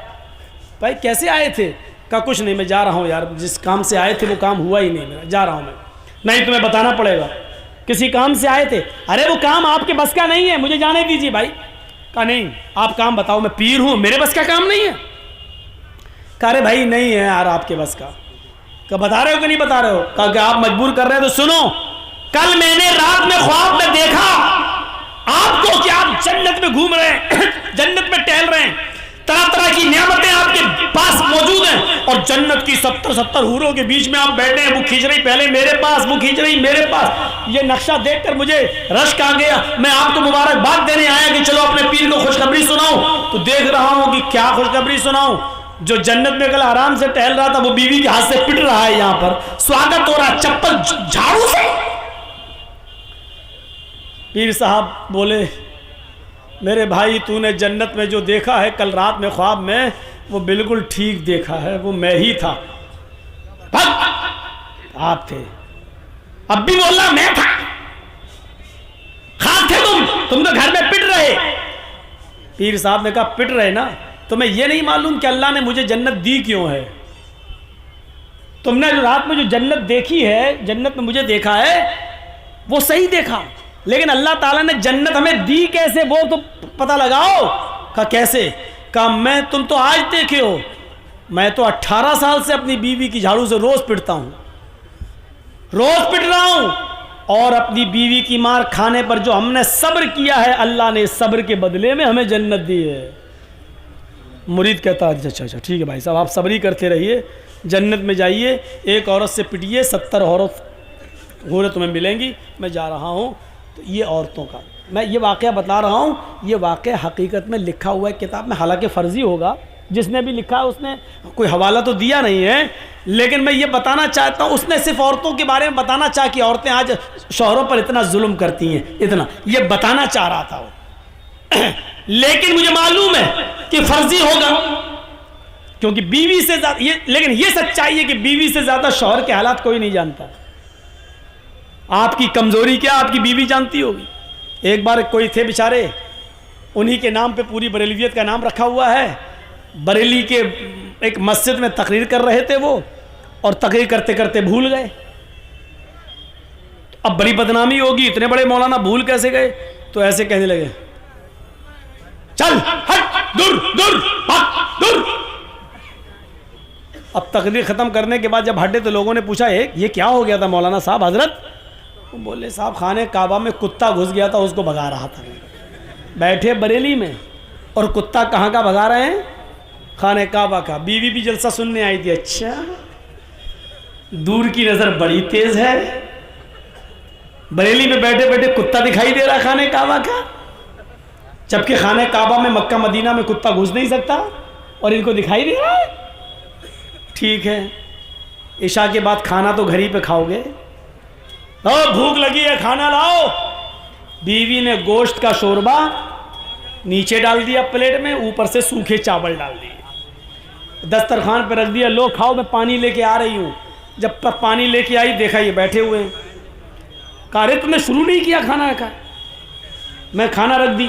भाई कैसे आए थे? कहा कुछ नहीं, मैं जा रहा हूँ यार, जिस काम से आए थे वो काम हुआ ही नहीं मेरा, जा रहा हूँ मैं। नहीं तुम्हें बताना पड़ेगा, किसी काम से आए थे? अरे वो काम आपके बस का नहीं है, मुझे जाने दीजिए भाई। कहा नहीं आप काम बताओ, मैं पीर हूँ, मेरे बस का काम नहीं है। कहा अरे भाई नहीं है यार आपके बस का। कहा बता रहे हो कि नहीं बता रहे हो? कहा कि आप मजबूर कर रहे हैं तो सुनो, कल मैंने रात में ख्वाब में देखा आपको कि आप जन्नत में घूम रहे हैं, जन्नत में टहल रहे हैं, तरह तरह की नियामतें आपके पास मौजूद हैं, और जन्नत की 70-70 हूरों के बीच में आप बैठे हैं, वो खींच रही पहले मेरे पास, वो खींच रही मेरे पास। ये नक्शा देखकर मुझे रश्क आ गया, मैं आपको मुबारकबाद देने आया कि चलो अपने पीर को खुशखबरी सुनाऊं। तो देख रहा हूं कि क्या खुशखबरी सुनाऊं, जो जन्नत में कल आराम से टहल रहा था वो बीवी के हाथ से पिट रहा है, यहां पर स्वागत हो रहा है चप्पल झाड़ू से। पीर साहब बोले मेरे भाई तूने जन्नत में जो देखा है कल रात में ख्वाब में, वो बिल्कुल ठीक देखा है, वो मैं ही था। आप थे, अब भी बोल रहा मैं था, खास थे तुम तो घर में पिट रहे। पीर साहब ने कहा पिट रहे ना, तुम्हें यह नहीं मालूम कि अल्लाह ने मुझे जन्नत दी क्यों है? तुमने जो रात में जो जन्नत देखी है, जन्नत में मुझे देखा है, वो सही देखा, लेकिन अल्लाह ताला ने जन्नत हमें दी कैसे वो तो पता लगाओ। कहा कैसे? कहा मैं, तुम तो आज देखे हो, मैं तो 18 साल से अपनी बीवी की झाड़ू से रोज पिटता हूं, रोज पिट रहा हूं, और अपनी बीवी की मार खाने पर जो हमने सब्र किया है, अल्लाह ने सब्र के बदले में हमें जन्नत दी है। मुरीद कहता है अच्छा अच्छा ठीक है भाई साहब, आप सब्र ही करते रहिए, जन्नत में जाइए, एक औरत से पिटिए, 70 औरत हूरें तुम्हें मिलेंगी, मैं जा रहा हूँ। तो ये औरतों का मैं ये वाक़या बता रहा हूँ, ये वाक़या हकीकत में लिखा हुआ है किताब में, हालांकि फ़र्ज़ी होगा, जिसने भी लिखा उसने कोई हवाला तो दिया नहीं है, लेकिन मैं ये बताना चाहता हूँ, उसने सिर्फ औरतों के बारे में बताना चाहा कि औरतें आज शौहरों पर इतना जुल्म करती हैं, इतना ये बताना चाह रहा था वो। लेकिन मुझे मालूम है कि फ़र्ज़ी होगा, क्योंकि बीवी से ज़्यादा ये, लेकिन ये सच्चाई है कि बीवी से ज़्यादा शौहर के हालात कोई नहीं जानता। आपकी कमज़ोरी क्या आपकी बीवी जानती होगी। एक बार कोई थे बेचारे, उन्हीं के नाम पे पूरी बरेलवियत का नाम रखा हुआ है, बरेली के एक मस्जिद में तकरीर कर रहे थे वो, और तकरीर करते करते भूल गए। अब बड़ी बदनामी होगी, इतने बड़े मौलाना भूल कैसे गए? तो ऐसे कहने लगे चल हट दूर दूर हट दूर। अब तकरीर ख़त्म करने के बाद जब हटे तो लोगों ने पूछा ये क्या हो गया था मौलाना साहब हजरत? वो बोले साहब खाने काबा में कुत्ता घुस गया था, उसको भगा रहा था। बैठे बरेली में, और कुत्ता कहाँ का भगा रहे हैं? खाने काबा का। बीवी भी जलसा सुनने आई थी। अच्छा दूर की नज़र बड़ी तेज़ है, बरेली में बैठे बैठे कुत्ता दिखाई दे रहा खाने काबा का, जबकि खाने काबा में मक्का मदीना में कुत्ता घुस नहीं सकता और इनको दिखाई दे रहा है। ठीक है, इशा के बाद खाना तो घर ही पे खाओगे, भूख लगी है खाना लाओ। बीवी ने गोश्त का शोरबा नीचे डाल दिया प्लेट में, ऊपर से सूखे चावल डाल दिए, दस्तरखान पे रख दिया, लो खाओ, मैं पानी लेके आ रही हूँ। जब तक पानी लेके आई देखा ये बैठे हुए हैं। कहा अरे तुमने शुरू नहीं किया खाना का? मैं खाना रख दी।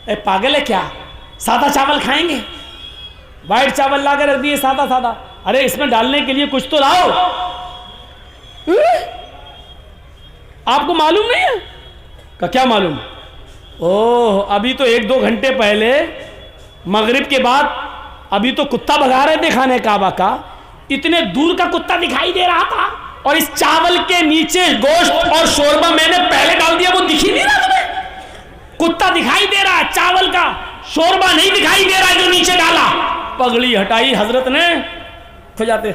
ए पागल है क्या, सादा चावल खाएंगे? वाइट चावल ला कर रख दिए सादा सादा। अरे इसमें डालने के लिए कुछ तो लाओ। आपको मालूम नहीं है? का क्या मालूम? ओह अभी तो 1-2 घंटे पहले मगरिब के बाद अभी तो कुत्ता भगा रहे थे खाने काबा का, इतने दूर का कुत्ता दिखाई दे रहा था, और इस चावल के नीचे गोश्त और शोरबा मैंने पहले डाल दिया, वो दिख ही नहीं रहा तुम्हें? कुत्ता दिखाई दे रहा है, चावल का शोरबा नहीं दिखाई दे रहा है जो नीचे डाला। पगड़ी हटाई हजरत ने, खुजाते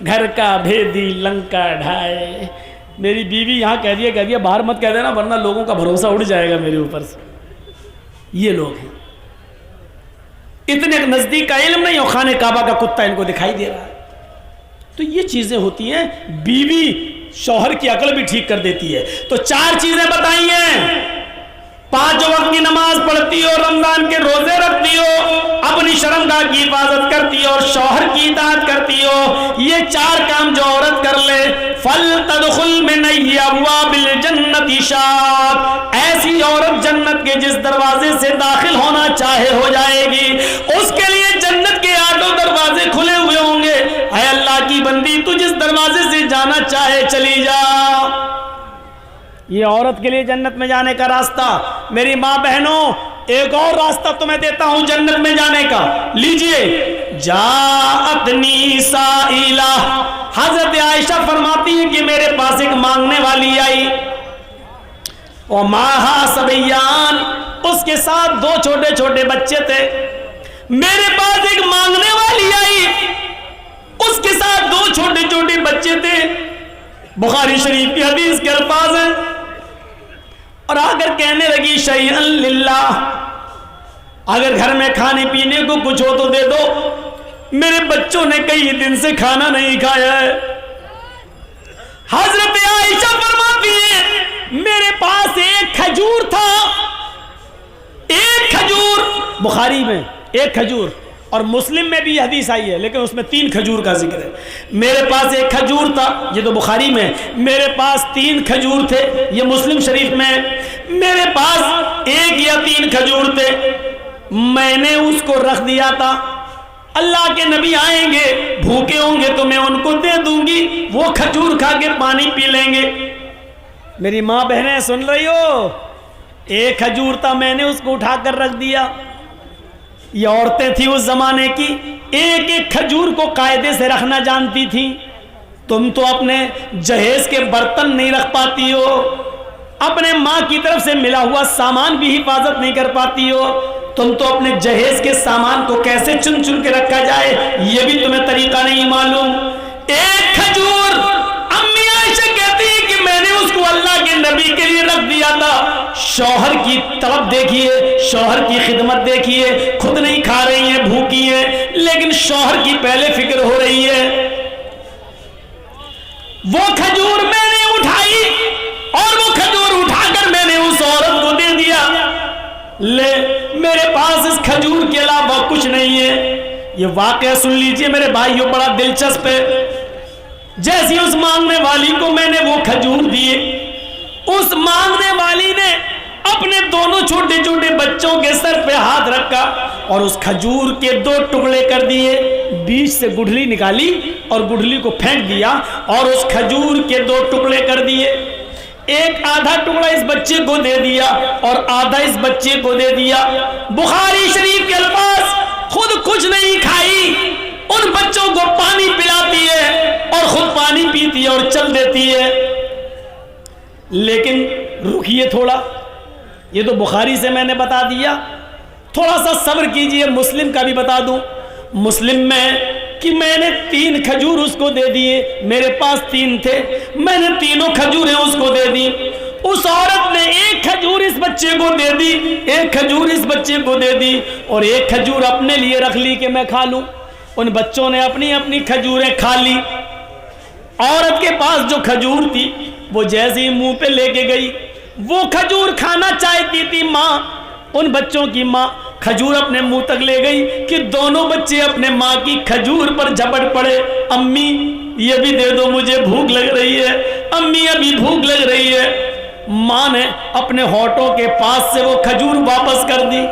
घर का भेदी लंका ढाए। मेरी बीवी यहाँ कह दिया बाहर मत कह देना वरना लोगों का भरोसा उड़ जाएगा मेरे ऊपर से। ये लोग हैं, इतने नजदीक का इल्म नहीं, और खाने काबा का कुत्ता इनको दिखाई दे रहा है। तो ये चीजें होती हैं, बीवी शौहर की अकल भी ठीक कर देती है। तो 4 चीजें बताई हैं, 5 वक्त की नमाज पढ़ती हो, रमजान के रोजे रखती हो, अपनी शर्मगाह की हिफाजत करती हो और शौहर की इताअत करती हो। ये ये 4 काम जो औरत कर ले, फल तदखुल मिन अब्वाबिल जन्नति शात, ऐसी औरत जन्नत के जिस दरवाजे से दाखिल होना चाहे हो जाएगी, उसके लिए जन्नत के 8 दरवाजे खुले हुए होंगे। ऐ अल्लाह की बंदी, तू जिस दरवाजे से जाना चाहे चली जा। ये औरत के लिए जन्नत में जाने का रास्ता। मेरी माँ बहनों, एक और रास्ता तुम्हें देता हूं जन्नत में जाने का, लीजिए। जाअतनी साइला, हजरत आयशा फरमाती है कि मेरे पास एक मांगने वाली आई, और माहा सबैयान, उसके साथ 2 छोटे छोटे बच्चे थे। मेरे पास एक मांगने वाली आई, उसके साथ 2 छोटे छोटे बच्चे थे। बुखारी शरीफ की हदीस के अल्फाज हैं। और आकर कहने लगी शैअन लिल्लाह, अगर घर में खाने पीने को कुछ हो तो दे दो, मेरे बच्चों ने कई दिन से खाना नहीं खाया है। हजरत आयशा फरमाती है मेरे पास एक खजूर था, एक खजूर, बुखारी में एक खजूर, और मुस्लिम में भी हदीस आई है लेकिन उसमें 3 खजूर का जिक्र है। मेरे पास एक खजूर था, ये तो बुखारी में, मेरे पास 3 खजूर थे, ये मुस्लिम शरीफ में। मेरे पास 1 या 3 खजूर थे, मैंने उसको रख दिया था। अल्लाह के नबी आएंगे, भूखे होंगे तो मैं उनको दे दूंगी, वो खजूर खा के पानी पी लेंगे। मेरी माँ बहनें सुन रही हो, 1 खजूर था, मैंने उसको उठाकर रख दिया। ये औरतें थी उस जमाने की, एक एक खजूर को कायदे से रखना जानती थी। तुम तो अपने जहेज के बर्तन नहीं रख पाती हो, अपने माँ की तरफ से मिला हुआ सामान भी हिफाजत नहीं कर पाती हो। तुम तो अपने जहेज के सामान को कैसे चुन चुन के रखा जाए ये भी तुम्हें तरीका नहीं मालूम। 1 खजूर, अम्मी आयशा कहती है कि मैंने उसको अल्लाह के नबी के लिए रख दिया था। शौहर की तलब देखिए, शौहर की खिदमत देखिए, खुद नहीं खा रही है, भूखी है, लेकिन शौहर की पहले फिक्र हो रही है। वो खजूर मैंने उठाई और वो खजूर उठाकर मैंने उस औरत को दे दिया। ले, मेरे पास इस खजूर के अलावा कुछ नहीं है। ये वाकया सुन लीजिए मेरे भाइयों, बड़ा दिलचस्प है। जैसी उस मांगने वाली को मैंने वो खजूर दिए, उस मांगने वाली ने अपने दोनों छोटे छोटे बच्चों के सर पे हाथ रखा और उस खजूर के 2 टुकड़े कर दिए, बीच से गुठली निकाली और गुठली को फेंक दिया और उस खजूर के 2 टुकड़े कर दिए। एक आधा टुकड़ा इस बच्चे को दे दिया और आधा इस बच्चे को दे दिया। बुखारी शरीफ के अल्फाज, खुद कुछ नहीं खाई, उन बच्चों को पानी पिलाती है और खुद पानी पीती है और चल देती है। लेकिन रुकिए थोड़ा, ये तो बुखारी से मैंने बता दिया, थोड़ा सा सब्र कीजिए, मुस्लिम का भी बता दूं। मुस्लिम में कि मैंने 3 खजूर उसको दे दिए, मेरे पास 3 थे, मैंने तीनों खजूरें उसको दे दी। उस औरत ने 1 खजूर इस बच्चे को दे दी, 1 खजूर इस बच्चे को दे दी और 1 खजूर अपने लिए रख ली कि मैं खा लूं। उन बच्चों ने अपनी अपनी खजूरें खा ली। औरत के पास जो खजूर थी वो जैसे ही मुंह पे लेके गई, वो खजूर खाना चाहती थी माँ, उन बच्चों की माँ खजूर अपने मुंह तक ले गई कि दोनों बच्चे अपने माँ की खजूर पर झपट पड़े। अम्मी ये भी दे दो, मुझे भूख लग रही है, अम्मी अभी भूख लग रही है। माँ ने अपने होठों के पास से वो खजूर वापस कर दी,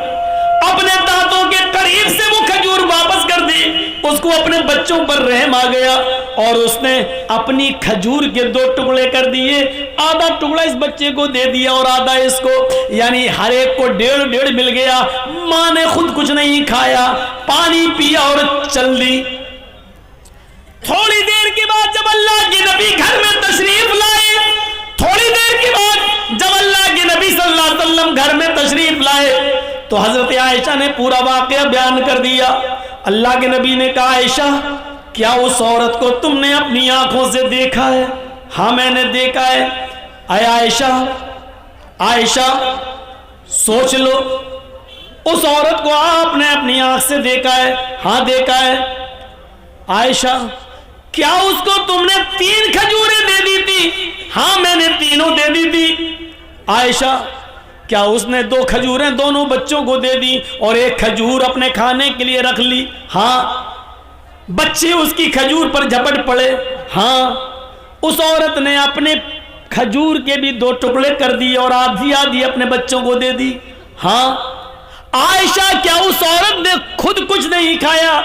अपने दांतों के करीब से वो खजूर वापस कर दी। उसको अपने बच्चों पर रहम आ गया और उसने अपनी खजूर के 2 टुकड़े कर दिए, आधा टुकड़ा इस बच्चे को दे दिया और आधा इसको, यानी हर एक को 1.5 मिल गया। माँ ने खुद कुछ नहीं खाया, पानी पिया और चल दी। थोड़ी देर के बाद जब अल्लाह के नबी घर में तशरीफ लाए, थोड़ी देर के बाद जब अल्लाह के नबी सल्लल्लाहु अलैहि वसल्लम घर में तशरीफ लाए तो हजरत आयशा ने पूरा वाकया बयान कर दिया। अल्लाह के नबी ने कहा, आयशा क्या उस औरत को तुमने अपनी आंखों से देखा है? हाँ मैंने देखा है। अय आयशा, आयशा सोच लो, उस औरत को आपने अपनी आंख से देखा है? हाँ देखा है। आयशा क्या उसको तुमने 3 खजूरें दे दी थी? हाँ मैंने तीनों दे दी थी। आयशा क्या उसने 2 खजूरें दोनों बच्चों को दे दी और 1 खजूर अपने खाने के लिए रख ली? हाँ। बच्चे उसकी खजूर पर झपट पड़े। हाँ, उस औरत ने अपने खजूर के भी 2 टुकड़े कर दिए और आधी आधी अपने बच्चों को दे दी। हाँ, आयशा क्या उस औरत ने खुद कुछ नहीं खाया?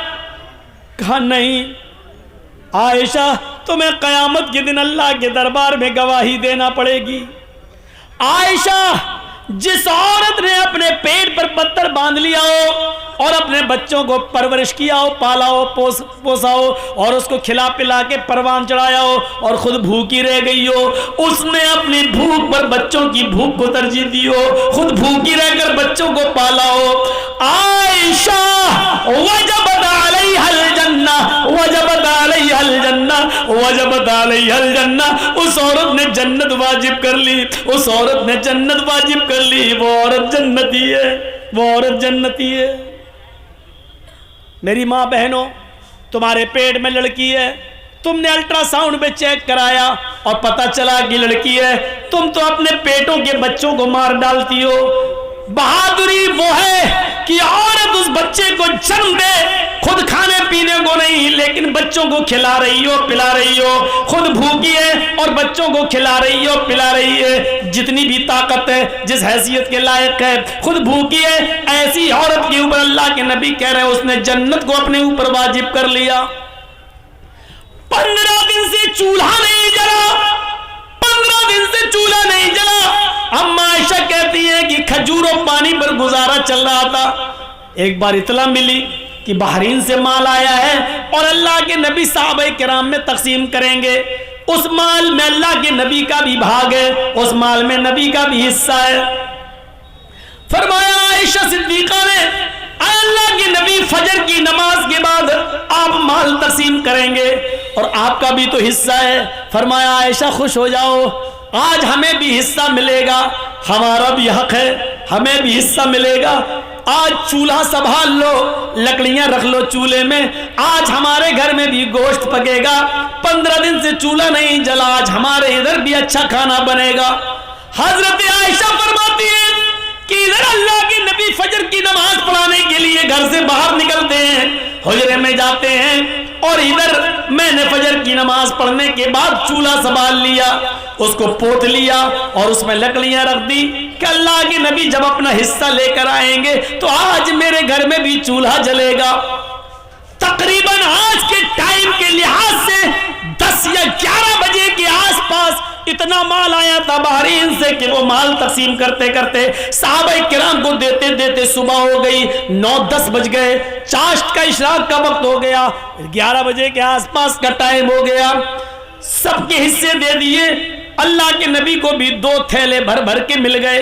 कहा नहीं आयशा, तुम्हें कयामत के दिन अल्लाह के दरबार में गवाही देना पड़ेगी। आयशा, जिस औरत ने अपने पेट पर पत्थर बांध लिया हो और अपने बच्चों को परवरिश किया हो, पाला हो, पोसा हो और उसको खिला पिला के परवान चढ़ाया हो और खुद भूखी रह गई हो, उसने अपनी भूख पर बच्चों की भूख को तरजीह दी हो, खुद भूखी रहकर बच्चों को पाला हो। आयशा वजबत अलैहल जन्ना, वजबत अलैहल जन्ना, वजबत अलैहल जन्ना। उस औरत ने जन्नत वाजिब कर ली, उस औरत ने जन्नत वाजिब कर ली। वो औरत जन्नती है, वो औरत जन्नती है। मेरी माँ बहनों, तुम्हारे पेट में लड़की है, तुमने अल्ट्रासाउंड में चेक कराया और पता चला कि लड़की है, तुम तो अपने पेटों के बच्चों को मार डालती हो। बहादुरी वो है कि औरत उस बच्चे को जन्म दे, खुद खाने पीने को नहीं लेकिन बच्चों को खिला रही हो, पिला रही हो, खुद भूखी है और बच्चों को खिला रही हो, पिला रही है। जितनी भी ताकत है, जिस हैसियत के लायक है, खुद भूखी है, ऐसी औरत के ऊपर अल्लाह के नबी कह रहे हैं उसने जन्नत को अपने ऊपर वाजिब कर लिया। 15 दिन से चूल्हा नहीं जला, 15 दिन से चूल्हा नहीं जला। अम्मा आयशा कहती है कि खजूर और पानी पर गुजारा चल रहा था। एक बार इतला मिली कि बहरीन से माल आया है और अल्लाह के नबी साहबे किराम में तकसीम करेंगे। उस माल में अल्लाह के नबी का भी भाग है, उस माल में नबी का भी हिस्सा है। फरमाया आयशा सिद्दीका ने, अल्लाह के नबी फजर की नमाज के बाद आप माल तकसीम करेंगे और आपका भी तो हिस्सा है। फरमाया आयशा खुश हो जाओ, आज हमें भी हिस्सा मिलेगा, हमारा भी हक है, हमें भी हिस्सा मिलेगा। आज चूल्हा संभाल लो, लकड़ियां रख लो चूल्हे में, आज हमारे घर में भी गोश्त पकेगा। 15 दिन से चूल्हा नहीं जला, आज हमारे इधर भी अच्छा खाना बनेगा। हजरत आयशा फरमाती है कि इधर अल्लाह के नबी फजर की नमाज पढ़ाने के लिए घर से बाहर निकलते हैं, हुजरे में जाते हैं, और इधर मैंने फजर की नमाज पढ़ने के बाद चूल्हा संभाल लिया, उसको पोत लिया और उसमें लकड़ियां रख दी कि अल्लाह के नबी जब अपना हिस्सा लेकर आएंगे तो आज मेरे घर में भी चूल्हा जलेगा। तकरीबन आज के टाइम के लिहाज से 10 या 11 बजे के आसपास इतना माल आया था बहरीन से कि वो माल तकसीम करते करते सहाबाए किराम को देते देते सुबह हो गई, 9-10 बज गए, चाश्त का इशराक का वक्त हो गया, 11 बजे के आसपास का टाइम हो गया। सबके हिस्से दे दिए। अल्लाह के नबी को भी 2 थैले भर भर के मिल गए।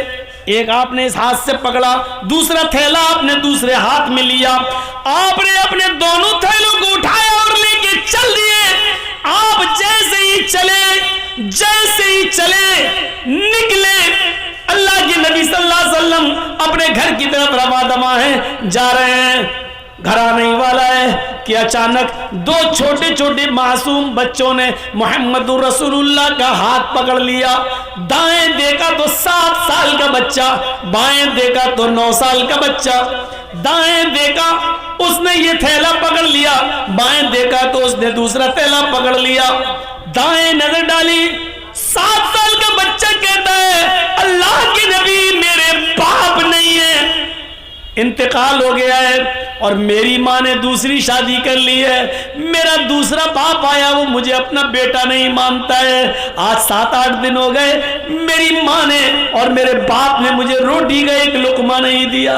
एक आपने इस हाथ से पकड़ा, दूसरा थैला आपने दूसरे हाथ में लिया। आपने अपने दोनों थैलों को उठाया और लेके चल दिए। आप जैसे ही चले, जैसे ही चले निकले, अल्लाह के नबी सल्लल्लाहु अलैहि वसल्लम अपने घर की तरफ रवा दवा हैं, जा रहे हैं। घर आने ही वाला है कि अचानक 2 छोटे छोटे मासूम बच्चों ने मोहम्मदुर रसूलुल्लाह का हाथ पकड़ लिया। दाएं देखा तो 7 साल का बच्चा, बाएं देखा तो 9 साल का बच्चा। दाएं देखा उसने ये थैला पकड़ लिया, बाएं देखा तो उसने दूसरा थैला पकड़ लिया। दाएं नजर डाली, 7 साल का बच्चा कहता है अल्लाह के नबी मेरे बाप नहीं है, इंतकाल हो गया है और मेरी माँ ने दूसरी शादी कर ली है, मेरा दूसरा बाप आया वो मुझे अपना बेटा नहीं मानता है। आज 7-8 दिन हो गए, मेरी माँ ने और मेरे बाप ने मुझे रोटी का एक लुकमा नहीं दिया।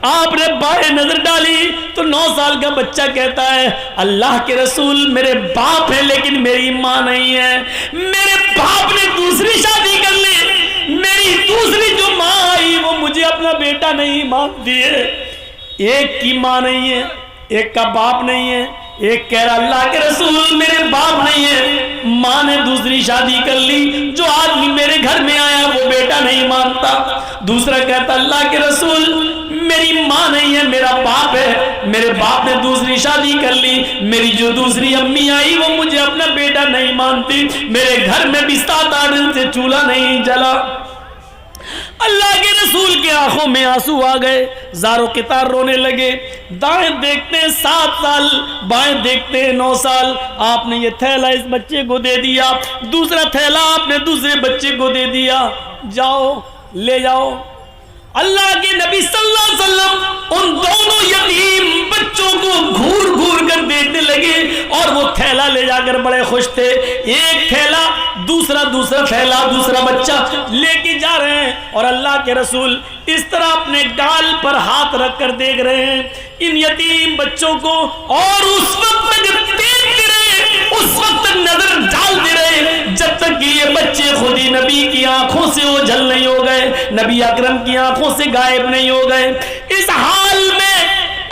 आपने बाएं नजर डाली तो 9 साल का बच्चा कहता है अल्लाह के रसूल मेरे बाप है लेकिन मेरी माँ नहीं है, मेरे बाप ने दूसरी शादी कर ली, मेरी दूसरी जो माँ आई वो मुझे अपना बेटा नहीं मानती है। एक की माँ नहीं है, एक का बाप नहीं है, एक कह रहा अल्लाह के रसूल मेरे बाप नहीं है, माँ ने दूसरी शादी कर ली, जो आदमी मेरे घर में आया वो बेटा नहीं मानता। दूसरा कहता अल्लाह के रसूल मेरी माँ नहीं है, मेरा बाप है, मेरे बाप ने दूसरी शादी कर ली, मेरी जो दूसरी अम्मी आई वो मुझे अपना बेटा नहीं मानती, मेरे घर में भी 7-8 दिन से चूल्हा नहीं जला। अल्लाह के रसूल की आंखों में आंसू आ गए, ज़ारो कितार रोने लगे। दाएं देखते हैं 7 साल, बाएं देखते हैं 9 साल। आपने ये थैला इस बच्चे को दे दिया, दूसरा थैला आपने दूसरे बच्चे को दे दिया, जाओ ले जाओ। अल्लाह के नबी सल्लल्लाहु अलैहि वसल्लम उन दोनों यतीम बच्चों को घूर घूर कर देखने लगे और वो थैला ले जाकर बड़े खुश थे। एक थैला, दूसरा थैला, दूसरा बच्चा लेके जा रहे हैं और अल्लाह के रसूल इस तरह अपने गाल पर हाथ रखकर देख रहे हैं इन यतीम बच्चों को, और उस वक्त तक देखते रहे, उस वक्त तक नजर डालते रहे जब तक कि ये बच्चे खुद ही नबी की आंखों से ओझल नहीं हो गए, नबी अकरम की आंखों से गायब नहीं हो गए। इस हाल में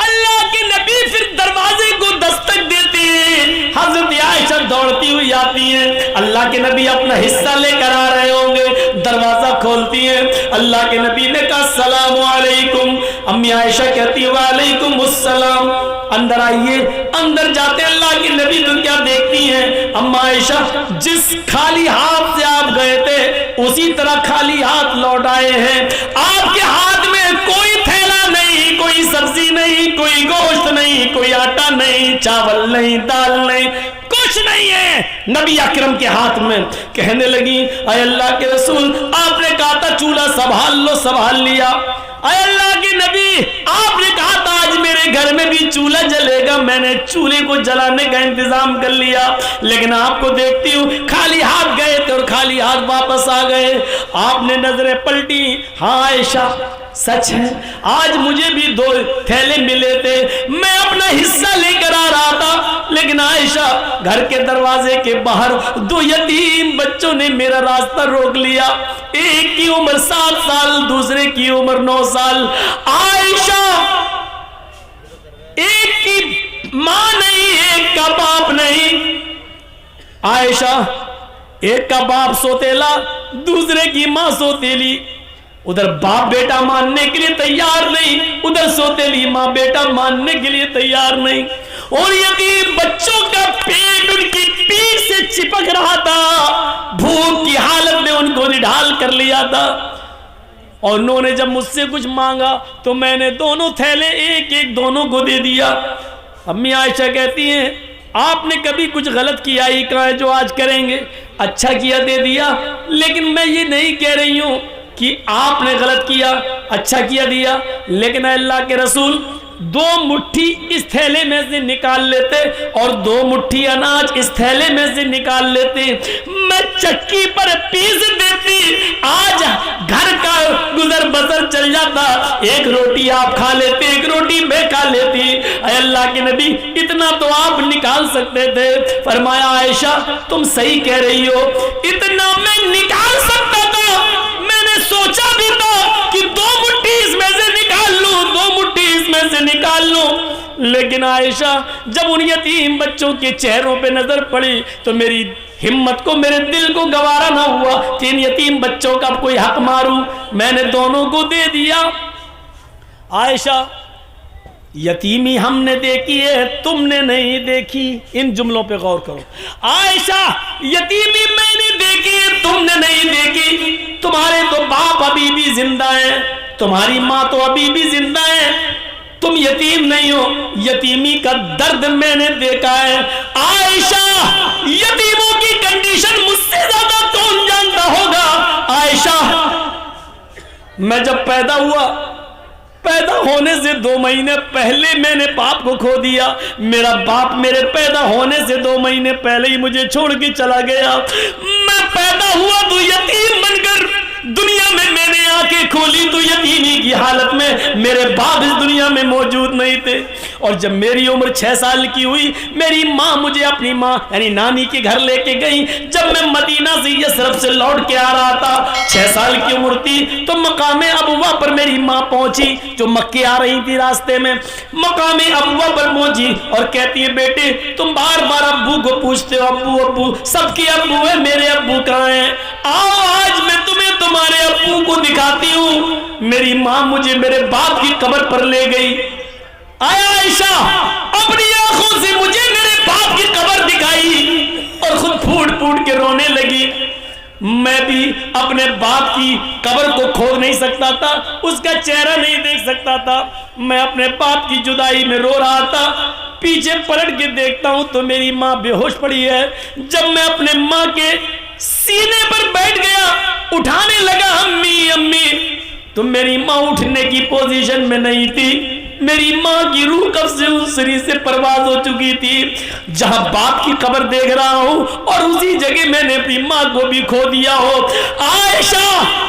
अल्लाह के नबी फिर दरवाजे को दस्तक देते हैं। हजरत आयशा दौड़ती हुई आती है, अल्लाह के नबी अपना हिस्सा लेकर आ रहे होंगे, दरवाजा खोलती है। अल्लाह के नबी ने कहा अस्सलामु अलैकुम। अम्मी आयशा कहती है वालेकुम अस्सलाम, अंदर आइए। अंदर जाते अल्लाह के नबी तो क्या देखती हैं, अम्मा आयशा जिस खाली हाथ से आप गए थे उसी तरह खाली हाथ लौट आए हैं। आपके हाथ में कोई थैला नहीं, कोई सब्जी नहीं, कोई गोश्त नहीं, कोई आटा नहीं, चावल नहीं, दाल नहीं, कुछ नहीं है नबी अकरम के हाथ में। कहने लगी अय अल्लाह के रसूल, आपने कहा था चूल्हा संभाल लो, संभाल लिया। अय अल्लाह के नबी, आपने कहा था आज मेरे घर में भी चूल्हा जलेगा, मैंने चूल्हे को जलाने का इंतजाम कर लिया, लेकिन आपको देखती हूँ खाली हाथ गए थे और खाली हाथ वापस आ गए। आपने नजरें पलटी, हाँ आयशा सच है, आज मुझे भी 2 थैले मिले थे, मैं अपना हिस्सा लेकर आ रहा था, लेकिन आयशा घर के दरवाजे के बाहर 2 यतीम बच्चों ने मेरा रास्ता रोक लिया। एक की उम्र 7 साल, दूसरे की उम्र 9 साल। आयशा एक की मां नहीं, एक का बाप नहीं। आयशा एक का बाप सोतेला, दूसरे की मां सोतेली। उधर बाप बेटा मानने के लिए तैयार नहीं, उधर सोतेली माँ बेटा मानने के लिए तैयार नहीं। और यतीम बच्चों का पेट उनकी पीठ से चिपक रहा था, भूख की हालत में उनको निढाल कर लिया था। और उन्होंने जब मुझसे कुछ मांगा तो मैंने दोनों थैले एक एक दोनों को दे दिया। अम्मी आयशा कहती हैं आपने कभी कुछ गलत किया ही कहा है जो आज करेंगे, अच्छा किया दे दिया, लेकिन मैं ये नहीं कह रही हूँ कि आपने गलत किया, अच्छा किया दिया, लेकिन अल्लाह के रसूल 2 मुट्ठी इस थैले में से निकाल लेते और 2 मुट्ठी अनाज इस थैले में से निकाल लेते, मैं चक्की पर पीस देती, आज घर का गुजर बसर चल जाता। एक रोटी आप खा लेते, एक रोटी मैं खा लेती। अल्लाह के नबी इतना तो आप निकाल सकते थे। फरमाया आयशा तुम सही कह रही हो, इतना मैं निकाल सकता था, मैंने सोचा भी था कि 2 मुट्ठी इसमें से निकाल लूं, 2 मुट्ठी इसमें से निकाल लूं, लेकिन आयशा जब उन यतीम बच्चों के चेहरों पे नजर पड़ी तो मेरी हिम्मत को, मेरे दिल को गवारा ना हुआ कि इन यतीम बच्चों का कोई हक मारूं, मैंने दोनों को दे दिया। आयशा यतीमी हमने देखी है, तुमने नहीं देखी, इन जुमलों पे गौर करो। आयशा यतीमी मैंने देखी है, तुमने नहीं देखी, तुम्हारे तो बाप अभी भी जिंदा है, तुम्हारी माँ तो अभी भी जिंदा है, तुम यतीम नहीं हो, यतीमी का दर्द मैंने देखा है। आयशा यतीमों की कंडीशन मुझसे ज्यादा कौन जानता होगा। आयशा मैं जब पैदा हुआ, पैदा होने से 2 महीने पहले मैंने बाप को खो दिया, मेरा बाप मेरे पैदा होने से 2 महीने पहले ही मुझे छोड़ के चला गया। मैं पैदा हुआ तो यतीम बनकर दुनिया में मैंने आंखें खोली तो यतीमी की हालत में, मेरे बाप इस दुनिया में मौजूद नहीं थे। और जब मेरी उम्र 6 साल की हुई, मेरी माँ मुझे अपनी माँ यानी नानी के घर लेके गई। जब मैं मदीना से यसरफ से लौट के आ रहा था, 6 साल की उम्र थी, तो मकामे अबुआ पर मेरी माँ पहुंची जो मक्के आ रही थी। रास्ते में मकामे अबुआ पर पहुंची और कहती है बेटे तुम बार बार अब्बू को पूछते हो, अब्बू अब्बू, सबके अब्बू है, मेरे अब्बू कहाँ हैं? आओ आज मैं तुम्हें तुम्हारे अब्बू को दिखाती हूँ। मेरी माँ मुझे मेरे बाप की कब्र पर ले गई। आयशा अपनी आंखों से मुझे मेरे बाप की कब्र दिखाई और खुद फूट फूट के रोने लगी। मैं भी अपने बाप की कब्र को खोद नहीं सकता था, उसका चेहरा नहीं देख सकता था। मैं अपने बाप की जुदाई में रो रहा था। पीछे पलट के देखता हूं तो मेरी माँ बेहोश पड़ी है। जब मैं अपने माँ के सीने पर बैठ गया, उठाने लगा अम्मी अम्मी, तो मेरी माँ उठने की पोजीशन में नहीं थी। मेरी माँ की रूह कब से उस शरीर से परवाज हो चुकी थी। जहां बाप की कब्र देख रहा हूं और उसी जगह मैंने अपनी माँ को भी खो दिया हो। आयशा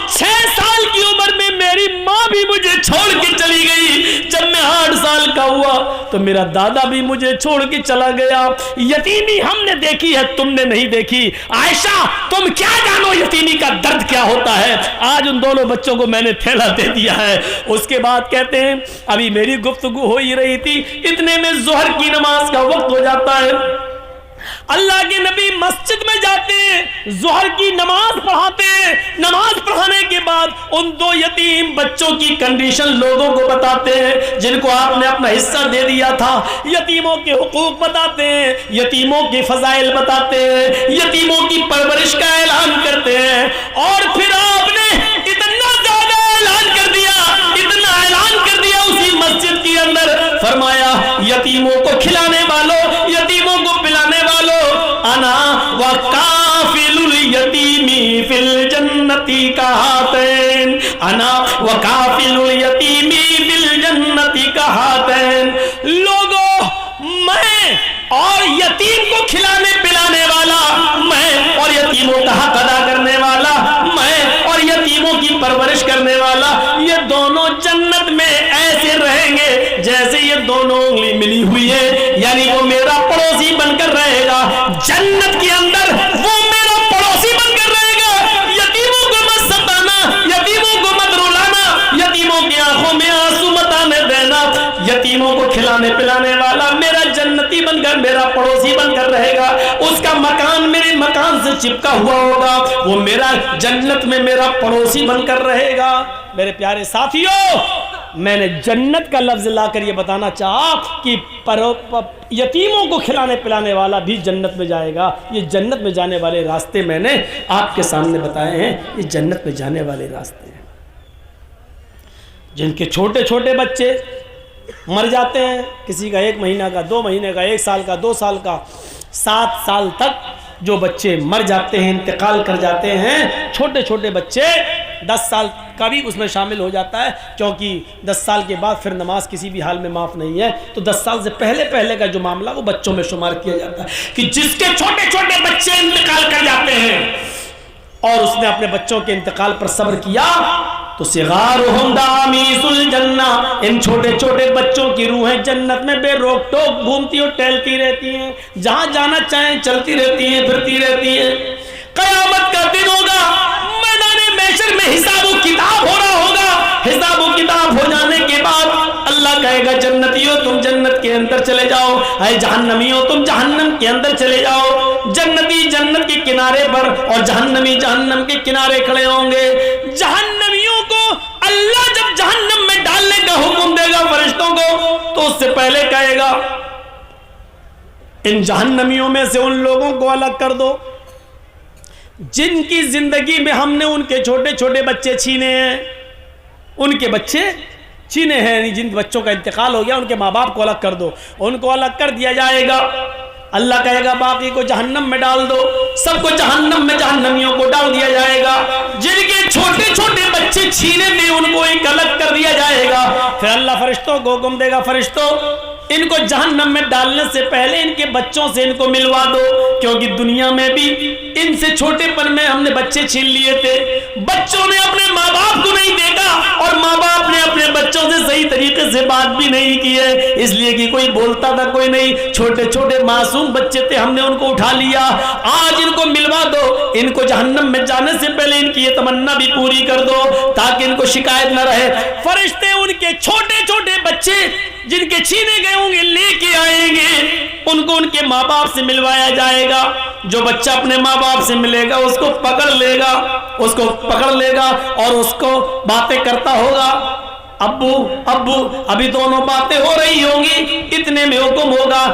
6 साल की उम्र में मेरी माँ भी मुझे छोड़ के चली गई। जब मैं 8 साल का हुआ तो मेरा दादा भी मुझे छोड़ के चला गया। यतीमी हमने देखी है, तुमने नहीं देखी। आयशा तुम क्या जानो यतीमी का दर्द क्या होता है। आज उन दोनों बच्चों को मैंने थैला दे दिया है। उसके बाद कहते हैं अभी मेरी गुफ्तगू हो ही रही थी, इतने में जोहर की नमाज का वक्त हो जाता है। अल्लाह के नबी मस्जिद में जाते हैं, जोहर की नमाज पढ़ाते हैं। नमाज पढ़ाने के बाद उन 2 यतीम बच्चों की कंडीशन लोगों को बताते हैं जिनको आपने अपना हिस्सा दे दिया था। यतीमों के हुकूक बताते हैं, यतीमों के फजाइल बताते हैं, यतीमों की परवरिश का ऐलान करते हैं। और फिर आपने इतना ज्यादा ऐलान कर दिया, इतना ऐलान कर दिया उसी मस्जिद के अंदर, फरमाया यतीमों को खिलाने वालों, यतीमों को पिलाने वालों, अना व काफिलुल यतीमी फिल जन्नती कहातैन, अना व काफिलुल यतीमी फिल जन्नती कहातैन। लोगों, मैं और यतीम को खिलाने पिलाने वाला मैं, और यतीमों का हक अदा करने वाला मैं, और यतीमों की परवरिश करने वाला, ये दोनों जन्नत में ऐसे रहेंगे जैसे ये दोनों उंगली मिली हुई है। यानी वो मेरा पड़ोसी बनकर रहेगा जन्नत के अंदर, वो मेरा पड़ोसी बनकर रहेगा। यतीमों को मत सताना, यतीमों को मत रुलाना, यतीमों की आंखों में आंसू मत आने देना। यतीमों को खिलाने पिलाने वाला मेरा जन्नती बनकर, मेरा पड़ोसी बनकर रहेगा। उसका मकान मेरे मकान से चिपका हुआ होगा, वो मेरा जन्नत में मेरा पड़ोसी बनकर रहेगा। मेरे प्यारे साथियों, मैंने जन्नत का लफ्ज लाकर ये बताना चाहा कि यतीमों को खिलाने पिलाने वाला भी जन्नत में जाएगा। ये जन्नत में जाने वाले रास्ते मैंने आपके सामने बताए हैं। ये जन्नत में जाने वाले रास्ते हैं। जिनके छोटे छोटे बच्चे मर जाते हैं, किसी का 1 महीना का, 2 महीने का, 1 साल का, 2 साल का, 7 साल तक जो बच्चे मर जाते हैं, इंतकाल कर जाते हैं, छोटे छोटे बच्चे, 10 साल का भी उसमें शामिल हो जाता है, क्योंकि 10 साल के बाद फिर नमाज किसी भी हाल में माफ़ नहीं है। तो 10 साल से पहले पहले का जो मामला वो बच्चों में शुमार किया जाता है कि जिसके छोटे छोटे बच्चे इंतकाल कर जाते हैं और उसने अपने बच्चों के इंतकाल पर सब्र किया, तो सिगारुहुम दामीसुल जन्ना, इन छोटे छोटे बच्चों की रूहें जन्नत में बेरोक टोक घूमती और टहलती रहती हैं, जहां जाना चाहें चलती रहती हैं, फिरती रहती हैं। कयामत का दिन होगा, मैदान महशर में हिसाब किताब हो रहा होगा। हिसाब किताब हो जाने के बाद अल्लाह कहेगा जन्नतियों तुम जन्नत के अंदर चले जाओ, ऐ जहन्नमियों तुम जहन्नम के अंदर चले जाओ। जन्नती जन्नत के किनारे पर और जहन्नमी जहन्नम के किनारे खड़े होंगे। जहन्नमियों को अल्लाह जब जहन्नम में डालने का हुक्म देगा फरिश्तों को, तो उससे पहले कहेगा इन जहन्नमियों में से उन लोगों को अलग कर दो जिनकी जिंदगी में हमने उनके छोटे छोटे बच्चे छीने हैं, उनके बच्चे छीने हैं, जिन बच्चों का इंतकाल हो गया उनके माँ बाप को अलग कर दो। उनको अलग कर दिया जाएगा। अल्लाह कहेगा बाकी को जहन्नम में डाल दो, सबको जहन्नम में जहन्नमियों को डाल दिया जाएगा। जिनके छोटे छोटे बच्चे छीने में उनको एक अलग कर दिया जाएगा। फिर अल्लाह फरिश्तों को हुक्म देगा फरिश्तों इनको जहन्नम में डालने से पहले इनके बच्चों से इनको मिलवा दो, क्योंकि दुनिया में भी इनसे छोटेपन में हमने बच्चे छीन लिए थे। बच्चों ने अपने माँ बाप को नहीं देखा और माँ बाप ने अपने बच्चों से सही तरीके से बात भी नहीं की है, इसलिए कि कोई बोलता था कोई नहीं। छोटे छोटे मासूम बच्चे थे, हमने उनको उठा लिया। आज इनको मिलवा दो, इनको जहन्नम में जाने से पहले इनकी ये तमन्ना भी पूरी कर दो ताकि इनको शिकायत न रहे। फरिश्ते उनके छोटे छोटे बच्चे जिनके छीने गए होंगे लेके आएंगे, उनको उनके माँ बाप से मिलवाया जाएगा। जो बच्चा अपने माँ बाप से मिलेगा उसको पकड़ लेगा और उसको बातें करता होगा, अब्बू अब्बू। अभी दोनों बातें हो रही होंगी, इतने में हुक्म होगा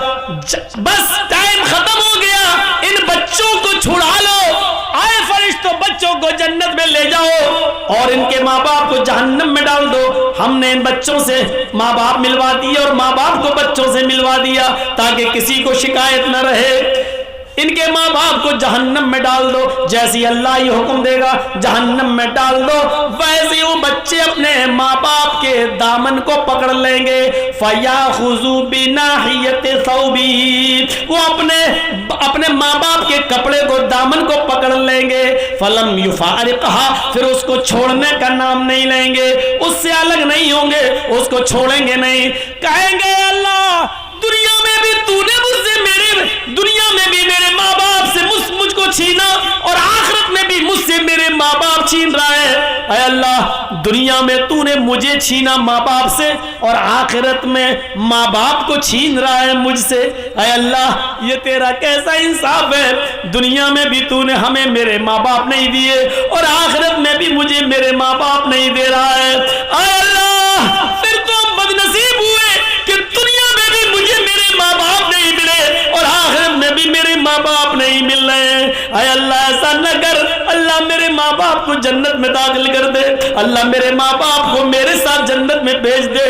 बस टाइम खत्म हो गया, इन बच्चों को छुड़ा लो। आए फरिश्तों को जन्नत में ले जाओ और इनके माँ बाप को जहन्नम में डाल दो। हमने इन बच्चों से माँ बाप मिलवा दिए और माँ बाप को बच्चों से मिलवा दिया ताकि किसी को शिकायत न रहे। इनके माँ बाप को जहन्नम में डाल दो, जैसे अल्लाह ये हुक्म देगा जहन्नम में डाल दो, वैसे वो बच्चे अपने माँ बाप के दामन को पकड़ लेंगे। फयाखुज़ू बिनाहियति सौबी, वो अपने माँ बाप के कपड़े को दामन को पकड़ लेंगे। फलम युफारिकहा, फिर उसको छोड़ने का नाम नहीं लेंगे, उससे अलग नहीं होंगे, उसको छोड़ेंगे नहीं। कहेंगे अल्लाह दुनिया में भी तूने मुझसे दुनिया में भी मेरे माँ बाप से मुझको छीना और आखिरत में भी मुझसे मेरे माँ बाप छीन रहा है। ऐ अल्लाह दुनिया में तूने मुझे छीना माँ बाप से और आखिरत में माँ बाप को छीन रहा है मुझसे। ऐ अल्लाह ये तेरा कैसा इंसाफ है, दुनिया में भी तूने हमें मेरे माँ बाप नहीं दिए और आखिरत में भी मुझे मेरे माँ बाप नहीं दे रहा है। ऐ अल्लाह फिर तो हम बदनसीब हुए कि दुनिया में भी मुझे मेरे माँ बाप नहीं मिले और आखिरत में भी मेरे माँ बाप नहीं मिल रहे हैं। ऐ अल्लाह ऐसा न कर, अल्लाह मेरे माँ बाप को जन्नत में दाखिल कर दे, अल्लाह मेरे माँ बाप को मेरे साथ जन्नत में भेज दे।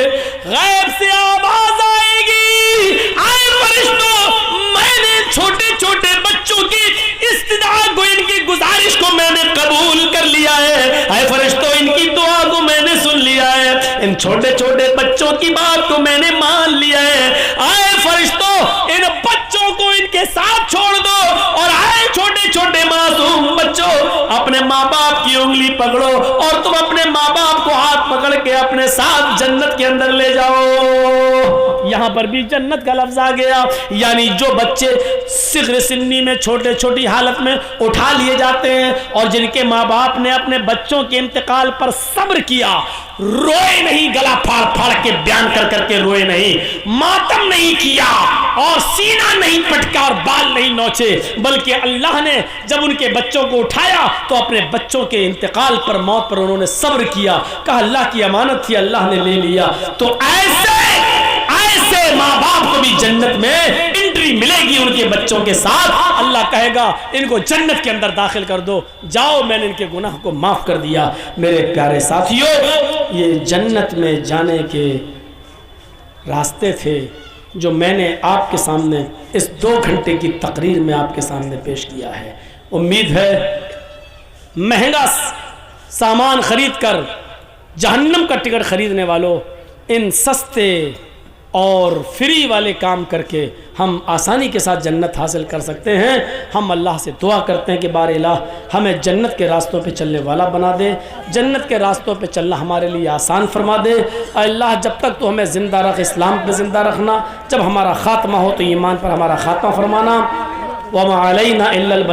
गैब से आवाज आएगी, आए फरिश्तों, मैंने छोटे छोटे बच्चों की इस्तिदा को, इनकी गुजारिश को मैंने कबूल कर लिया है। ऐ फरिश्तों इनकी दुआ को मैंने सुन लिया है, इन छोटे छोटे बच्चों की बात को मैंने मान लिया है। आए फरिश्तों इन बच्चों को इनके साथ छोड़ दो और आए छोटे छोटे मासूम बच्चों अपने माँ बाप की उंगली पकड़ो और तुम अपने माँ बाप को हाथ पकड़ के अपने साथ जन्नत के अंदर ले जाओ। यहां पर भी जन्नत का लफ्ज आ गया, यानी जो बच्चे सिग़्र सिन्नी में छोटे छोटी हालत में उठा लिए जाते हैं और जिनके माँ बाप ने अपने बच्चों के इंतकाल पर सब्र किया, रोए नहीं, गला फाड़ फाड़ के बयान कर करके रोए नहीं, मातम नहीं किया और सीना नहीं पटका और बाल नहीं नोचे, बल्कि अल्लाह ने जब उनके बच्चों को उठाया तो अपने बच्चों के इंतकाल पर, मौत पर उन्होंने सब्र किया, कहा अल्लाह की अमानत थी, अल्लाह ने ले लिया। तो ऐसे माँ बाप को भी जन्नत में एंट्री मिलेगी उनके बच्चों के साथ। अल्लाह कहेगा इनको जन्नत के अंदर दाखिल कर दो, जाओ मैंने इनके गुनाह को माफ कर दिया। मेरे प्यारे साथियों, ये जन्नत में जाने के रास्ते थे जो मैंने आपके सामने इस 2 घंटे की तकरीर में आपके सामने पेश किया है। उम्मीद है महंगा सामान खरीद कर जहन्नम का टिकट खरीदने वालों, इन सस्ते और फ्री वाले काम करके हम आसानी के साथ जन्नत हासिल कर सकते हैं। हम अल्लाह से दुआ करते हैं कि बार इलाह हमें जन्नत के रास्तों पे चलने वाला बना दे, जन्नत के रास्तों पे चलना हमारे लिए आसान फरमा दे। अल्लाह जब तक तो हमें ज़िंदा रख, इस्लाम पे ज़िंदा रखना, जब हमारा ख़ात्मा हो तो ईमान पर हमारा ख़ात्मा फरमाना। वमा अलैना इल्लल